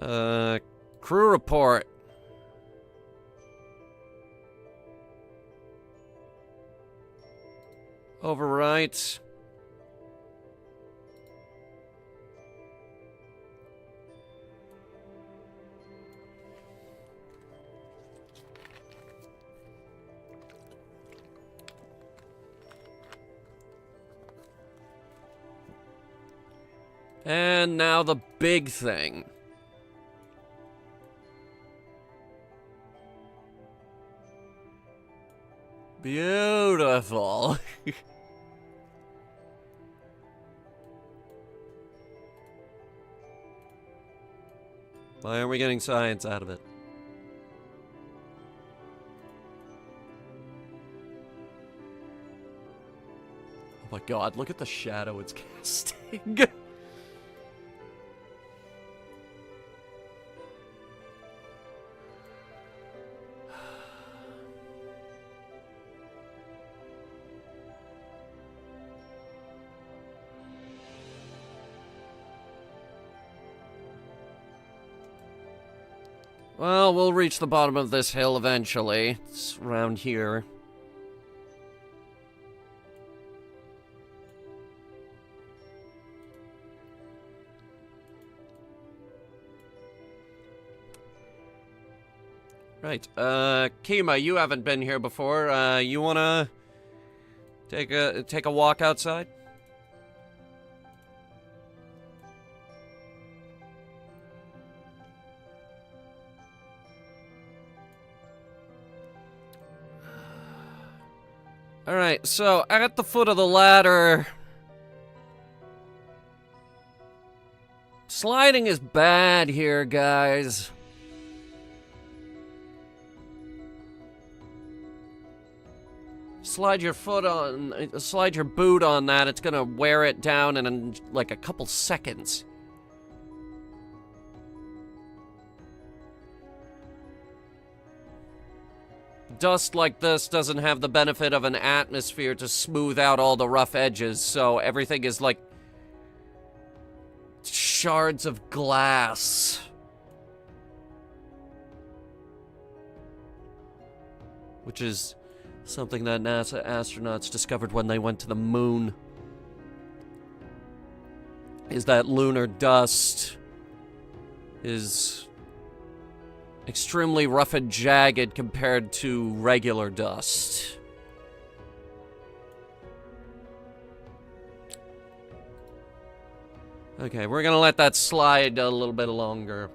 Crew report. Overwrite. And now the big thing. Beautiful. Why aren't we getting science out of it? Oh my god, look at the shadow it's casting. Well, we'll reach the bottom of this hill eventually. It's around here. Right, Kima, you haven't been here before. You wanna take a walk outside? Alright, so at the foot of the ladder, sliding is bad here, guys. Slide your boot on that, it's gonna wear it down in like a couple seconds. Dust like this doesn't have the benefit of an atmosphere to smooth out all the rough edges, so everything is like shards of glass. Which is something that NASA astronauts discovered when they went to the moon. Is that lunar dust is extremely rough and jagged compared to regular dust. Okay, we're gonna let that slide a little bit longer.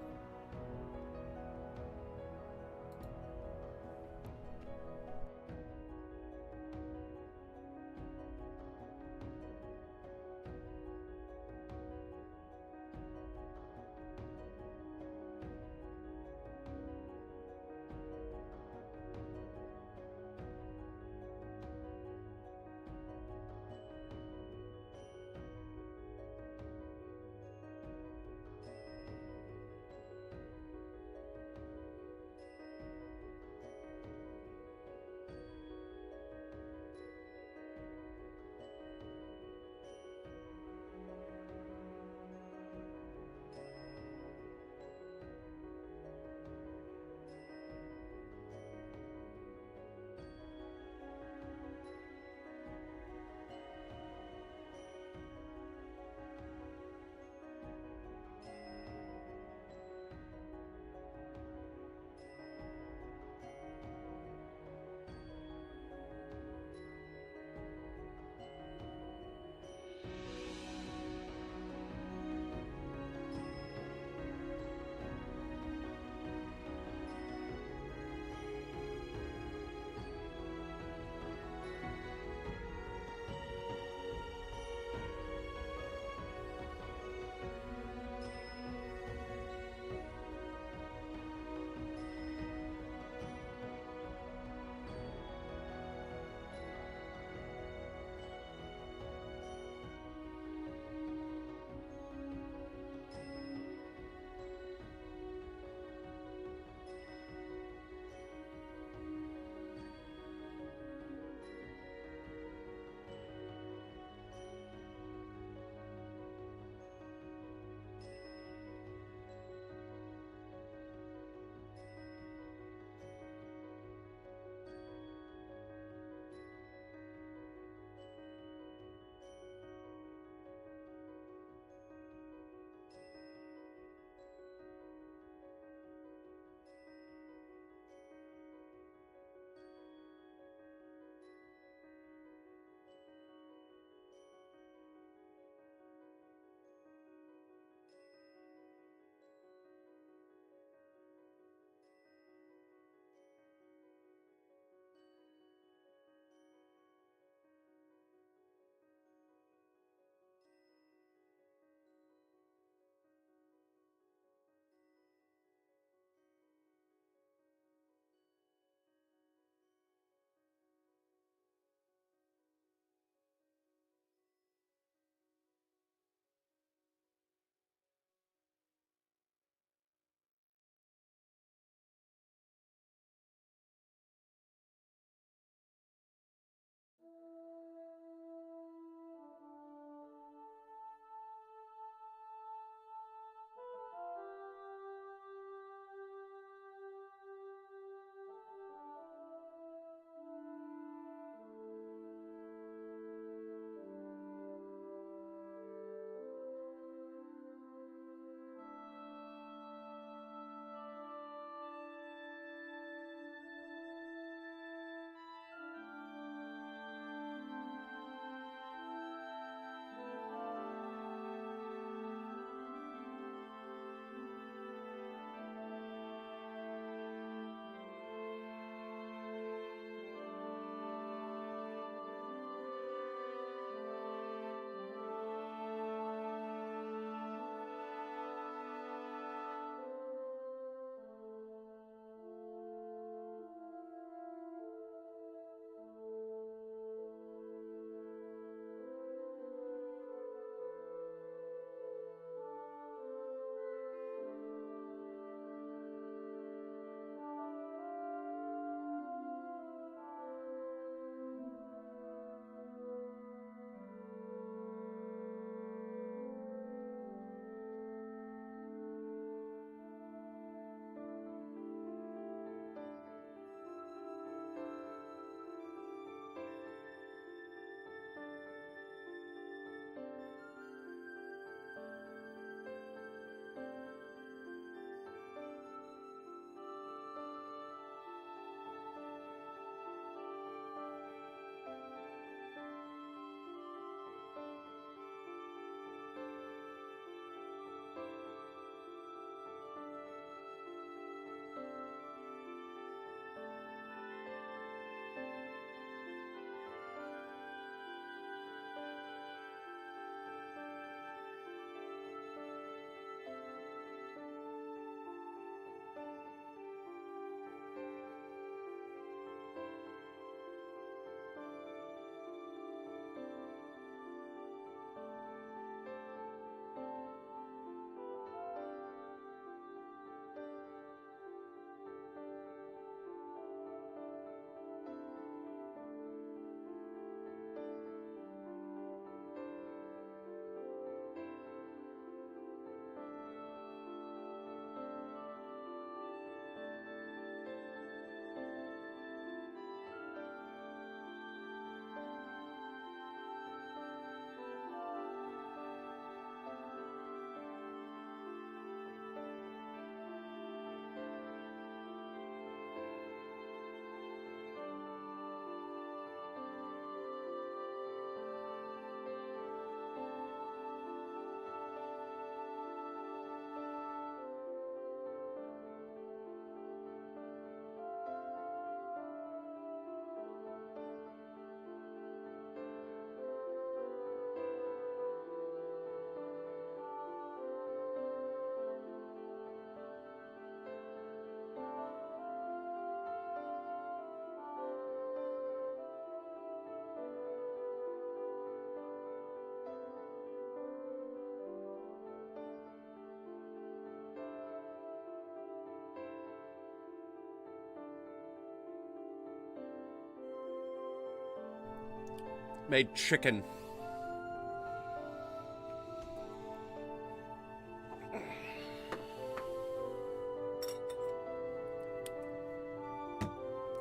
made chicken.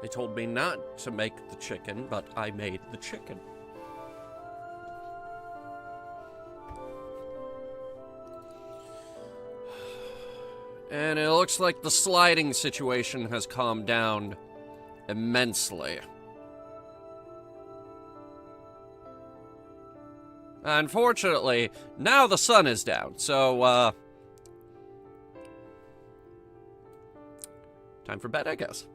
They told me not to make the chicken, but I made the chicken. And it looks like the sliding situation has calmed down immensely. Unfortunately, now the sun is down, so, time for bed, I guess.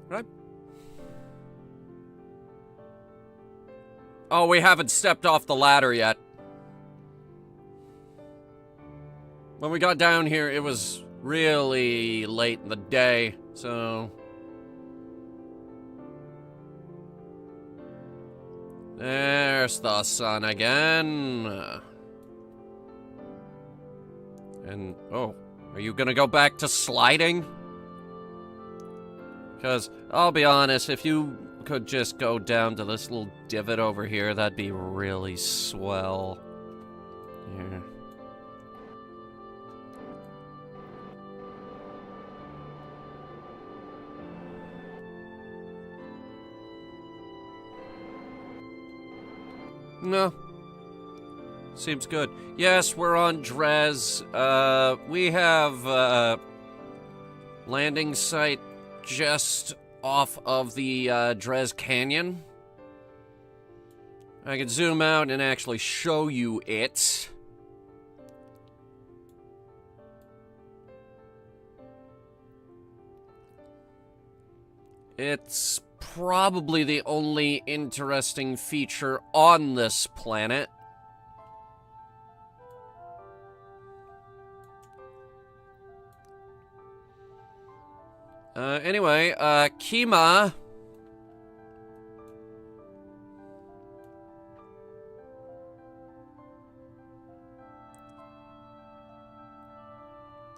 Right? Oh, we haven't stepped off the ladder yet. When we got down here, it was really late in the day, so... There's the sun again. And, oh, are you gonna go back to sliding? Because, I'll be honest, if you could just go down to this little divot over here, that'd be really swell. Here. No. Seems good. Yes, we're on Dres. We have, landing site just off of the Dres Canyon. I can zoom out and actually show you it. It's probably the only interesting feature on this planet. Anyway, Kima.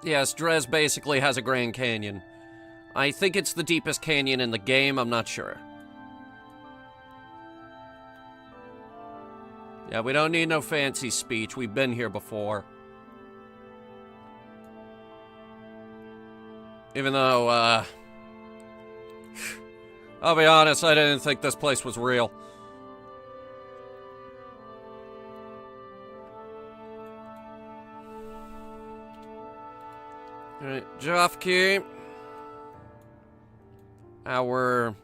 Yes, Dres basically has a Grand Canyon. I think it's the deepest canyon in the game, I'm not sure. Yeah, we don't need no fancy speech, we've been here before. Even though, I'll be honest, I didn't think this place was real. Alright, Jofke, our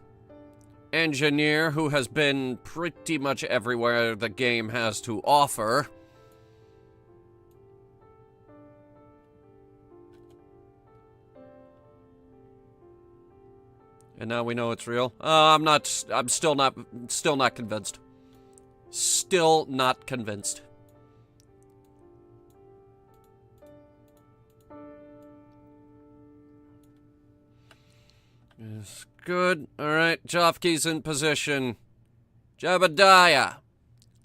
engineer who has been pretty much everywhere the game has to offer. And now we know it's real. I'm still not convinced. Still not convinced. Yes, good. Alright, Jofke's in position. Jebediah,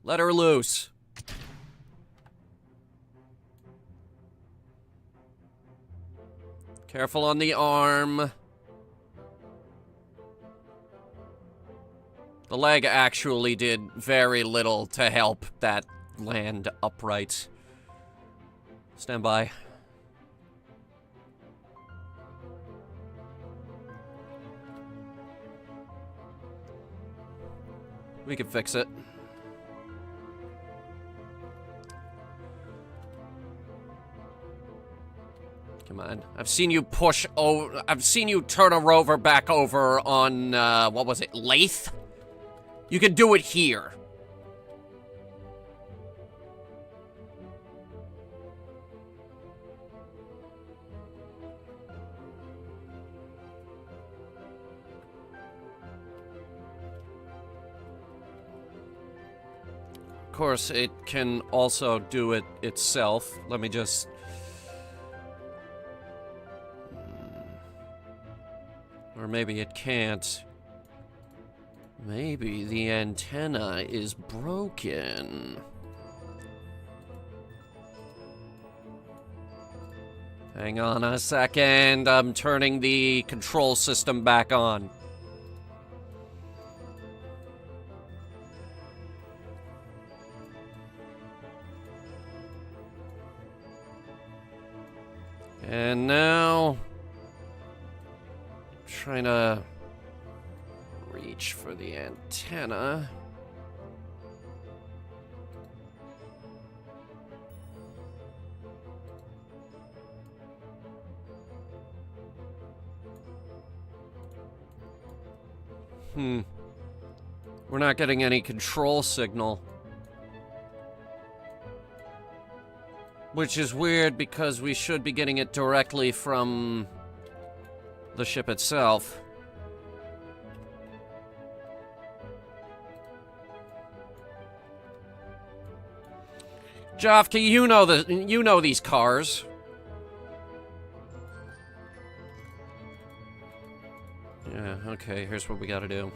let her loose. Careful on the arm. The leg actually did very little to help that land upright. Stand by. We can fix it. Come on. I've seen you push over. I've seen you turn a rover back over on, what was it, Lathe? You can do it here. Of course, it can also do it itself. Let me just... Or maybe it can't. Maybe the antenna is broken. Hang on a second, I'm turning the control system back on. And now, trying to reach for the antenna. We're not getting any control signal. Which is weird because we should be getting it directly from the ship itself. Jofke, you know these cars. Yeah, okay, here's what we gotta do.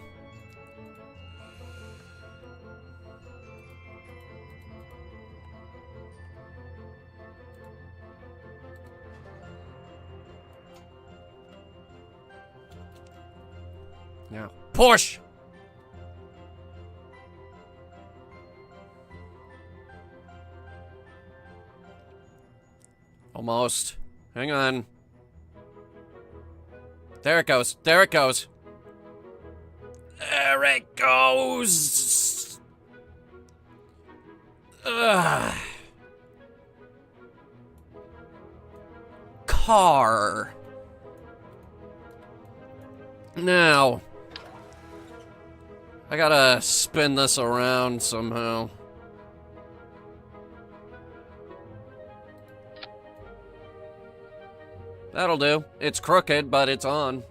Now, push! Almost. Hang on. There it goes. There it goes. There it goes. Ugh. Car. Now, I gotta spin this around somehow. That'll do. It's crooked, but it's on.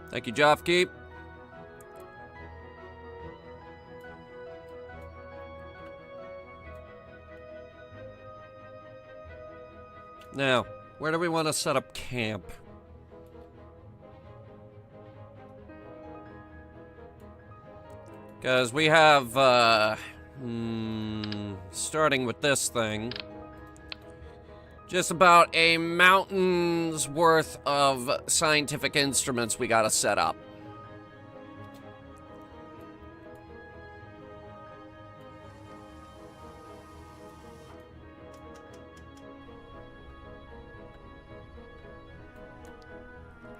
Thank you, Jofke. Now, where do we want to set up camp? Because we have, starting with this thing, just about a mountain's worth of scientific instruments we gotta set up.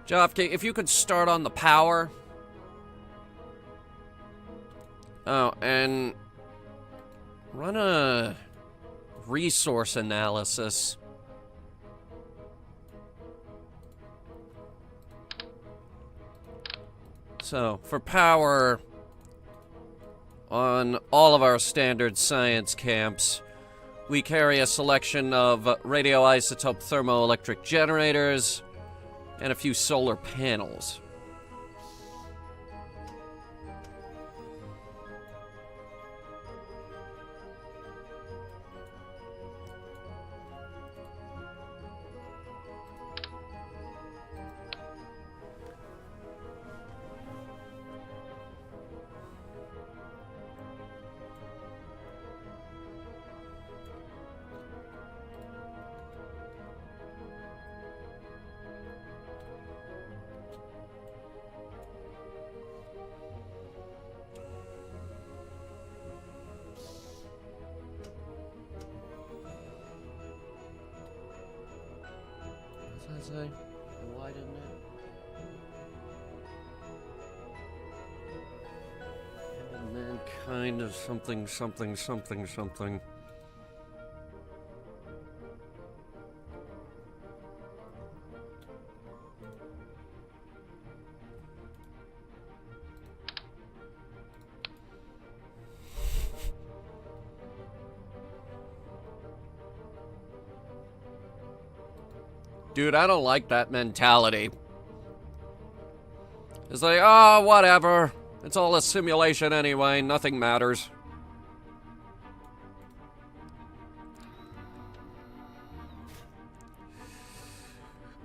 Jofke, if you could start on the power. Oh, and run a resource analysis. So, for power, on all of our standard science camps, we carry a selection of radioisotope thermoelectric generators and a few solar panels. Why didn't it? And then kind of something. Dude, I don't like that mentality. It's like, oh, whatever. It's all a simulation anyway. Nothing matters.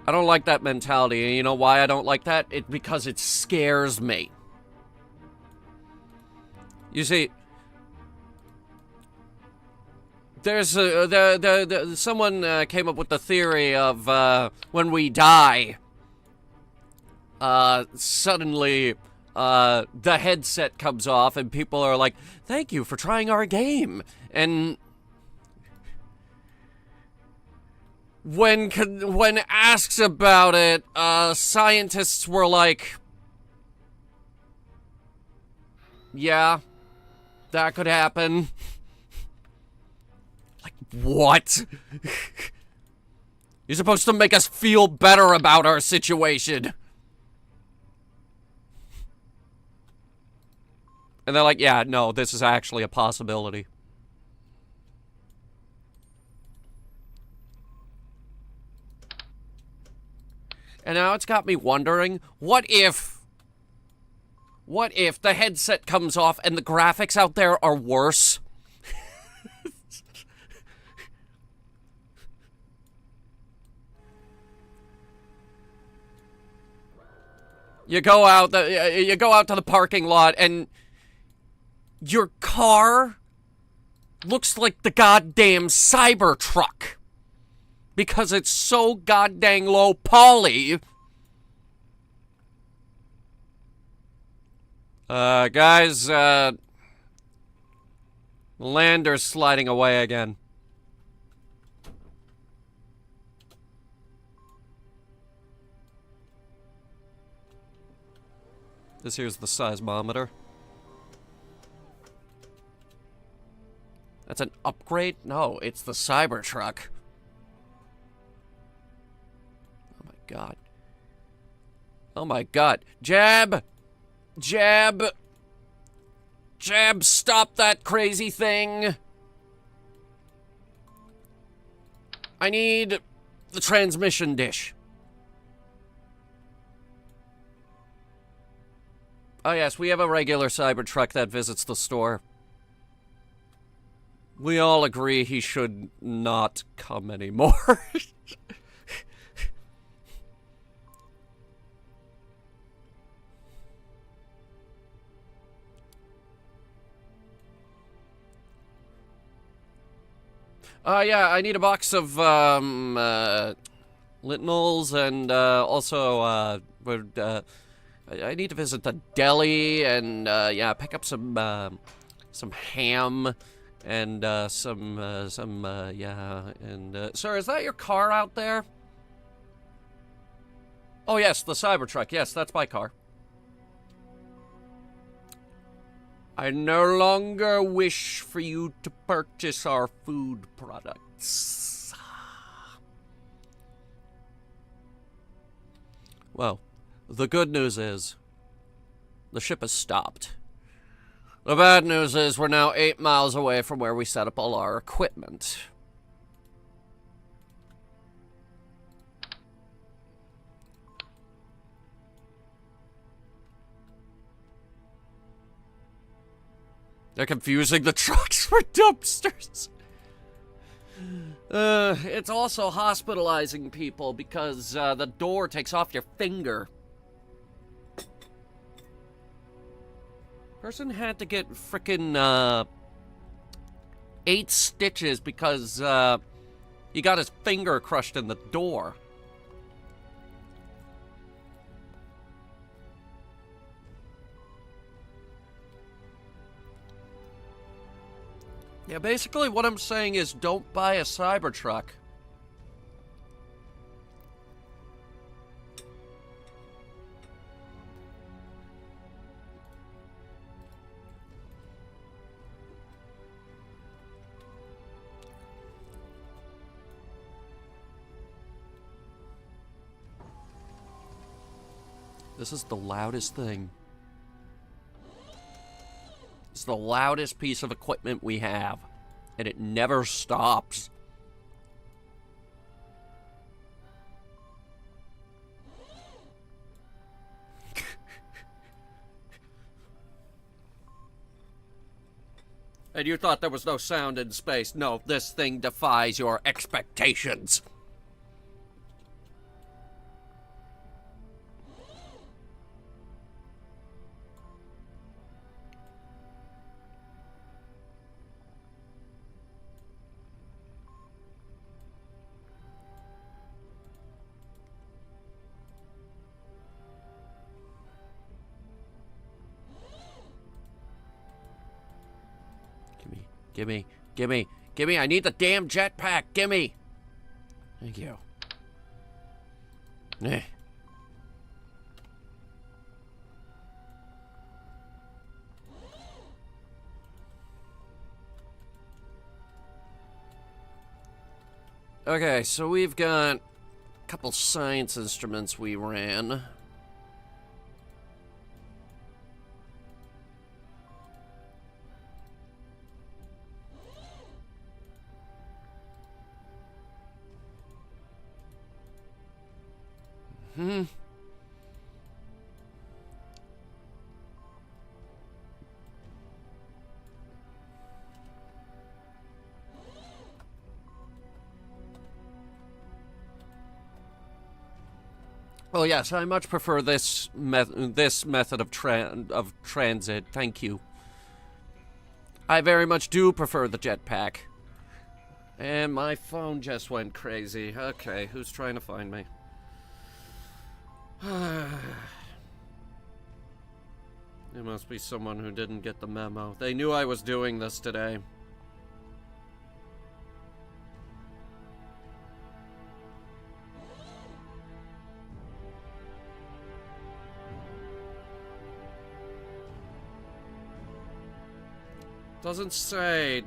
I don't like that mentality, and you know why I don't like that? Because it scares me. You see, there's someone came up with the theory of when we die, suddenly the headset comes off and people are like, "Thank you for trying our game," and when asked about it, scientists were like, yeah, that could happen. Like, what? You're supposed to make us feel better about our situation. And they're like, yeah, no, this is actually a possibility. And now it's got me wondering, what if the headset comes off and the graphics out there are worse? You go out to the parking lot and your car looks like the goddamn Cybertruck. Because it's so goddamn low poly. Guys, lander's sliding away again. This here's the seismometer. That's an upgrade? No, it's the Cybertruck. God. Oh my God. Jab! Jab! Jab, stop that crazy thing! I need the transmission dish. Oh yes, we have a regular Cybertruck that visits the store. We all agree he should not come anymore. Yeah, I need a box of, Litinols and, also, I need to visit the deli and, yeah, pick up some ham and, yeah, and, sir, is that your car out there? Oh, yes, the Cybertruck. Yes, that's my car. I no longer wish for you to purchase our food products. Well, the good news is the ship has stopped. The bad news is we're now 8 miles away from where we set up all our equipment. They're confusing the trucks for dumpsters. It's also hospitalizing people because the door takes off your finger. Person had to get frickin' 8 stitches because he got his finger crushed in the door. Yeah, basically what I'm saying is don't buy a Cybertruck. This is the loudest thing. It's the loudest piece of equipment we have, and it never stops. And you thought there was no sound in space. No, this thing defies your expectations. Gimme. Gimme. Gimme. I need the damn jetpack. Gimme. Thank you. Eh. Okay, so we've got a couple science instruments we ran. Oh yes, I much prefer this method of transit. Thank you. I very much do prefer the jetpack. And my phone just went crazy. Okay, who's trying to find me? It must be someone who didn't get the memo. They knew I was doing this today. Doesn't say.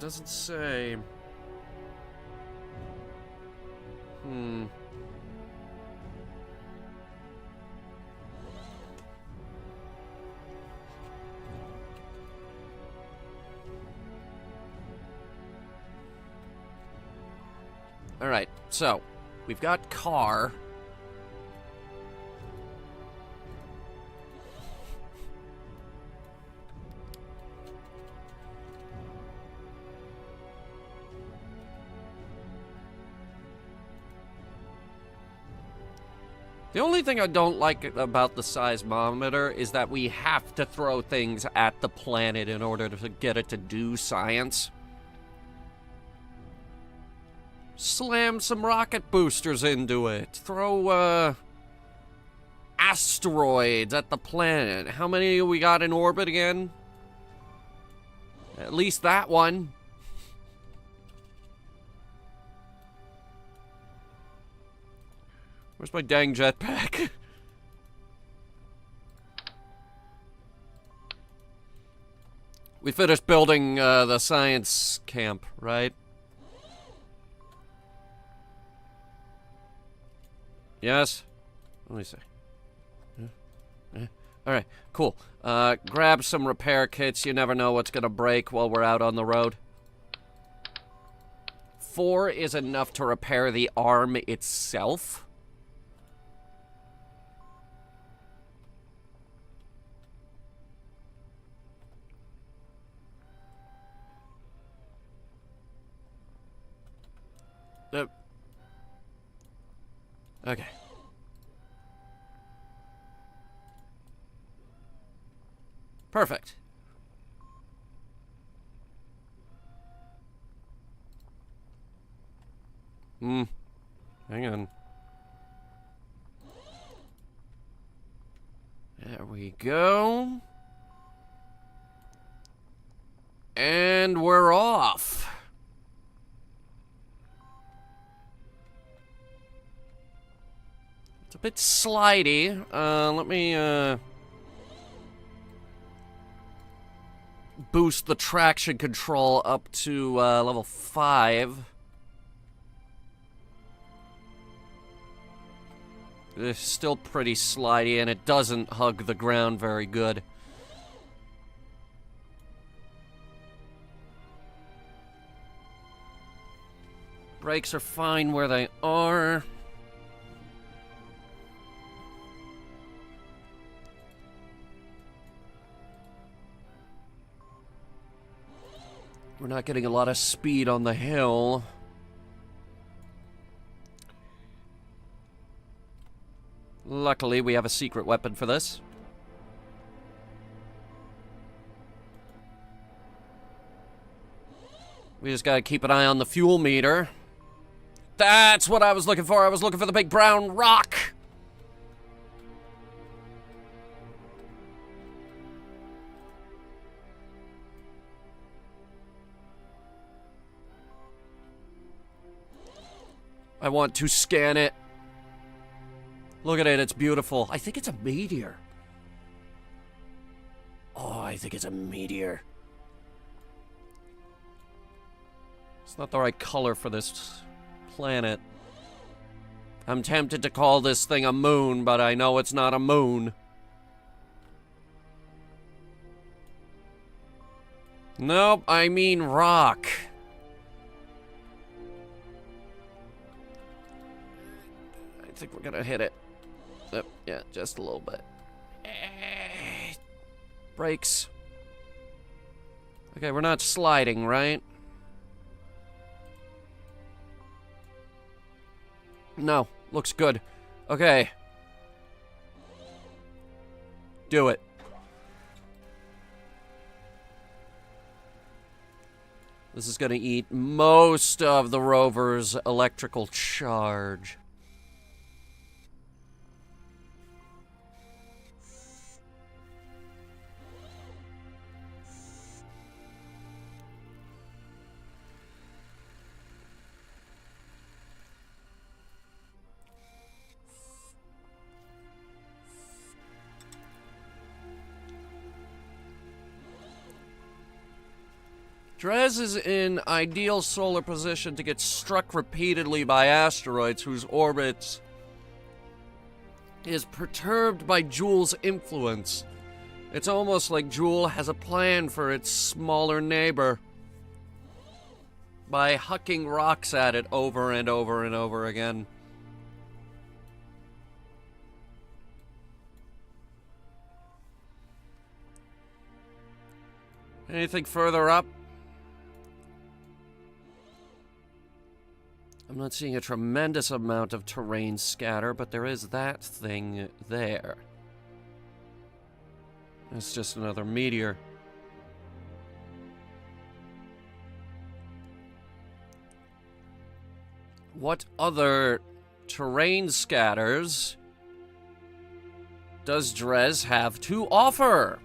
Alright, so, we've got car. The only thing I don't like about the seismometer is that we have to throw things at the planet in order to get it to do science. Slam some rocket boosters into it. Throw, asteroids at the planet. How many we got in orbit again? At least that one. Where's my dang jetpack? We finished building the science camp, right? Yes? Let me see. Alright, cool. Grab some repair kits. You never know what's gonna break while we're out on the road. 4 is enough to repair the arm itself. Okay. Perfect. Hang on. There we go. And we're off. It's a bit slidey. Let me, boost the traction control up to, level 5. It's still pretty slidey, and it doesn't hug the ground very good. Brakes are fine where they are. We're not getting a lot of speed on the hill. Luckily, we have a secret weapon for this. We just gotta keep an eye on the fuel meter. That's what I was looking for. I was looking for the big brown rock. I want to scan it. Look at it, it's beautiful. I think it's a meteor. Oh, I think it's a meteor. It's not the right color for this planet. I'm tempted to call this thing a moon, but I know it's not a moon. Nope, I mean rock. I think we're gonna hit it. Yeah, just a little bit. Brakes. Okay, we're not sliding, right? No, looks good. Okay. Do it. This is gonna eat most of the rover's electrical charge. Dres is in ideal solar position to get struck repeatedly by asteroids whose orbits is perturbed by Joule's influence. It's almost like Joule has a plan for its smaller neighbor by hucking rocks at it over and over and over again. Anything further up? I'm not seeing a tremendous amount of terrain scatter, but there is that thing there. It's just another meteor. What other terrain scatters does Dres have to offer?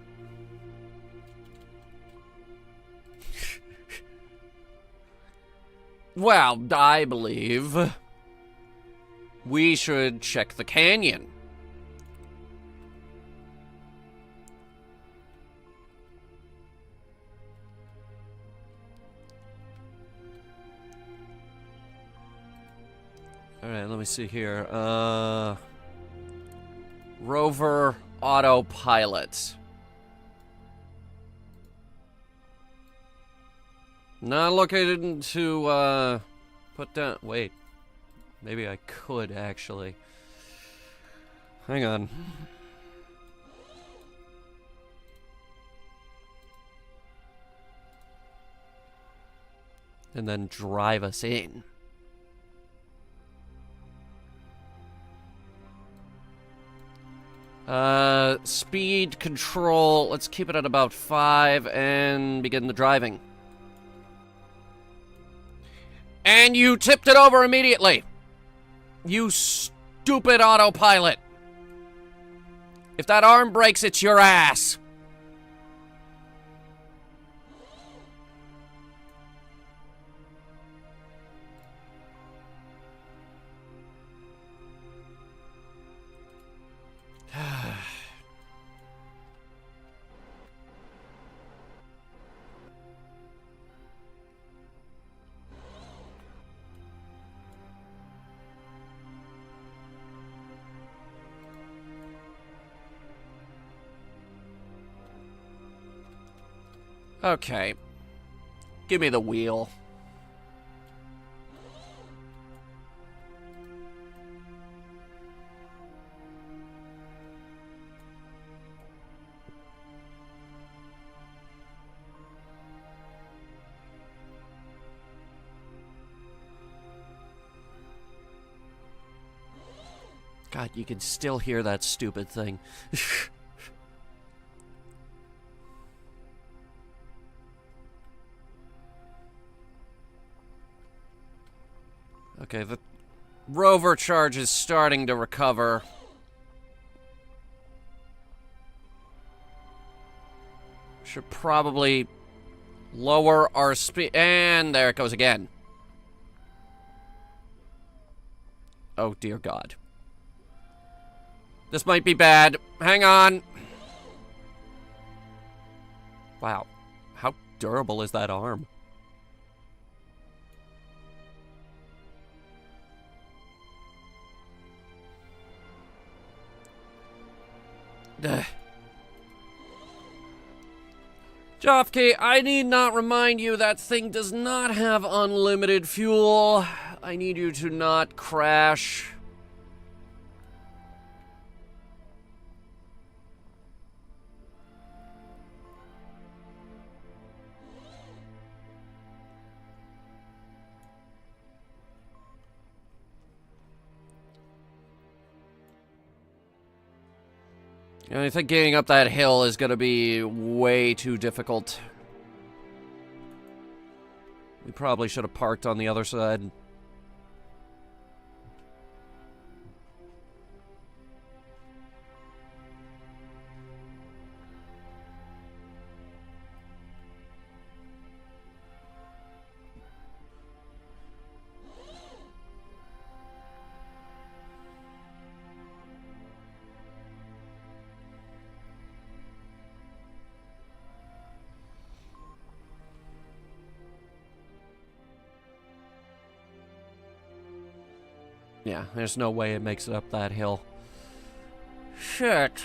Well, I believe we should check the canyon. Alright, let me see here. Rover autopilot. Not looking to, put down... Wait. Maybe I could, actually. Hang on. And then drive us in. Speed control. Let's keep it at about 5 and begin the driving. And you tipped it over immediately. You stupid autopilot. If that arm breaks, it's your ass. Okay. Give me the wheel. God, you can still hear that stupid thing. Okay, the rover charge is starting to recover. Should probably lower our speed. And there it goes again. Oh, dear God. This might be bad. Hang on. Wow. How durable is that arm? Ugh. Jofke, I need not remind you that thing does not have unlimited fuel. I need you to not crash. I think getting up that hill is going to be way too difficult. We probably should have parked on the other side. Yeah, there's no way it makes it up that hill. Shit.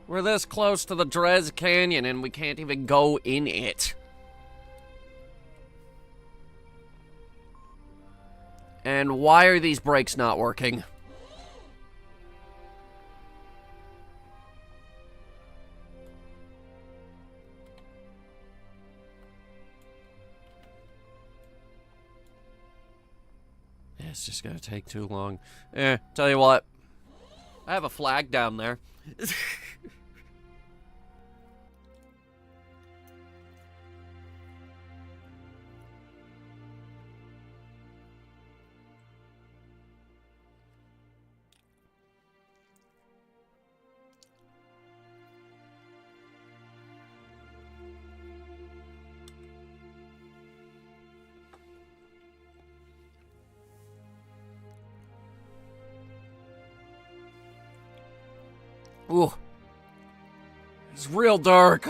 We're this close to the Drez Canyon and we can't even go in it. And why are these brakes not working? It's just gonna take too long. Tell you what. I have a flag down there. Ooh. It's real dark.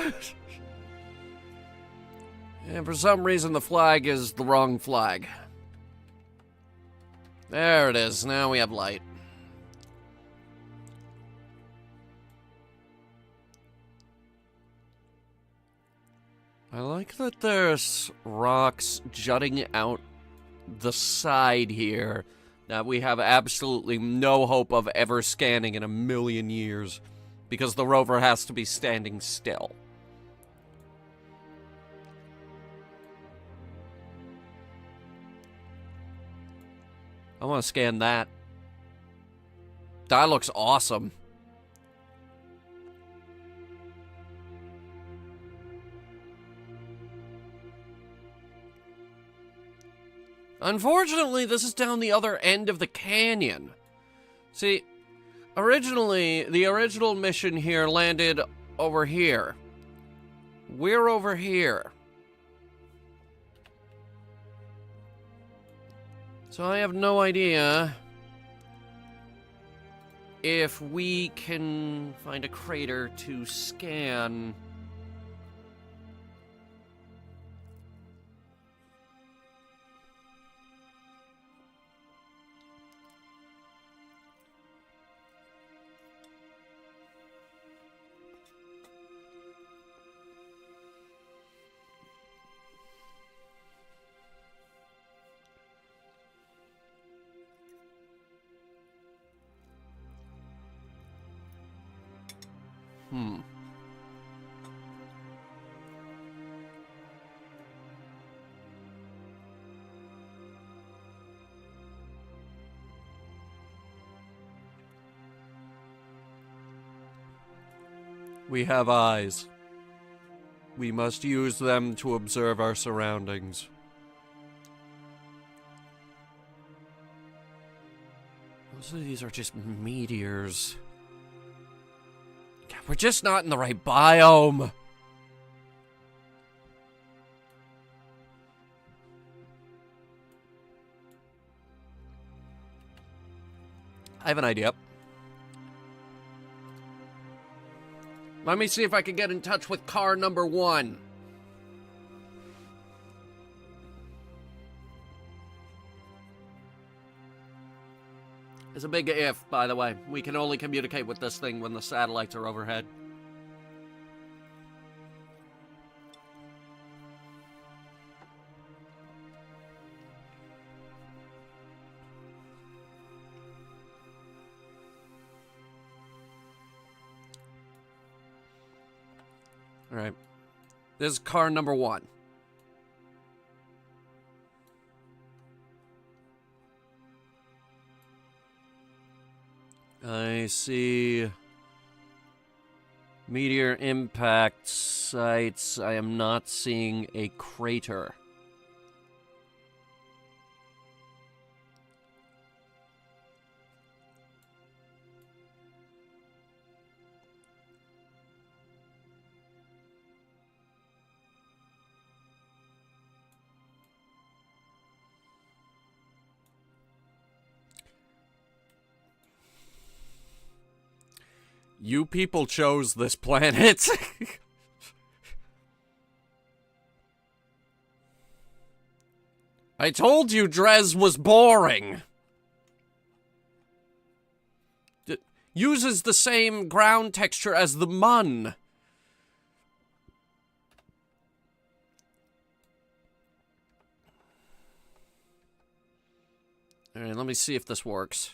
And for some reason the flag is the wrong flag. There it is. Now we have light. I like that there's rocks jutting out the side here that we have absolutely no hope of ever scanning in a million years. Because the rover has to be standing still. I want to scan that. That looks awesome. Unfortunately, this is down the other end of the canyon. See, originally, the original mission here landed over here. We're over here. So I have no idea if we can find a crater to scan. We have eyes. We must use them to observe our surroundings. Most of these are just meteors. God, we're just not in the right biome. I have an idea. Let me see if I can get in touch with car number 1. It's a big if, by the way. We can only communicate with this thing when the satellites are overhead. Alright. This is car number 1. I see meteor impact sites. I am not seeing a crater. You people chose this planet. I told you Dres was boring. It uses the same ground texture as the Mun. Alright, let me see if this works.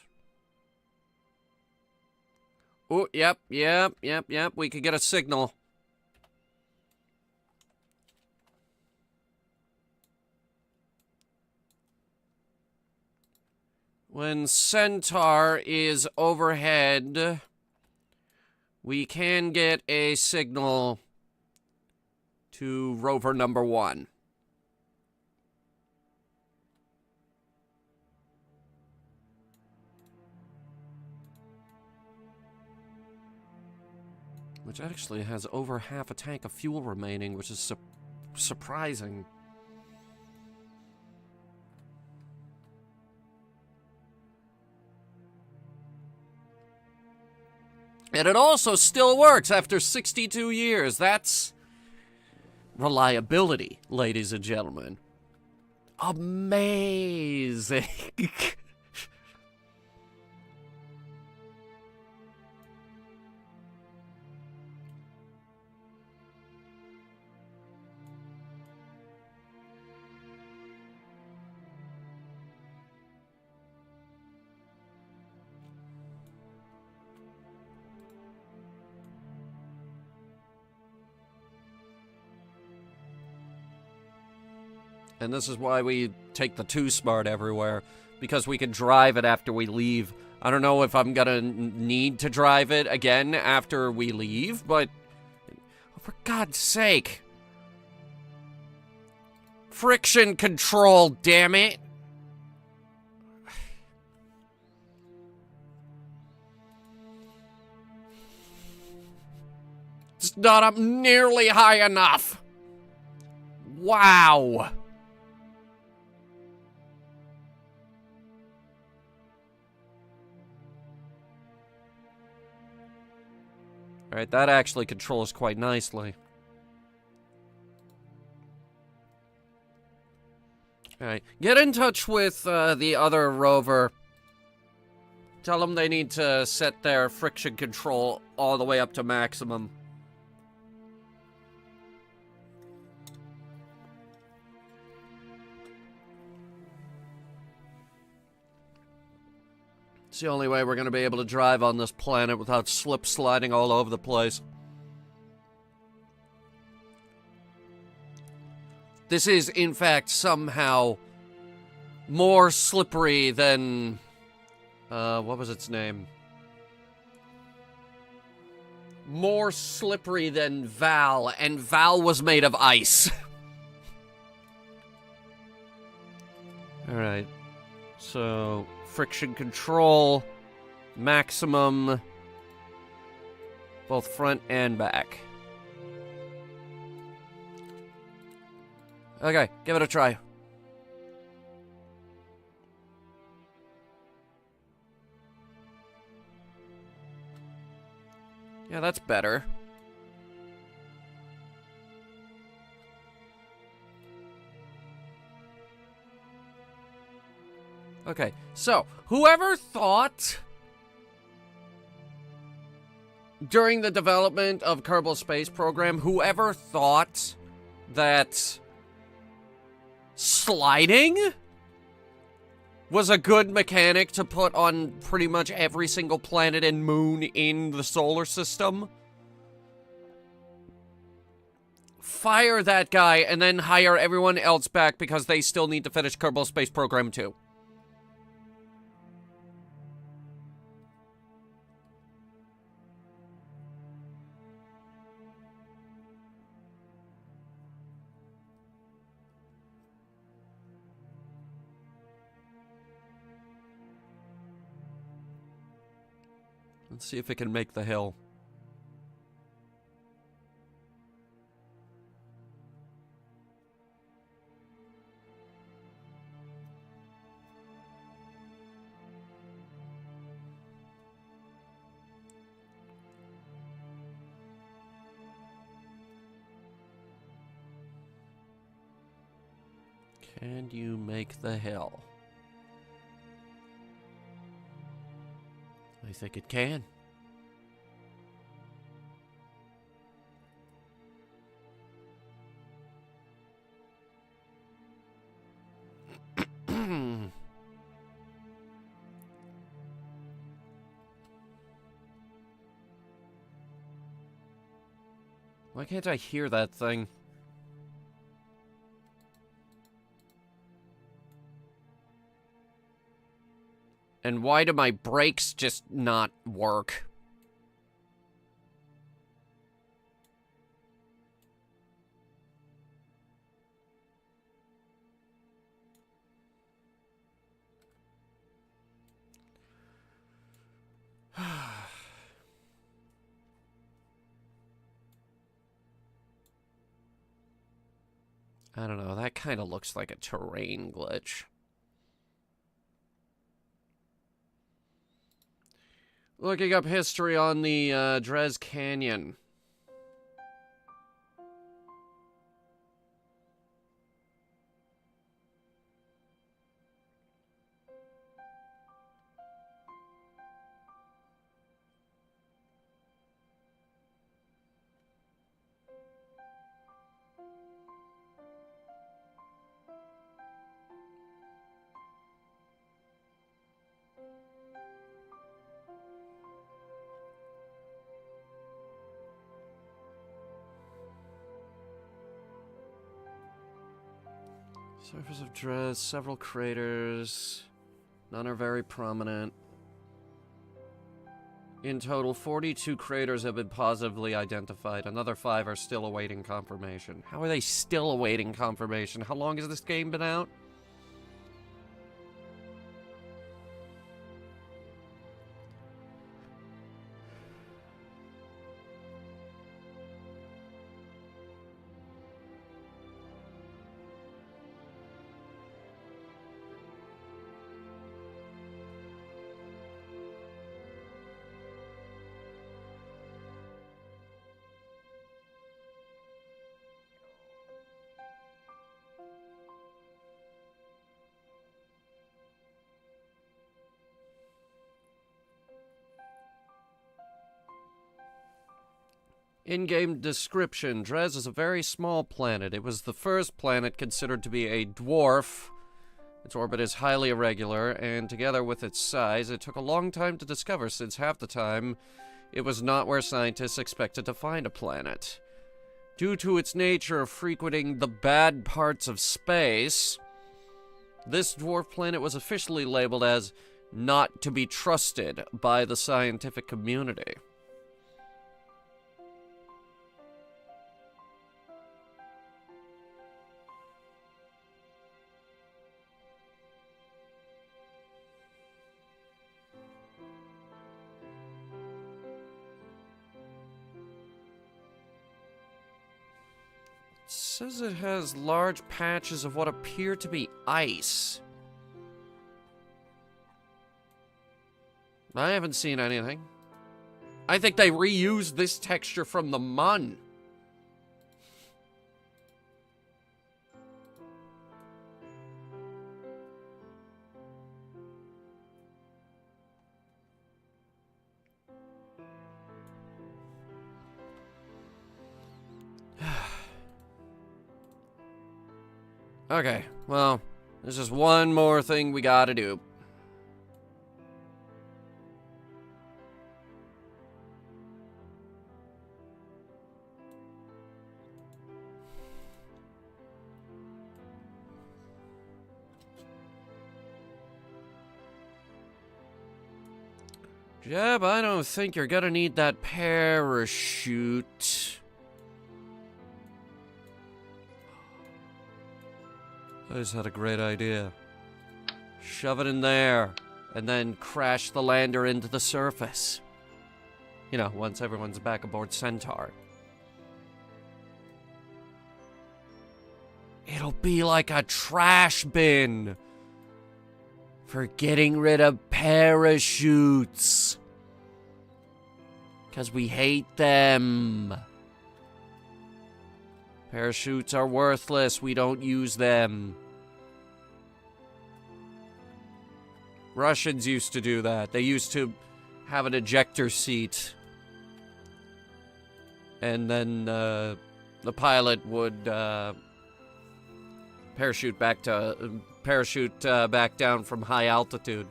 Oh, yep. We could get a signal. When Centaur is overhead, we can get a signal to rover number 1. Which actually has over half a tank of fuel remaining, which is surprising. And it also still works after 62 years. That's reliability, ladies and gentlemen. Amazing. And this is why we take the 2-Smart everywhere, because we can drive it after we leave. I don't know if I'm gonna need to drive it again after we leave, but for God's sake. Friction control, damn it. It's not up nearly high enough. Wow. Alright, that actually controls quite nicely. Alright, get in touch with the other rover. Tell them they need to set their friction control all the way up to maximum. It's the only way we're going to be able to drive on this planet without slip-sliding all over the place. This is, in fact, somehow more slippery than... what was its name? More slippery than Val, and Val was made of ice. Alright. So... friction control, maximum, both front and back. Okay, give it a try. Yeah, that's better. Okay, so, whoever thought during the development of Kerbal Space Program, whoever thought that sliding was a good mechanic to put on pretty much every single planet and moon in the solar system, fire that guy and then hire everyone else back because they still need to finish Kerbal Space Program 2. Let's see if it can make the hill. Can you make the hill? I think it can. Why can't I hear that thing? And why do my brakes just not work? I don't know, that kind of looks like a terrain glitch. Looking up history on the Drez Canyon. Surface of Drez, several craters. None are very prominent. In total, 42 craters have been positively identified. Another 5 are still awaiting confirmation. How are they still awaiting confirmation? How long has this game been out? In-game description. Drez is a very small planet. It was the first planet considered to be a dwarf. Its orbit is highly irregular, and together with its size, it took a long time to discover, since half the time, it was not where scientists expected to find a planet. Due to its nature of frequenting the bad parts of space, this dwarf planet was officially labeled as not to be trusted by the scientific community. It says it has large patches of what appear to be ice. I haven't seen anything. I think they reused this texture from the Mun. Okay, well, there's just one more thing we gotta do. Jeb, I don't think you're gonna need that parachute. I just had a great idea. Shove it in there, and then crash the lander into the surface. You know, once everyone's back aboard Centaur. It'll be like a trash bin for getting rid of parachutes. 'Cause we hate them. Parachutes are worthless. We don't use them. Russians used to do that. They used to have an ejector seat. And then the pilot would parachute back down from high altitude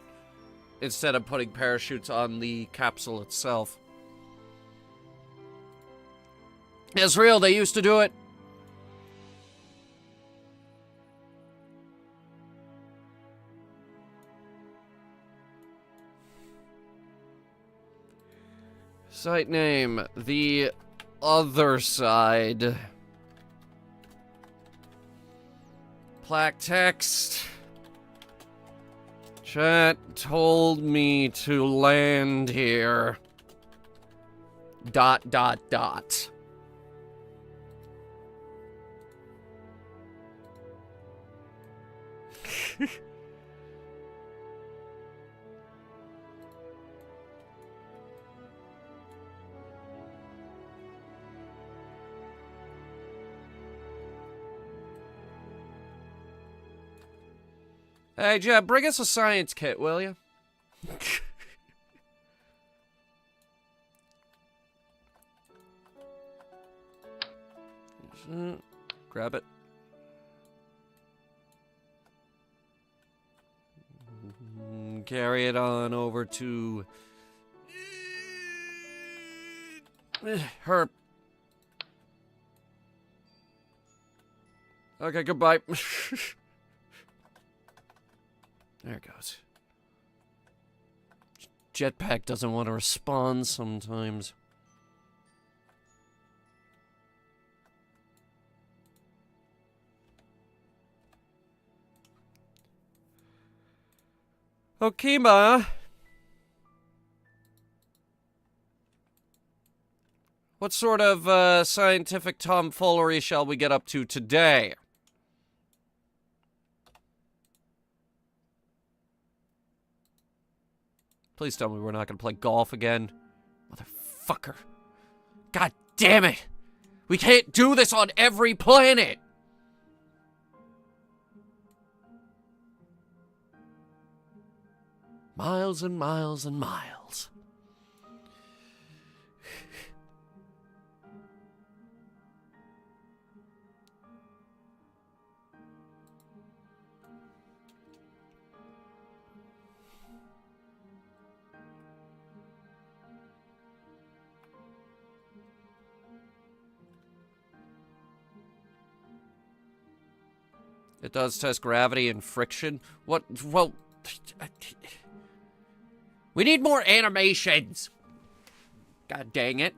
instead of putting parachutes on the capsule itself. It's real. They used to do it. Site name, The Other Side. Plaque text. Chat told me to land here. ... Hey, Jeb, bring us a science kit, will you? Grab it. Carry it on over to... Herp. Okay, goodbye. There it goes. Jetpack doesn't want to respond sometimes. Okima. What sort of scientific tomfoolery shall we get up to today? Please tell me we're not going to play golf again. Motherfucker. God damn it. We can't do this on every planet. Miles and miles and miles. It does test gravity and friction. What? Well, we need more animations. God dang it.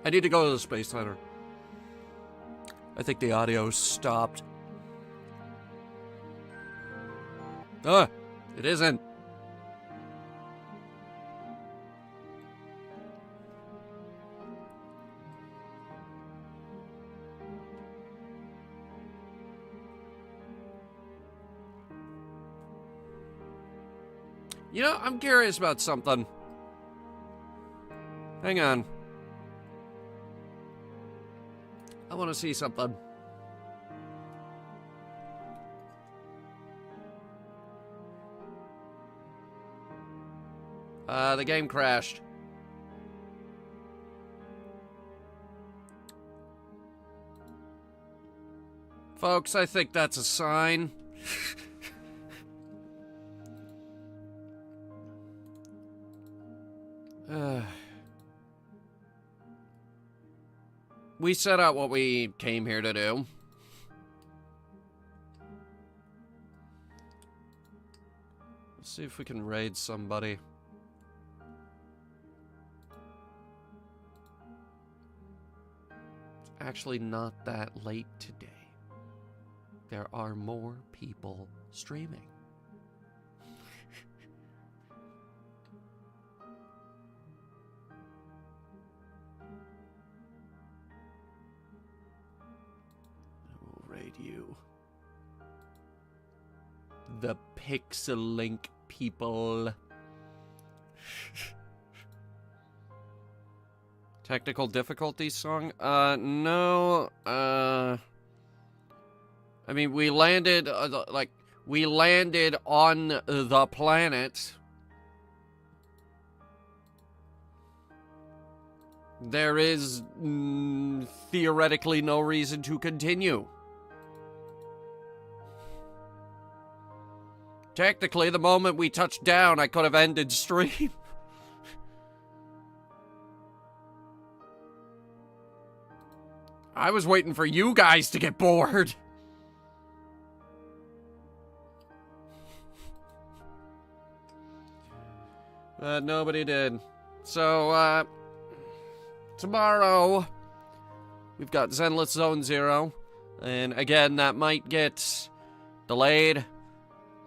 I need to go to the Space Center. I think the audio stopped. It isn't. You know, I'm curious about something. Hang on. I want to see something. The game crashed. Folks, I think that's a sign. We set out what we came here to do. Let's see if we can raid somebody. It's actually not that late today. There are more people streaming. You. The Pixel Link people. Technical difficulty song? No. I mean, we landed, we landed on the planet. There is theoretically no reason to continue. Technically, the moment we touched down, I could have ended stream. I was waiting for you guys to get bored. But nobody did. So, tomorrow, we've got Zenless Zone Zero. And again, that might get delayed.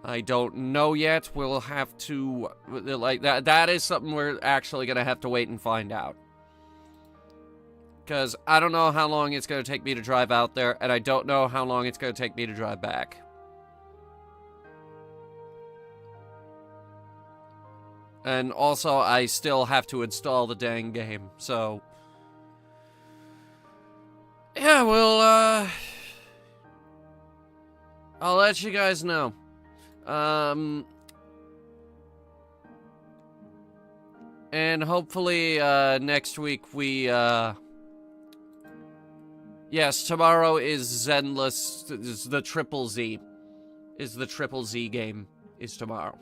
I don't know yet. We'll have to, like, that is something we're actually gonna have to wait and find out. Because I don't know how long it's gonna take me to drive out there, and I don't know how long it's gonna take me to drive back. And also, I still have to install the dang game, so... Yeah, well, I'll let you guys know. And hopefully, next week we, yes, tomorrow is Zenless, is the Triple Z. Is the Triple Z game, is tomorrow.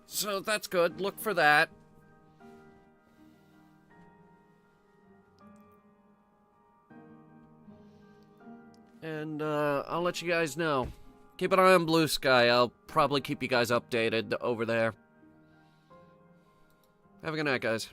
So that's good, look for that. And, I'll let you guys know. Keep an eye on Blue Sky. I'll probably keep you guys updated over there. Have a good night, guys.